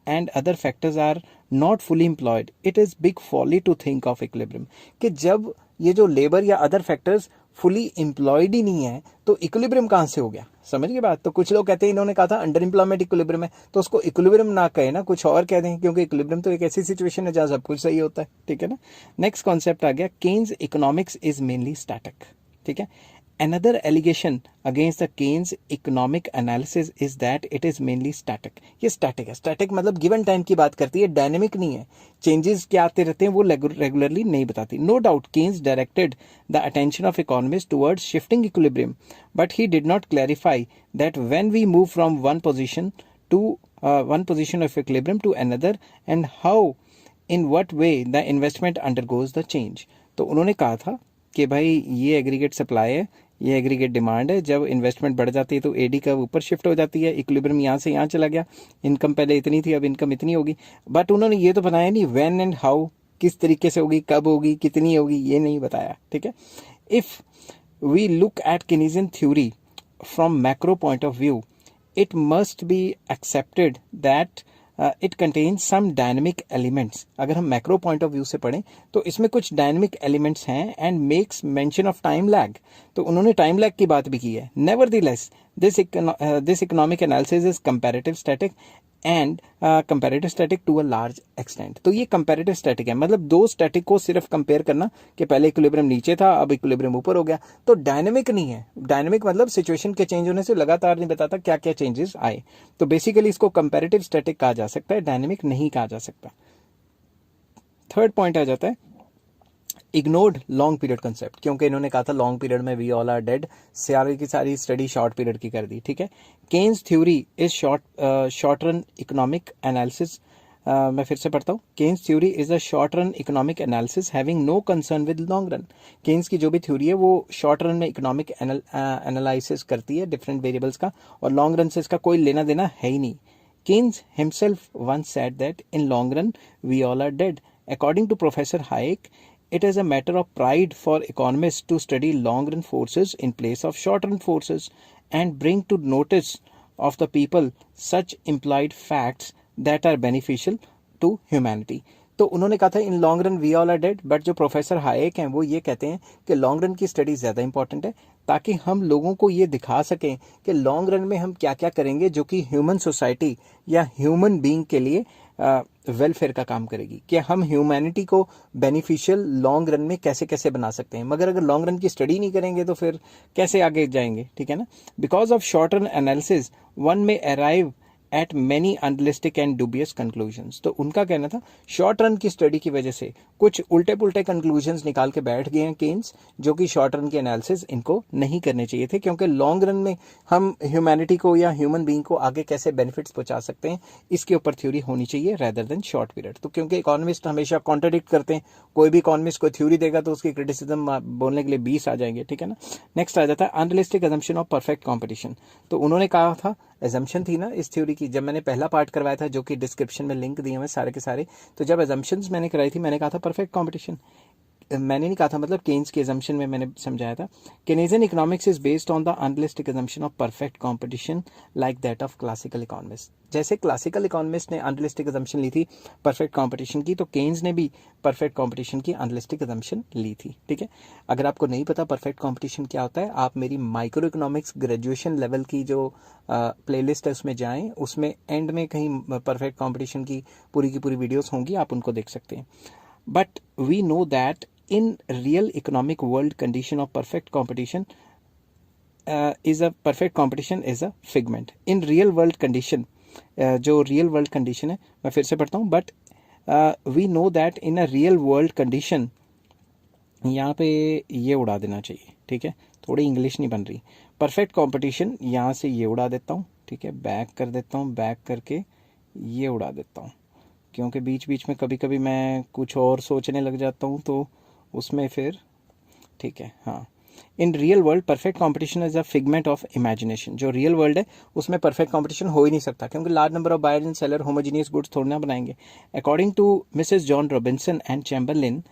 and other factors are not fully employed, it is big folly to think of equilibrium. कि जब ये जो labour या other factors fully employed ही नहीं है तो equilibrium कहाँ से हो गया? समझ गए बात? तो कुछ लोग कहते हैं, इन्होंने कहा था अंडर एम्प्लॉयमेंट इक्विलिब्रियम है, तो उसको इक्विलिब्रियम ना कहे ना, कुछ और कह दें, क्योंकि इक्विलिब्रियम तो एक ऐसी सिचुएशन है जहाँ सब कुछ सही होता है। ठीक है ना। नेक्स्ट कॉन्सेप्ट आ गया, Keynes economics is mainly static. ठीक है। Another allegation against the Keynes economic analysis is that it is mainly static. ये static है। static मतलब given time की बात करती है, dynamic नहीं है। changes क्या आते रहते हैं वो regularly नहीं बताती। No doubt Keynes directed the attention of economists towards shifting equilibrium, but he did not clarify that when we move from one position of equilibrium to another and how, in what way the investment undergoes the change. तो उन्होंने कहा था कि भाई ये aggregate supply है, ये aggregate demand है, जब इन्वेस्टमेंट बढ़ जाती है तो एडी का ऊपर शिफ्ट हो जाती है, इक्विलिब्रियम यहाँ से यहाँ चला गया, इनकम पहले इतनी थी अब इनकम इतनी होगी। बट उन्होंने ये तो बताया नहीं व्हेन एंड हाउ, किस तरीके से होगी, कब होगी, कितनी होगी, ये नहीं बताया। ठीक है। If we look at Keynesian theory from macro point of view, it must be accepted that it contains some dynamic elements. अगर हम मैक्रो पॉइंट ऑफ व्यू से पढ़ें तो इसमें कुछ डायनेमिक एलिमेंट्स हैं and makes mention of time lag. तो उन्होंने टाइम लैग की बात भी की है। नेवरदीलेस this economic analysis is comparative static and comparative static to a large extent. तो ये comparative static है, मतलब दो स्टैटिक को सिर्फ कंपेयर करना कि पहले इक्विलिब्रियम नीचे था अब इक्विलिब्रियम ऊपर हो गया, तो डायनेमिक नहीं है। डायनेमिक मतलब सिचुएशन के चेंज होने से लगातार नहीं बताता क्या क्या चेंजेस आए। तो बेसिकली इसको कंपैरेटिव स्टैटिक कहा जा सकता है, डायनेमिक नहीं कहा जा सकता। थर्ड पॉइंट आ जाता है इग्नोर्ड लॉन्ग पीरियड कंसेप्ट, क्योंकि इन्होंने कहा था लॉन्ग पीरियड में वी ऑल आर डेड, सारी की सारी स्टडी शॉर्ट पीरियड की कर दी। ठीक है। Keynes theory is short run economic analysis. मैं फिर से पढ़ता हूँ, Keynes theory is a short run economic analysis having no concern with long run. Keynes की जो भी थ्योरी है वो शॉर्ट रन में इकोनॉमिक एनालिसिस करती है डिफरेंट वेरिएबल्स का, और लॉन्ग रन से इसका कोई लेना देना है ही नहीं। Keynes himself once said that in long run we all are dead. According to Professor Hayek, it is a matter of pride for economists to study long run forces in place of short run forces and bring to notice of the people such implied facts that are beneficial to humanity. तो उन्होंने कहा था in long run we all are dead, but जो professor Hayek हैं वो ये कहते हैं कि लॉन्ग रन की स्टडी ज़्यादा इंपॉर्टेंट है, ताकि हम लोगों को ये दिखा सकें कि लॉन्ग रन में हम क्या क्या करेंगे जो कि ह्यूमन सोसाइटी या ह्यूमन बीइंग के लिए वेलफेयर का काम करेगी, कि हम ह्यूमैनिटी को बेनिफिशियल लॉन्ग रन में कैसे कैसे बना सकते हैं। मगर अगर लॉन्ग रन की स्टडी नहीं करेंगे तो फिर कैसे आगे जाएंगे? ठीक है ना। Because of short run analysis one may arrive at many unrealistic and dubious conclusions. तो उनका कहना था शॉर्ट रन की स्टडी की वजह से कुछ उल्टे पुल्टे कंक्लूजन्स निकाल के बैठ गए हैं केन्स, जो कि शॉर्ट रन के एनालिसिस इनको नहीं करने चाहिए थे, क्योंकि लॉन्ग रन में हम ह्यूमैनिटी को या ह्यूमन बीइंग को आगे कैसे बेनिफिट्स पहुंचा सकते हैं इसके ऊपर थ्योरी होनी चाहिए रेदर देन शॉर्ट पीरियड। तो क्योंकि इकोनॉमिस्ट हमेशा कॉन्ट्राडिक्ट करते हैं, कोई भी इकोनॉमिस्ट कोई थ्योरी देगा तो उसकी क्रिटिसिज्म बोलने के लिए 20 आ जाएंगे। ठीक है ना। नेक्स्ट आ जाता है unrealistic assumption of perfect competition. तो उन्होंने कहा था एजम्पशन थी ना इस थ्योरी की, जब मैंने पहला पार्ट करवाया था जो कि डिस्क्रिप्शन में लिंक दिए हुए सारे के सारे, तो जब एजम्पशंस मैंने कराई थी मैंने कहा था परफेक्ट कंपटीशन, मैंने नहीं कहा था, मतलब केन्स के एजम्पशन में मैंने समझाया था Keynesian economics is based on the unrealistic assumption of perfect competition like that of classical economist. जैसे क्लासिकल इकोनॉमिस्ट ने अनरियलिस्टिक एजम्पशन ली थी परफेक्ट कंपटीशन की, तो केन्स ने भी परफेक्ट कंपटीशन की अनरियलिस्टिक एजम्पशन ली थी। ठीक है। अगर आपको नहीं पता परफेक्ट कंपटीशन क्या होता है, आप मेरी माइक्रो इकोनॉमिक्स ग्रेजुएशन लेवल की जो प्लेलिस्ट है उसमें जाएं, उसमें एंड में कहीं परफेक्ट कंपटीशन की पूरी वीडियोस होंगी, आप उनको देख सकते हैं। But we know that in real economic world condition of perfect competition is a figment in real world condition। जो real world condition है मैं फिर से पढ़ता हूँ, but we know that in a real world condition यहाँ पे ये उड़ा देना चाहिए, ठीक है, थोड़ी इंग्लिश नहीं बन रही। परफेक्ट कंपटीशन, यहाँ से ये उड़ा देता हूँ, ठीक है, बैक कर देता हूँ, बैक करके ये उड़ा देता हूँ, क्योंकि बीच बीच में कभी कभी मैं कुछ और सोचने लग जाता हूँ तो उसमें फिर, ठीक है, हाँ। In real world perfect competition is a figment of imagination. जो रियल वर्ल्ड है उसमें परफेक्ट कंपटीशन हो ही नहीं सकता, क्योंकि large number of buyer and seller homogeneous goods थोड़ी ना बनाएंगे। According to Mrs Joan Robinson and Chamberlin,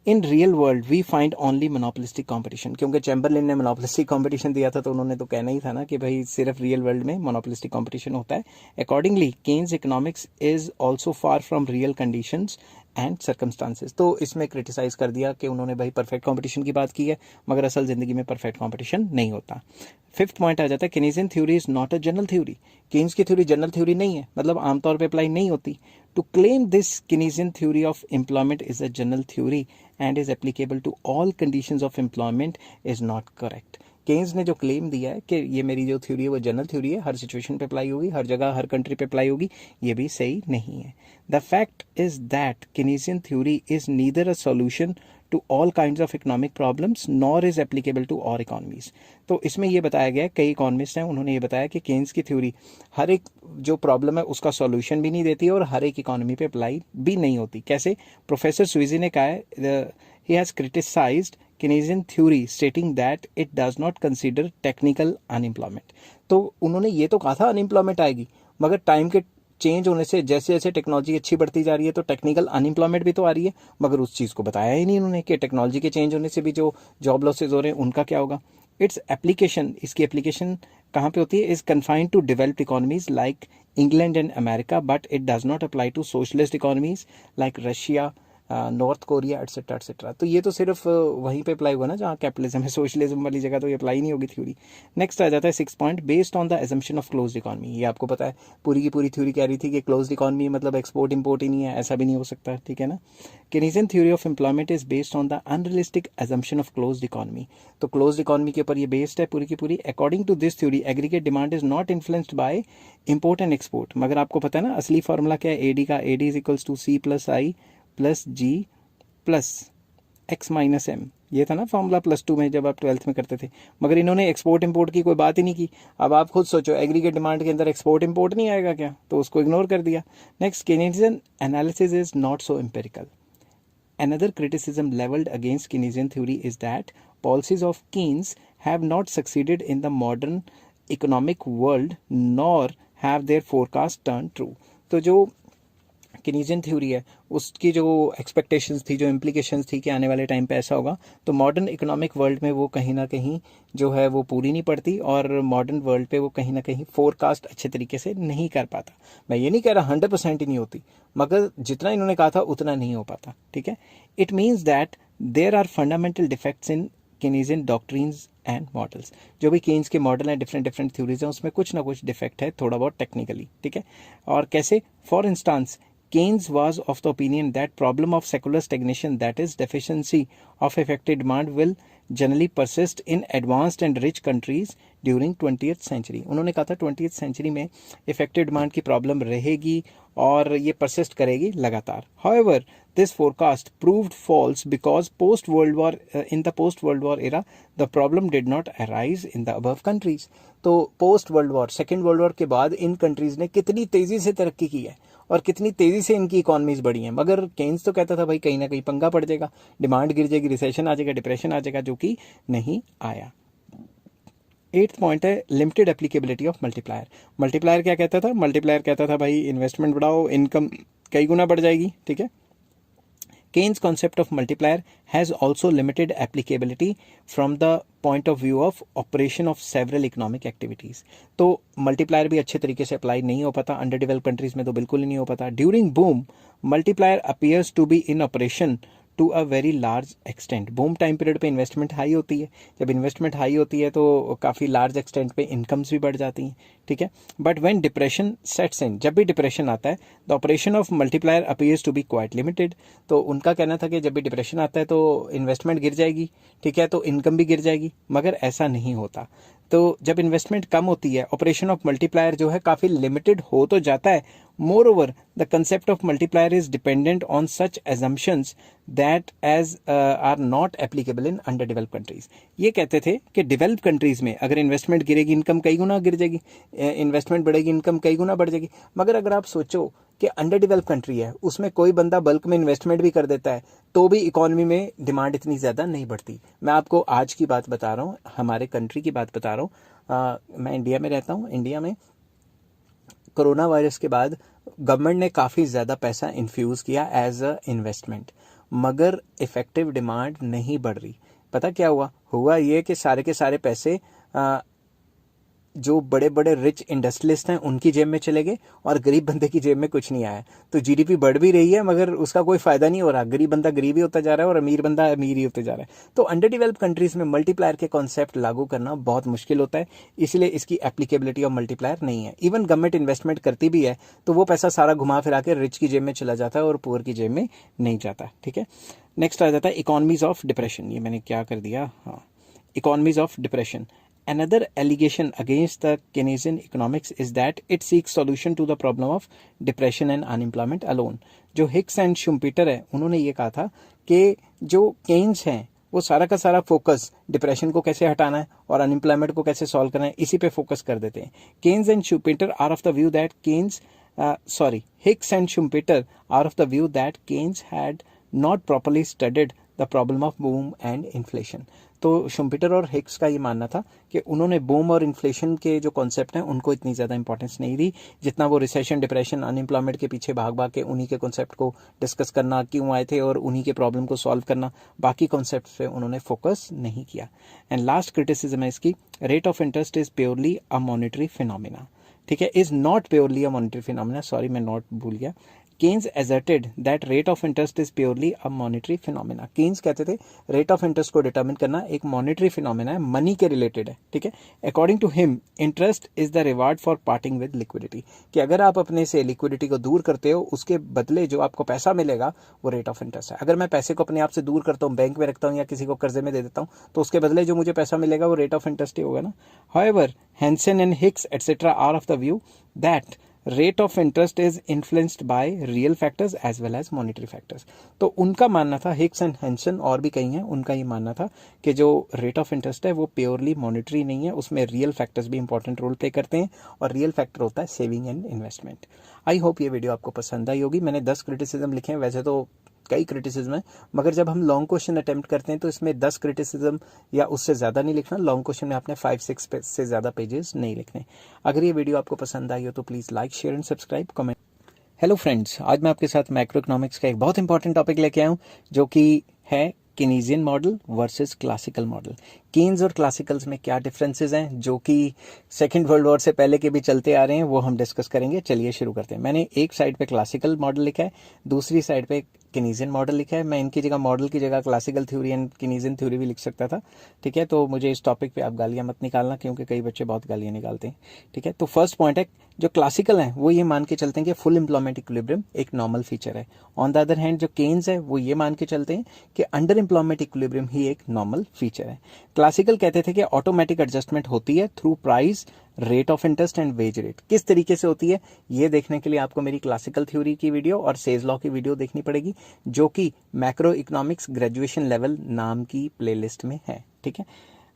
in real world we find only monopolistic competition. क्योंकि चैम्बरलिन ने मोनोपोलिस्टिक कंपटीशन दिया था तो उन्होंने तो कहना ही था ना कि भाई सिर्फ रियल वर्ल्ड में मोनोपोलिस्टिक कंपटीशन होता है। Accordingly Keynes economics is also far from real conditions and circumstances. तो इसमें क्रिटिसाइज कर दिया कि उन्होंने भाई परफेक्ट कंपटीशन की बात की है, मगर असल जिंदगी में परफेक्ट कंपटीशन नहीं होता। फिफ्थ पॉइंट आ जाता है, Keynesian theory is not a general theory. Keynes की थ्योरी जनरल थ्योरी नहीं है, मतलब आमतौर पर अप्लाई नहीं होती। To claim this Keynesian theory of employment is a general theory and is applicable to all conditions of employment is not correct। Keynes ने जो क्लेम दिया है कि ये मेरी जो थ्योरी है वो जनरल थ्योरी है, हर सिचुएशन पे अप्लाई होगी, हर जगह हर कंट्री पे अप्लाई होगी, ये भी सही नहीं है। The fact is that Keynesian theory is neither a solution to all kinds of economic problems nor is applicable to all economies. तो इसमें ये बताया गया, कई इकोनॉमिस्ट हैं उन्होंने ये बताया कि केन्स की थ्योरी हर एक जो प्रॉब्लम है उसका सॉल्यूशन भी नहीं देती और हर एक इकोनॉमी पे अप्लाई भी नहीं होती। कैसे? प्रोफेसर स्वीजी ने कहा है, he has criticized Keynesian theory stating that it does not consider technical unemployment। तो उन्होंने ये तो कहा था अनएम्प्लॉयमेंट आएगी, मगर टाइम के चेंज होने से जैसे जैसे टेक्नोलॉजी अच्छी बढ़ती जा रही है तो टेक्निकल अनएम्प्लॉयमेंट भी तो आ रही है, मगर उस चीज़ को बताया ही नहीं उन्होंने कि टेक्नोलॉजी के चेंज होने से भी जो जॉब लॉसेज हो रहे हैं उनका क्या होगा। इट्स एप्लीकेशन, इसकी एप्लीकेशन कहाँ पे होती है? Is confined to developed economies like England and America, but it does not apply to socialist economies like Russia, North Korea etcetera etcetera. तो ये तो सिर्फ वहीं पे अप्लाई हुआ ना जहाँ कैपिटलिज्म है, सोशलिज्म वाली जगह तो ये अप्लाई नहीं होगी थ्योरी। नेक्स्ट आ जाता है 6 point, based on the assumption of closed economy. ये आपको पता है पूरी की पूरी थ्योरी कह रही थी कि क्लोज्ड इकोनॉमी मतलब एक्सपोर्ट इंपोर्ट ही नहीं है, ऐसा भी नहीं हो सकता, ठीक है ना। Keynesian theory of employment is based on the unrealistic assumption of closed economy. तो क्लोज्ड इकोनॉमी के ऊपर ये बेस्ड है पूरी की पूरी। According to this theory aggregate demand is not influenced by import and export. मगर आपको पता है ना असली फार्मूला क्या है एडी का? AD is equals to C plus I plus G plus X minus M. ये था ना फॉर्मूला +2 में जब आप 12th में करते थे, मगर इन्होंने एक्सपोर्ट इंपोर्ट की कोई बात ही नहीं की। अब आप खुद सोचो एग्रीगेट डिमांड के अंदर एक्सपोर्ट इंपोर्ट नहीं आएगा क्या? तो उसको इग्नोर कर दिया। Next, Keynesian analysis is not so empirical. Another criticism leveled against Keynesian theory is that policies of Keynes have not succeeded in the modern economic world, nor have their forecasts turned true। तो जो Keynesian theory है उसकी जो expectations थी, जो implications थी कि आने वाले टाइम पे ऐसा होगा, तो मॉडर्न इकोनॉमिक वर्ल्ड में वो कहीं ना कहीं जो है वो पूरी नहीं पड़ती और मॉडर्न वर्ल्ड पे वो कहीं ना कहीं फोरकास्ट अच्छे तरीके से नहीं कर पाता। मैं ये नहीं कह रहा 100% ही नहीं होती, मगर जितना इन्होंने कहा था उतना नहीं हो पाता, ठीक है। It means that there are fundamental defects in Keynesian doctrines and models. जो भी केन्स के मॉडल हैं, डिफरेंट डिफरेंट थ्योरीज हैं, उसमें कुछ ना कुछ डिफेक्ट है थोड़ा बहुत टेक्निकली, ठीक है। और कैसे? For instance, Keynes was of the opinion that problem of secular stagnation, that is deficiency of effective demand, will generally persist in advanced and rich countries during 20th century। उन्होंने कहा था 20th century में effective demand की problem रहेगी और ये persist करेगी लगातार। However, this forecast proved false because in the post World War era, the problem did not arise in the above countries। तो post world war, second world war के बाद इन countries ने कितनी तेजी से तरक्की की है और कितनी तेजी से इनकी इकोनॉमीज बढ़ी हैं, मगर केन्स तो कहता था भाई कहीं ना कहीं पंगा पड़ जाएगा, डिमांड गिर जाएगी, रिसेशन आ जाएगा, डिप्रेशन आ जाएगा, जो कि नहीं आया। 8th पॉइंट है limited applicability of multiplier. Multiplier क्या कहता था? मल्टीप्लायर कहता था भाई इन्वेस्टमेंट बढ़ाओ, इनकम कई गुना बढ़ जाएगी, ठीक है। Keynes' concept of multiplier has also limited applicability from the point of view of operation of several economic activities। तो मल्टीप्लायर भी अच्छे तरीके से अप्लाई नहीं हो पाता, अंडर डेवलप कंट्रीज में तो बिल्कुल ही नहीं हो पाता। During boom multiplier appears to be in operation to a very large extent. Boom time period पे इन्वेस्टमेंट हाई होती है, जब इन्वेस्टमेंट हाई होती है तो काफ़ी लार्ज एक्सटेंट पे इनकम्स भी बढ़ जाती हैं, ठीक है। But when depression sets in, जब भी डिप्रेशन आता है, the operation of multiplier appears to be quite limited. तो उनका कहना था कि जब भी डिप्रेशन आता है तो इन्वेस्टमेंट गिर जाएगी, ठीक है, तो इनकम भी गिर जाएगी, मगर ऐसा नहीं होता। तो जब इन्वेस्टमेंट कम होती है, ऑपरेशन ऑफ मल्टीप्लायर जो है काफ़ी लिमिटेड हो तो जाता है, moreover the concept of multiplier is dependent on such assumptions that as are not applicable in under develop countries. ये कहते थे कि डेवलप कंट्रीज में अगर इन्वेस्टमेंट गिरेगी इनकम कई गुना गिर जाएगी, इन्वेस्टमेंट बढ़ेगी इनकम कई गुना बढ़ जाएगी। मगर अगर आप सोचो कि अंडर डेवलप कंट्री है, उसमें कोई बंदा बल्क में इन्वेस्टमेंट भी कर देता है तो भी इकोनॉमी में डिमांड इतनी ज़्यादा नहीं बढ़ती। मैं आपको आज की बात बता रहा हूँ, हमारे कंट्री की बात बता रहा हूँ। मैं इंडिया में रहता हूँ। इंडिया में कोरोना वायरस के बाद गवर्नमेंट ने काफ़ी ज़्यादा पैसा इन्फ्यूज़ किया एज अ इन्वेस्टमेंट, मगर इफ़ेक्टिव डिमांड नहीं बढ़ रही। पता क्या हुआ ये कि सारे के सारे पैसे जो बड़े बड़े रिच इंडस्ट्रियलिस्ट हैं उनकी जेब में चले गए और गरीब बंदे की जेब में कुछ नहीं आया। तो जीडीपी बढ़ भी रही है मगर उसका कोई फायदा नहीं हो रहा। गरीब बंदा गरीब ही होता जा रहा है और अमीर बंदा अमीर ही होते जा रहा है। तो अंडर डेवलप कंट्रीज में मल्टीप्लायर के कॉन्सेप्ट लागू करना बहुत मुश्किल होता है, इसलिए इसकी एप्लीकेबिलिटी ऑफ मल्टीप्लायर नहीं है। इवन गवर्नमेंट इन्वेस्टमेंट करती भी है तो वो पैसा सारा घुमा फिरा के रिच की जेब में चला जाता है और पुअर की जेब में नहीं जाता। ठीक है, नेक्स्ट आ जाता है इकोनॉमीज ऑफ डिप्रेशन। ये मैंने क्या कर दिया, हाँ, economies of depression. Another allegation against the Keynesian economics is that it seeks solution to the problem of depression and unemployment alone. जो हिक्स एंड शुम्पीटर है उन्होंने ये कहा था कि जो केन्स हैं वो सारा का सारा फोकस डिप्रेशन को कैसे हटाना है और अनएम्प्लॉयमेंट को कैसे सॉल्व करना है इसी पे फोकस कर देते हैं। Keynes and Schumpeter are of the view that Hicks and Schumpeter are of the view that Keynes had not properly studied the problem of boom and inflation. तो शुम्पीटर और हिक्स का ये मानना था कि उन्होंने बूम और इन्फ्लेशन के जो कॉन्सेप्ट हैं उनको इतनी ज़्यादा इंपॉर्टेंस नहीं दी जितना वो रिसेशन, डिप्रेशन, अनएम्प्लॉयमेंट के पीछे भाग भाग के उन्हीं के कॉन्सेप्ट को डिस्कस करना, क्यों आए थे और उन्हीं के प्रॉब्लम को सॉल्व करना, बाकी कॉन्सेप्ट पे उन्होंने फोकस नहीं किया। एंड लास्ट क्रिटिसिज्म है इसकी, rate of interest is purely a monetary phenomena. ठीक है, is not purely a monetary phenomena, sorry मैं नॉट भूल गया। Keynes asserted that rate of interest is purely a monetary phenomena. Keynes कहते थे rate of interest को determine करना एक मॉनेटरी फिनोमेना है, मनी के रिलेटेड है। ठीक है, according to him interest is the reward for parting with liquidity, कि अगर आप अपने से लिक्विडिटी को दूर करते हो उसके बदले जो आपको पैसा मिलेगा वो रेट ऑफ इंटरेस्ट है। अगर मैं पैसे को अपने आप से दूर करता हूँ, बैंक में रखता हूँ या किसी को कर्जे में दे देता हूँ तो उसके बदले जो मुझे पैसा मिलेगा वो रेट ऑफ इंटरेस्ट ही होगा ना। However Hansen and Hicks etcetera are of the view that rate of interest is influenced by real factors as well as monetary factors. तो उनका मानना था, हिक्स एंड हैंसन और भी कई हैं, उनका ये मानना था कि जो रेट ऑफ इंटरेस्ट है वो प्योरली मॉनेटरी नहीं है, उसमें रियल फैक्टर्स भी इंपॉर्टेंट रोल प्ले करते हैं और रियल फैक्टर होता है saving and investment. I hope ये वीडियो आपको पसंद आई होगी। मैंने 10 क्रिटिसिज्म लिखे हैं, वैसे तो कई क्रिटिसिज्म है मगर जब हम लॉन्ग क्वेश्चन अटेम्प्ट करते हैं तो इसमें 10 क्रिटिसिज्म या उससे ज़्यादा नहीं लिखना। लॉन्ग क्वेश्चन में आपने 5-6 से ज़्यादा पेजेस नहीं लिखने। अगर ये वीडियो आपको पसंद आई हो तो please like, share and subscribe, comment. Hello friends, आज मैं आपके साथ मैक्रो इकोनॉमिक्स का एक बहुत इंपॉर्टेंट टॉपिक लेके आया हूँ जो कि है Keynesian model versus classical model. Keynes और क्लासिकल्स में क्या डिफरेंसेस हैं जो कि सेकेंड वर्ल्ड वॉर से पहले के भी चलते आ रहे हैं वो हम डिस्कस करेंगे। चलिए शुरू करते हैं। मैंने एक साइड पे क्लासिकल मॉडल लिखा है, दूसरी साइड पे केनीजियन मॉडल लिखा है। मैं इनकी जगह मॉडल की जगह classical theory and Keynesian theory भी लिख सकता था। ठीक है, तो मुझे इस टॉपिक पे आप गालियां मत निकालना क्योंकि कई बच्चे बहुत गालियां निकालते हैं। ठीक है, तो फर्स्ट पॉइंट है, जो क्लासिकल हैं वो ये मान के चलते हैं कि फुल एम्प्लॉयमेंट इक्विलिब्रियम एक नॉर्मल फीचर है। ऑन द अदर हैंड जो केन्स है वो ये मान के चलते हैं कि अंडर एम्प्लॉयमेंट इक्विलिब्रियम ही एक नॉर्मल फीचर है। क्लासिकल कहते थे कि ऑटोमेटिक एडजस्टमेंट होती है through price, rate of interest and wage rate. किस तरीके से होती है ये देखने के लिए आपको मेरी क्लासिकल थ्योरी की वीडियो और सेज लॉ की वीडियो देखनी पड़ेगी जो कि मैक्रो इकोनॉमिक्स ग्रेजुएशन लेवल नाम की प्लेलिस्ट में है। ठीक है,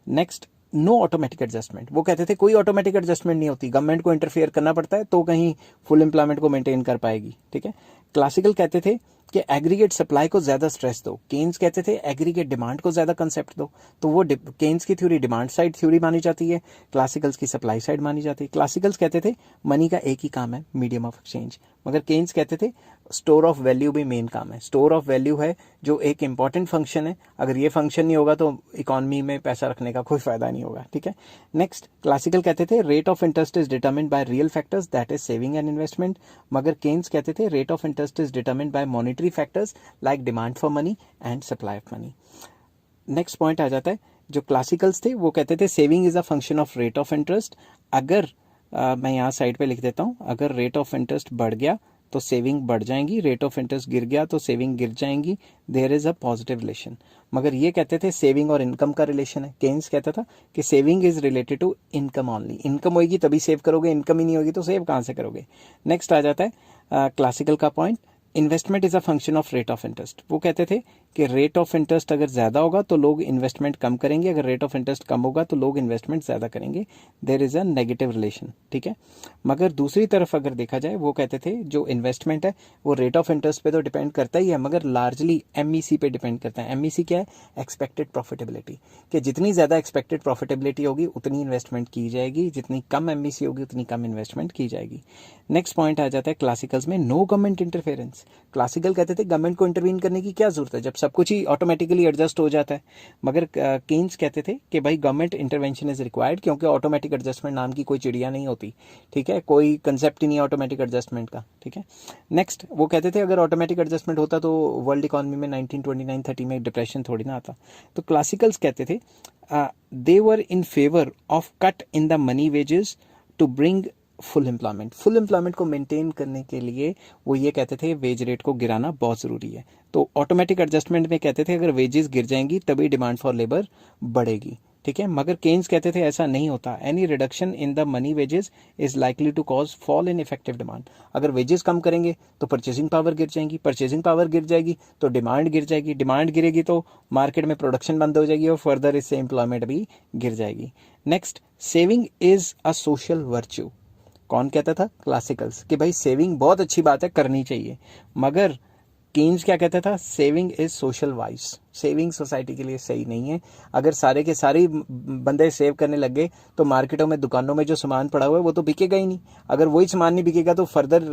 नेक्स्ट, नो ऑटोमेटिक एडजस्टमेंट। वो कहते थे कोई ऑटोमेटिक एडजस्टमेंट नहीं होती, गवर्नमेंट को इंटरफेयर करना पड़ता है तो कहीं फुल एम्प्लॉयमेंट को मेंटेन कर पाएगी। ठीक है, क्लासिकल कहते थे कि एग्रीगेट सप्लाई को ज्यादा स्ट्रेस दो, केन्स कहते थे एग्रीगेट डिमांड को ज्यादा कंसेप्ट दो। तो वो केन्स की थ्योरी डिमांड साइड थ्योरी मानी जाती है, क्लासिकल्स की सप्लाई साइड मानी जाती है। क्लासिकल्स कहते थे मनी का एक ही काम है, मीडियम ऑफ एक्सचेंज, मगर केन्स कहते थे स्टोर ऑफ वैल्यू भी मेन काम है। स्टोर ऑफ वैल्यू है जो एक इंपॉर्टेंट फंक्शन है, अगर ये फंक्शन नहीं होगा तो इकोनॉमी में पैसा रखने का कोई फायदा नहीं होगा। ठीक है, नेक्स्ट, क्लासिकल कहते थे rate of interest is determined by real factors that is saving and investment, मगर केन्स कहते थे rate of interest is determined by monetary factors like demand for money and supply of money. Next point आ जाता है, जो classicals थे वो कहते थे saving is a function of rate of interest. अगर मैं यहाँ साइड पे लिख देता हूँ, अगर रेट ऑफ इंटरेस्ट बढ़ गया तो सेविंग बढ़ जाएंगी, रेट ऑफ इंटरेस्ट गिर गया तो सेविंग गिर जाएंगी, there is a positive relation. मगर ये कहते थे सेविंग और इनकम का रिलेशन है। केन्स कहता था कि saving is related to income only, income होगी तभी सेव करोगे, इनकम ही नहीं होगी तो सेव कहाँ से करोगे। नेक्स्ट आ जाता है क्लासिकल का point, investment is a function of rate of interest. वो कहते थे कि रेट ऑफ इंटरेस्ट अगर ज़्यादा होगा तो लोग इन्वेस्टमेंट कम करेंगे, अगर रेट ऑफ इंटरेस्ट कम होगा तो लोग इन्वेस्टमेंट ज़्यादा करेंगे, there is a negative relation, ठीक है। मगर दूसरी तरफ अगर देखा जाए, वो कहते थे जो इन्वेस्टमेंट है वो रेट ऑफ इंटरेस्ट पे तो डिपेंड करता ही है, मगर लार्जली एमईसी पे डिपेंड करता है। एमईसी क्या है? एक्सपेक्टेड प्रॉफिटेबिलिटी, कि जितनी ज़्यादा एक्सपेक्टेड प्रॉफिटेबिलिटी होगी उतनी इन्वेस्टमेंट की जाएगी, जितनी कम एमईसी होगी उतनी कम इन्वेस्टमेंट की जाएगी। नेक्स्ट पॉइंट आ जाता है क्लासिकल्स में, नो गवर्नमेंट इंटरफेरेंस। क्लासिकल कहते थे गवर्नमेंट को इंटरवीन करने की क्या जरूरत है जब सब कुछ ही ऑटोमेटिकली एडजस्ट हो जाता है। मगर केन्स कहते थे कि भाई गवर्नमेंट इंटरवेंशन इज रिक्वायर्ड, क्योंकि ऑटोमेटिक एडजस्टमेंट नाम की कोई चिड़िया नहीं होती, ठीक है, कोई कंसेप्ट ही नहीं है ऑटोमेटिक एडजस्टमेंट का, ठीक है। नेक्स्ट वो कहते थे अगर ऑटोमेटिक एडजस्टमेंट होता तो वर्ल्ड इकोनॉमी में 1929-30 में डिप्रेशन थोड़ी ना आता। तो क्लासिकल्स कहते थे they were in favour of cut in the money wages to bring full employment. Full employment को मेंटेन करने के लिए वो ये कहते थे वेज रेट को गिराना बहुत ज़रूरी है। तो ऑटोमेटिक एडजस्टमेंट में कहते थे अगर वेजेस गिर जाएंगी तभी डिमांड फॉर लेबर बढ़ेगी, ठीक है। मगर केन्स कहते थे ऐसा नहीं होता, any reduction in the money wages is likely to cause fall in effective demand. अगर वेजेस कम करेंगे तो परचेसिंग पावर गिर जाएगी, परचेसिंग पावर गिर जाएगी तो डिमांड गिर जाएगी, डिमांड गिरेगी तो मार्केट में प्रोडक्शन बंद हो जाएगी और फर्दर इससे एम्प्लॉयमेंट भी गिर जाएगी। Next, saving is a social virtue. कौन कहता था? क्लासिकल्स, कि भाई सेविंग बहुत अच्छी बात है, करनी चाहिए। मगर केन्स क्या कहता था? Saving is social wise, saving society के लिए सही नहीं है। अगर सारे के सारे बंदे सेव करने लग गए तो मार्केटों में, दुकानों में जो सामान पड़ा हुआ है वो तो बिकेगा ही नहीं। अगर वही सामान नहीं बिकेगा तो फर्दर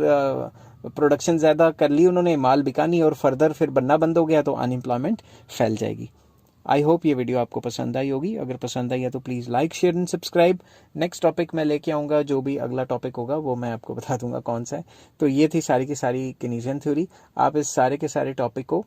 प्रोडक्शन ज़्यादा कर ली उन्होंने, माल बिका नहीं और फर्दर फिर बनना बंद हो गया तो अनएम्प्लॉयमेंट फैल जाएगी। आई होप ये वीडियो आपको पसंद आई होगी। अगर पसंद आई है तो please like, share and subscribe. Next topic मैं लेके आऊँगा, जो भी अगला टॉपिक होगा वो मैं आपको बता दूंगा कौन सा है। तो ये थी सारी की सारी कीनेसियन थ्योरी। आप इस सारे के सारे टॉपिक को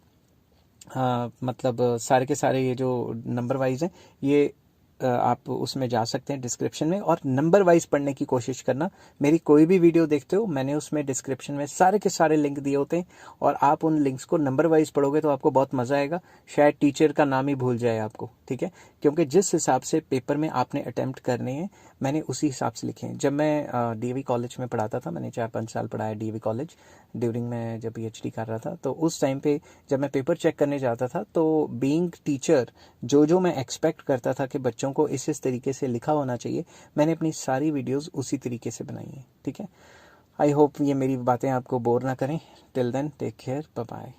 मतलब सारे के सारे ये जो नंबर वाइज हैं ये आप उसमें जा सकते हैं डिस्क्रिप्शन में, और नंबर वाइज पढ़ने की कोशिश करना। मेरी कोई भी वीडियो देखते हो मैंने उसमें डिस्क्रिप्शन में सारे के सारे लिंक दिए होते हैं, और आप उन लिंक्स को नंबर वाइज पढ़ोगे तो आपको बहुत मज़ा आएगा। शायद टीचर का नाम ही भूल जाए आपको, ठीक है, क्योंकि जिस हिसाब से पेपर में आपने अटैम्प्ट करने हैं मैंने उसी हिसाब से लिखे हैं। जब मैं डीएवी कॉलेज में पढ़ाता था, मैंने 4-5 साल पढ़ाया डीएवी कॉलेज ड्यूरिंग मैं जब पीएचडी कर रहा था, तो उस टाइम पे जब मैं पेपर चेक करने जाता था तो बीइंग टीचर जो मैं एक्सपेक्ट करता था कि बच्चों को इस तरीके से लिखा होना चाहिए, मैंने अपनी सारी वीडियोस उसी तरीके से बनाई है, ठीक है। आई होप ये मेरी बातें आपको बोर ना करें। Till then take care, bye bye.